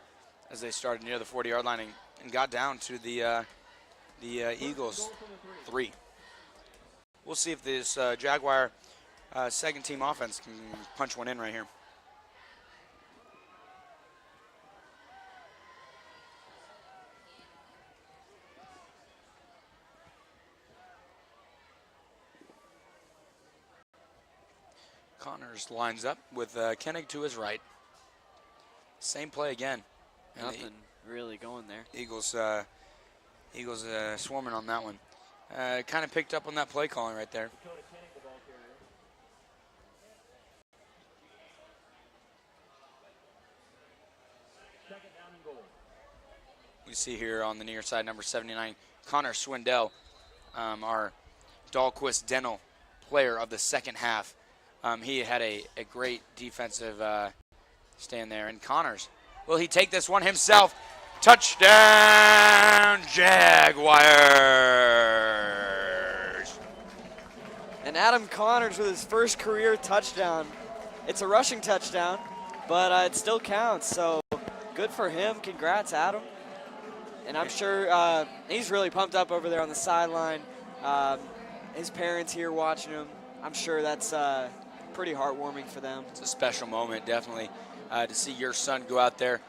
as they started near the 40-yard line and got down to the Eagles 3. We'll see if this Jaguar second team offense can punch one in right here. Connors lines up with Koenig to his right. Same play again. Nothing really going there. Eagles swarming on that one. Kind of picked up on that play calling right there. We see here on the near side, number 79, Connor Swindell, our Dahlquist Dental player of the second half. He had a great defensive stand there. And Connors, will he take this one himself? Touchdown, Jaguars! And Adam Connors with his first career touchdown. It's a rushing touchdown, but it still counts. So good for him. Congrats, Adam. And I'm sure he's really pumped up over there on the sideline. His parents here watching him. I'm sure that's pretty heartwarming for them. It's a special moment, definitely, to see your son go out there,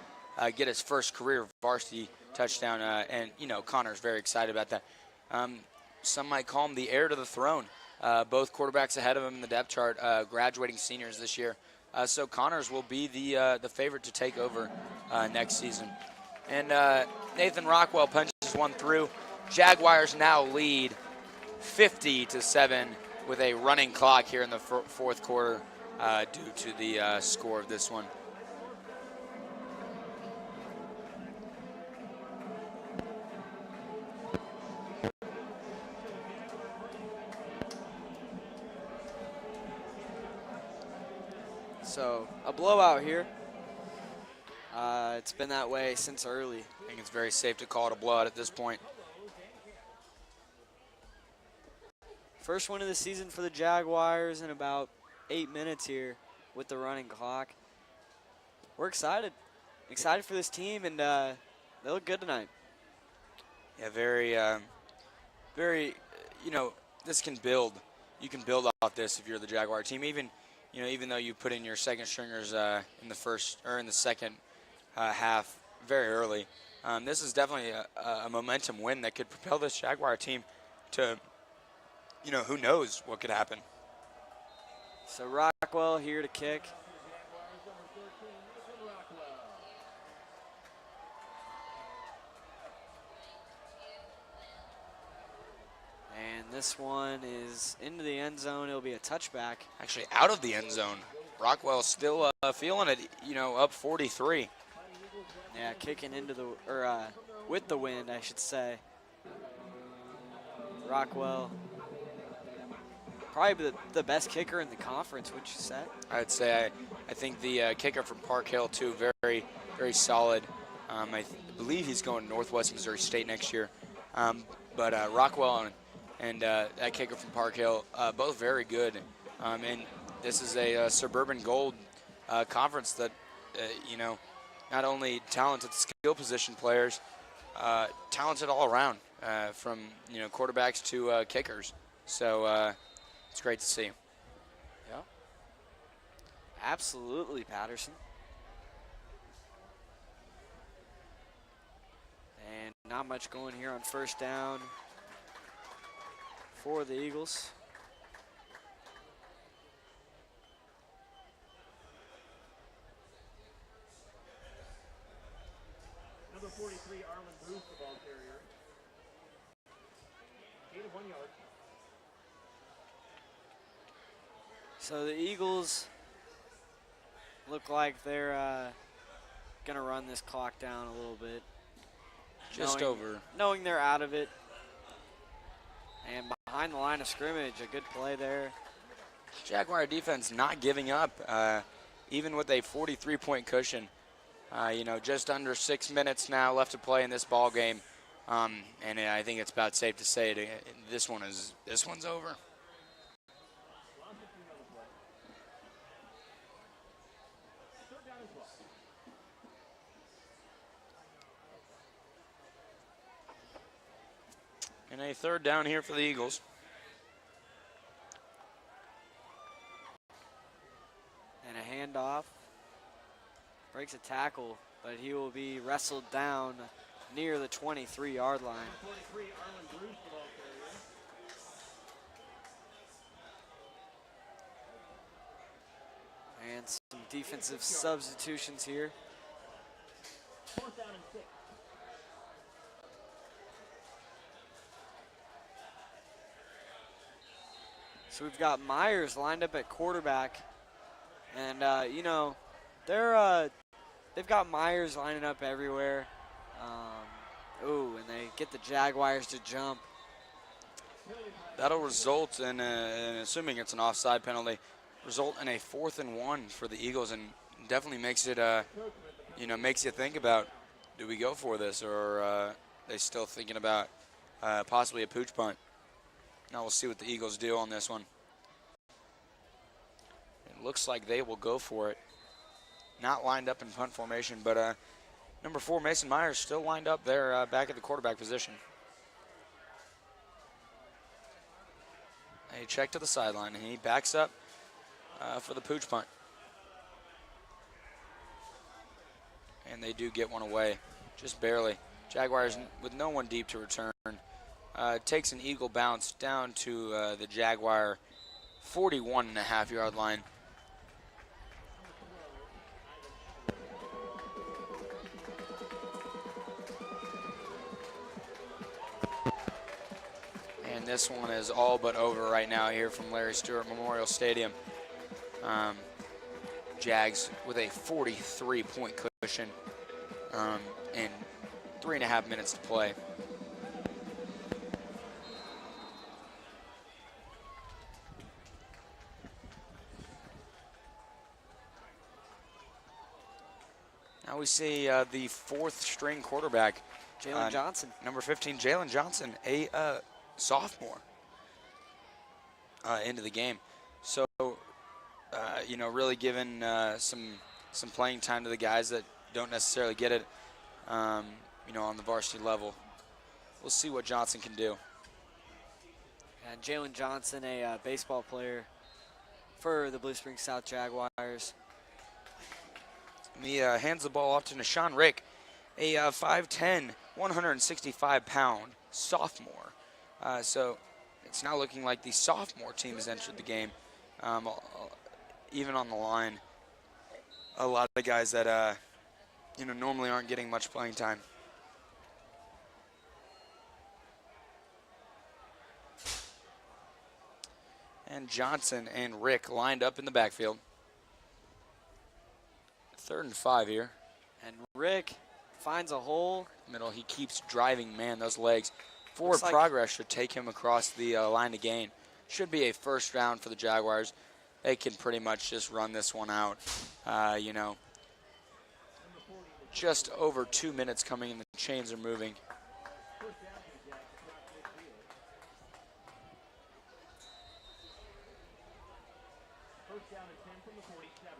get his first career varsity touchdown, and, you know, Connor's very excited about that. Some might call him the heir to the throne. Both quarterbacks ahead of him in the depth chart, graduating seniors this year. So Connors will be the favorite to take over next season. And Nathan Rockwell punches one through. Jaguars now lead 50-7 with a running clock here in the 4th quarter due to the score of this one. So a blowout here. It's been that way since early. I think it's very safe to call it a blowout at this point. First one of the season for the Jaguars in about 8 minutes here with the running clock. We're excited. Excited for this team, and they look good tonight. Yeah, very, you know, this can build. You can build off this if you're the Jaguar team. Even even though you put in your second stringers in the second half very early, this is definitely a momentum win that could propel this Jaguar team to, who knows what could happen. So Rockwell here to kick. And this one is into the end zone. It'll be a touchback. Actually, out of the end zone. Rockwell still feeling it, up 43. Yeah, kicking into with the wind, I should say. Rockwell, probably the best kicker in the conference, would you say? I'd say I think the kicker from Park Hill, too, very, very solid. I believe he's going to Northwest Missouri State next year. But Rockwell and that kicker from Park Hill, both very good. And this is a Suburban Gold conference that, not only talented skill position players, talented all around, from quarterbacks to kickers. So it's great to see. Yeah. Absolutely, Patterson. And not much going here on first down for the Eagles. Number 43, Arlen Bruce, the ball carrier. Gain of 1 yard. So the Eagles look like they're going to run this clock down a little bit. Knowing they're out of it. And behind the line of scrimmage, a good play there. Jaguar defense not giving up, even with a 43-point cushion. Just under 6 minutes now left to play in this ball game, and I think it's about safe to say this one's over. And a third down here for the Eagles. And a handoff. Breaks a tackle, but he will be wrestled down near the 23-yard line. 43, Arlen Bruce, the ball carrier. And some defensive substitutions here. 4th down and 6. So we've got Myers lined up at quarterback, and they've got Myers lining up everywhere. And they get the Jaguars to jump. That'll result in, assuming it's an offside penalty, result in a 4th and 1 for the Eagles, and definitely makes it, makes you think about, do we go for this, or are they still thinking about possibly a pooch punt? Now we'll see what the Eagles do on this one. It looks like they will go for it. Not lined up in punt formation, but number 4, Mason Myers, still lined up there back at the quarterback position. A check to the sideline, and he backs up for the pooch punt. And they do get one away, just barely. Jaguars with no one deep to return. Takes an Eagle bounce down to the Jaguar 41.5-yard line. And this one is all but over right now here from Larry Stewart Memorial Stadium. Jags with a 43-point cushion and 3.5 minutes to play. Now we see the 4th-string quarterback, Jalen Johnson. Number 15, Jalen Johnson, a sophomore into the game. So, really giving some playing time to the guys that don't necessarily get it, on the varsity level. We'll see what Johnson can do. And Jalen Johnson, a baseball player for the Blue Springs South Jaguars. He hands the ball off to Nishan Rick, a 5'10", 165-pound sophomore. So it's now looking like the sophomore team has entered the game. Even on the line, a lot of guys that normally aren't getting much playing time. And Johnson and Rick lined up in the backfield. 3rd and 5 here. And Rick finds a hole. Middle, he keeps driving, man, those legs. Forward progress should take him across the line to gain. Should be a first down for the Jaguars. They can pretty much just run this one out. Just over 2 minutes coming and the chains are moving. First down and 10 from the 47.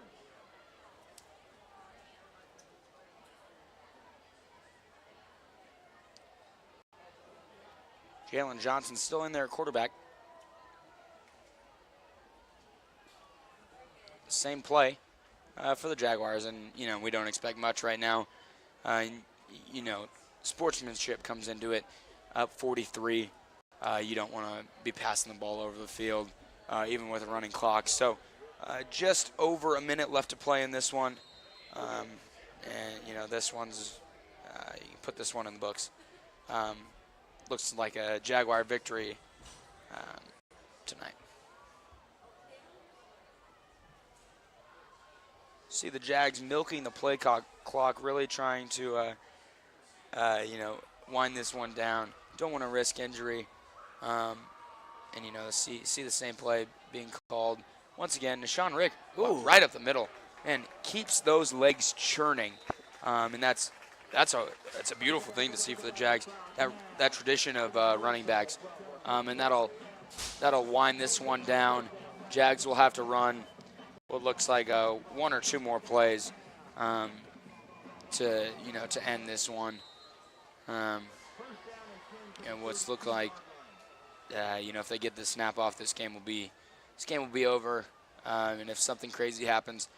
Jalen Johnson still in there, quarterback. Same play for the Jaguars, and we don't expect much right now. Sportsmanship comes into it. Up 43, you don't want to be passing the ball over the field, even with a running clock. So just over a minute left to play in this one, and this one's you can put this one in the books. Looks like a Jaguar victory tonight. See the Jags milking the play clock, really trying to, wind this one down. Don't want to risk injury, and see the same play being called once again. Nishan Rick, right up the middle, and keeps those legs churning, and that's a beautiful thing to see for the Jags. That tradition of running backs, and that'll wind this one down. Jags will have to run what looks like 1 or 2 more plays to end this one. And what's look like, if they get the snap off, this game will be over. And if something crazy happens,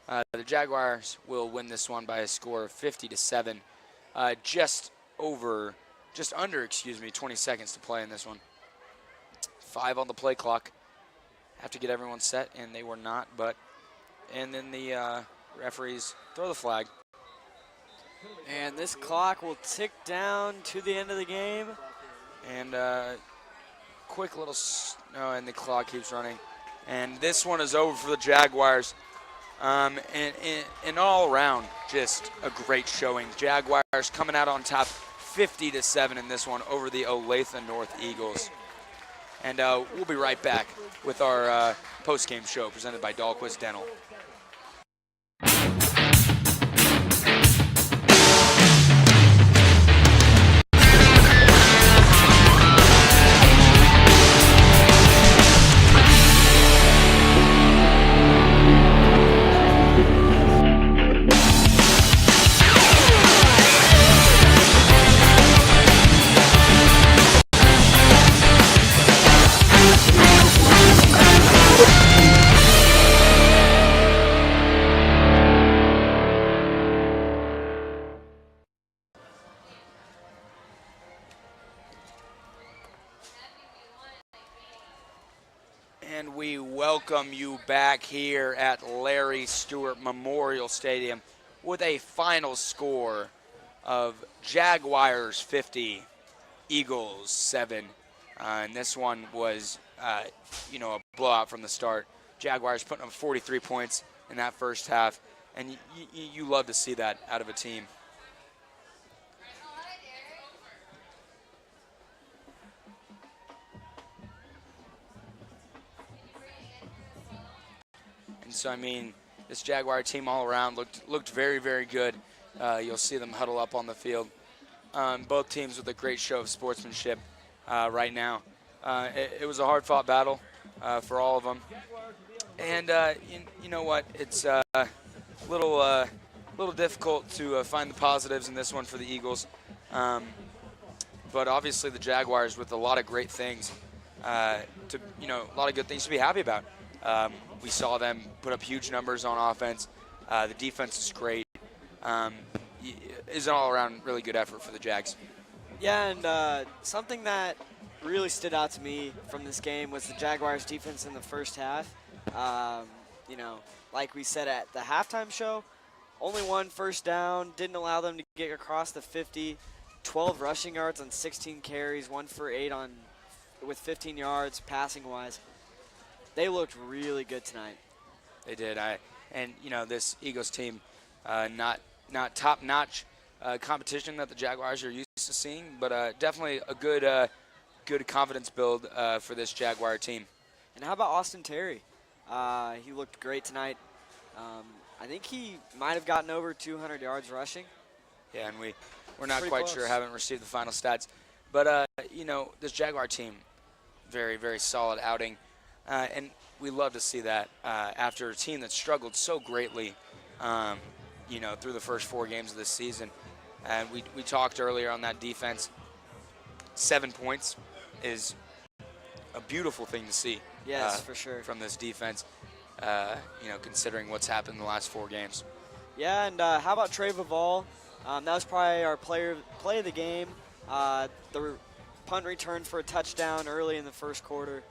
the Jaguars will win this one by a score of 50-7. Just under 20 seconds to play in this one. 5 on the play clock. Have to get everyone set, and they were not. And then the referees throw the flag. And this clock will tick down to the end of the game. And quick little and the clock keeps running. And this one is over for the Jaguars. And all around, just a great showing. Jaguars coming out on top 50-7 in this one over the Olathe North Eagles. And we'll be right back with our post-game show presented by Dahlquist Dental. And we welcome you back here at Larry Stewart Memorial Stadium with a final score of Jaguars 50, Eagles 7. And this one was, a blowout from the start. Jaguars putting up 43 points in that first half. And you love to see that out of a team. And so, this Jaguar team all around looked very, very good. You'll see them huddle up on the field. Both teams with a great show of sportsmanship right now. It was a hard-fought battle for all of them. And you know what? It's a little difficult to find the positives in this one for the Eagles. But obviously the Jaguars with a lot of great things, a lot of good things to be happy about. We saw them put up huge numbers on offense. The defense is great. It's an all-around really good effort for the Jags. Yeah, and something that really stood out to me from this game was the Jaguars' defense in the first half. You know, like we said at the halftime show, only 1 first down, didn't allow them to get across the 50, 12 rushing yards on 16 carries, 1 for 8 with 15 yards passing-wise. They looked really good tonight. They did. And you know, this Eagles team, not top-notch competition that the Jaguars are used to seeing, but definitely a good confidence build for this Jaguar team. And how about Austin Terry? He looked great tonight. I think he might have gotten over 200 yards rushing. Yeah, and we're not Pretty quite close. sure, haven't received the final stats. But, you know, this Jaguar team, very, very solid outing. And we love to see that after a team that struggled so greatly, you know, through the first 4 games of this season. And we talked earlier on that defense. 7 points is a beautiful thing to see. Yes, for sure. From this defense, you know, considering what's happened in the last 4 games. Yeah, and how about Trey Vavall? That was probably our play of the game. The punt return for a touchdown early in the first quarter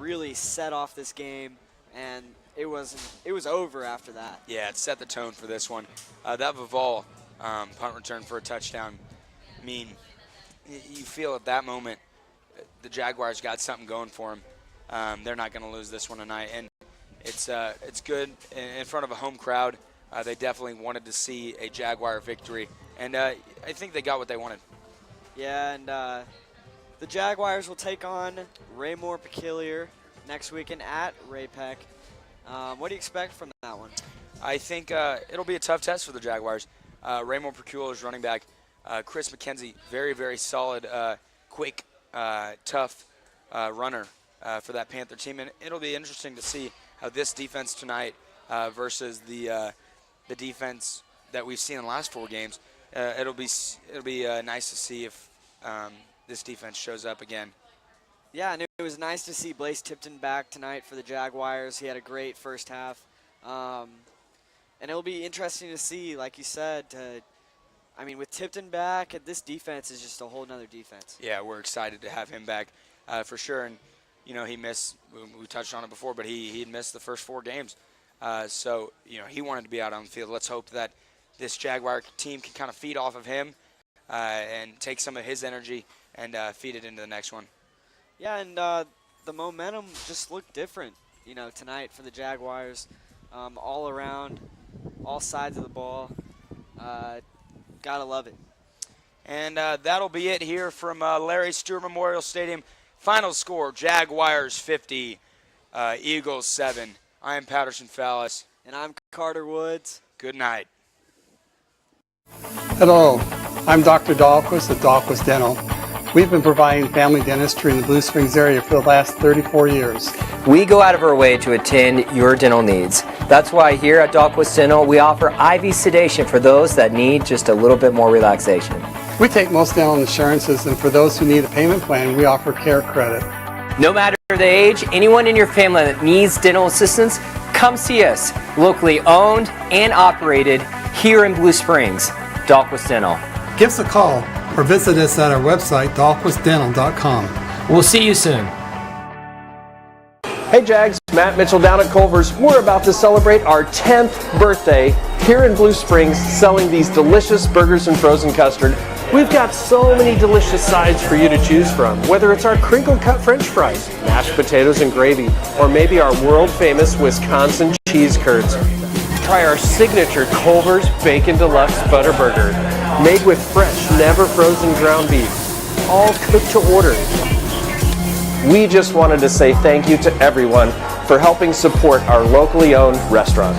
really set off this game, and it was over after that. Yeah, it set the tone for this one. That Vavall punt return for a touchdown, I mean, you feel at that moment the Jaguars got something going for them. They're not going to lose this one tonight, and it's good in front of a home crowd. They definitely wanted to see a Jaguar victory, and I think they got what they wanted. Yeah, and the Jaguars will take on Raymore Peculiar next weekend at Ray-Pec. What do you expect from that one? I think it'll be a tough test for the Jaguars. Raymore Peculiar's running back, Chris McKenzie, very, very solid, quick, tough runner for that Panther team. And it'll be interesting to see how this defense tonight versus the defense that we've seen in the last 4 games. It'll be nice to see if this defense shows up again. Yeah, and it was nice to see Blaze Tipton back tonight for the Jaguars. He had a great first half. And it'll be interesting to see, like you said, I mean, with Tipton back, this defense is just a whole nother defense. Yeah, we're excited to have him back for sure. And, you know, he missed, we touched on it before, but he had missed the first 4 games. So, you know, he wanted to be out on the field. Let's hope that this Jaguar team can kind of feed off of him and take some of his energy and feed it into the next one. Yeah, and the momentum just looked different, you know, tonight for the Jaguars. All around, all sides of the ball. Gotta love it. And that'll be it here from Larry Stewart Memorial Stadium. Final score, Jaguars 50, Eagles 7. I'm Patterson Fallis. And I'm Carter Woods. Good night. Hello, I'm Dr. Dahlquist at Dahlquist Dental. We've been providing family dentistry in the Blue Springs area for the last 34 years. We go out of our way to attend your dental needs. That's why here at Dahlquist Dental, we offer IV sedation for those that need just a little bit more relaxation. We take most dental insurances, and for those who need a payment plan, we offer care credit. No matter the age, anyone in your family that needs dental assistance, come see us. Locally owned and operated here in Blue Springs. Dahlquist Dental. Give us a call or visit us at our website, dahlquistdental.com. We'll see you soon. Hey Jags, Matt Mitchell down at Culver's. We're about to celebrate our 10th birthday here in Blue Springs, selling these delicious burgers and frozen custard. We've got so many delicious sides for you to choose from, whether it's our crinkle cut french fries, mashed potatoes and gravy, or maybe our world famous Wisconsin cheese curds. Try our signature Culver's Bacon Deluxe Butter Burger, made with fresh, never frozen ground beef, all cooked to order. We just wanted to say thank you to everyone for helping support our locally owned restaurant.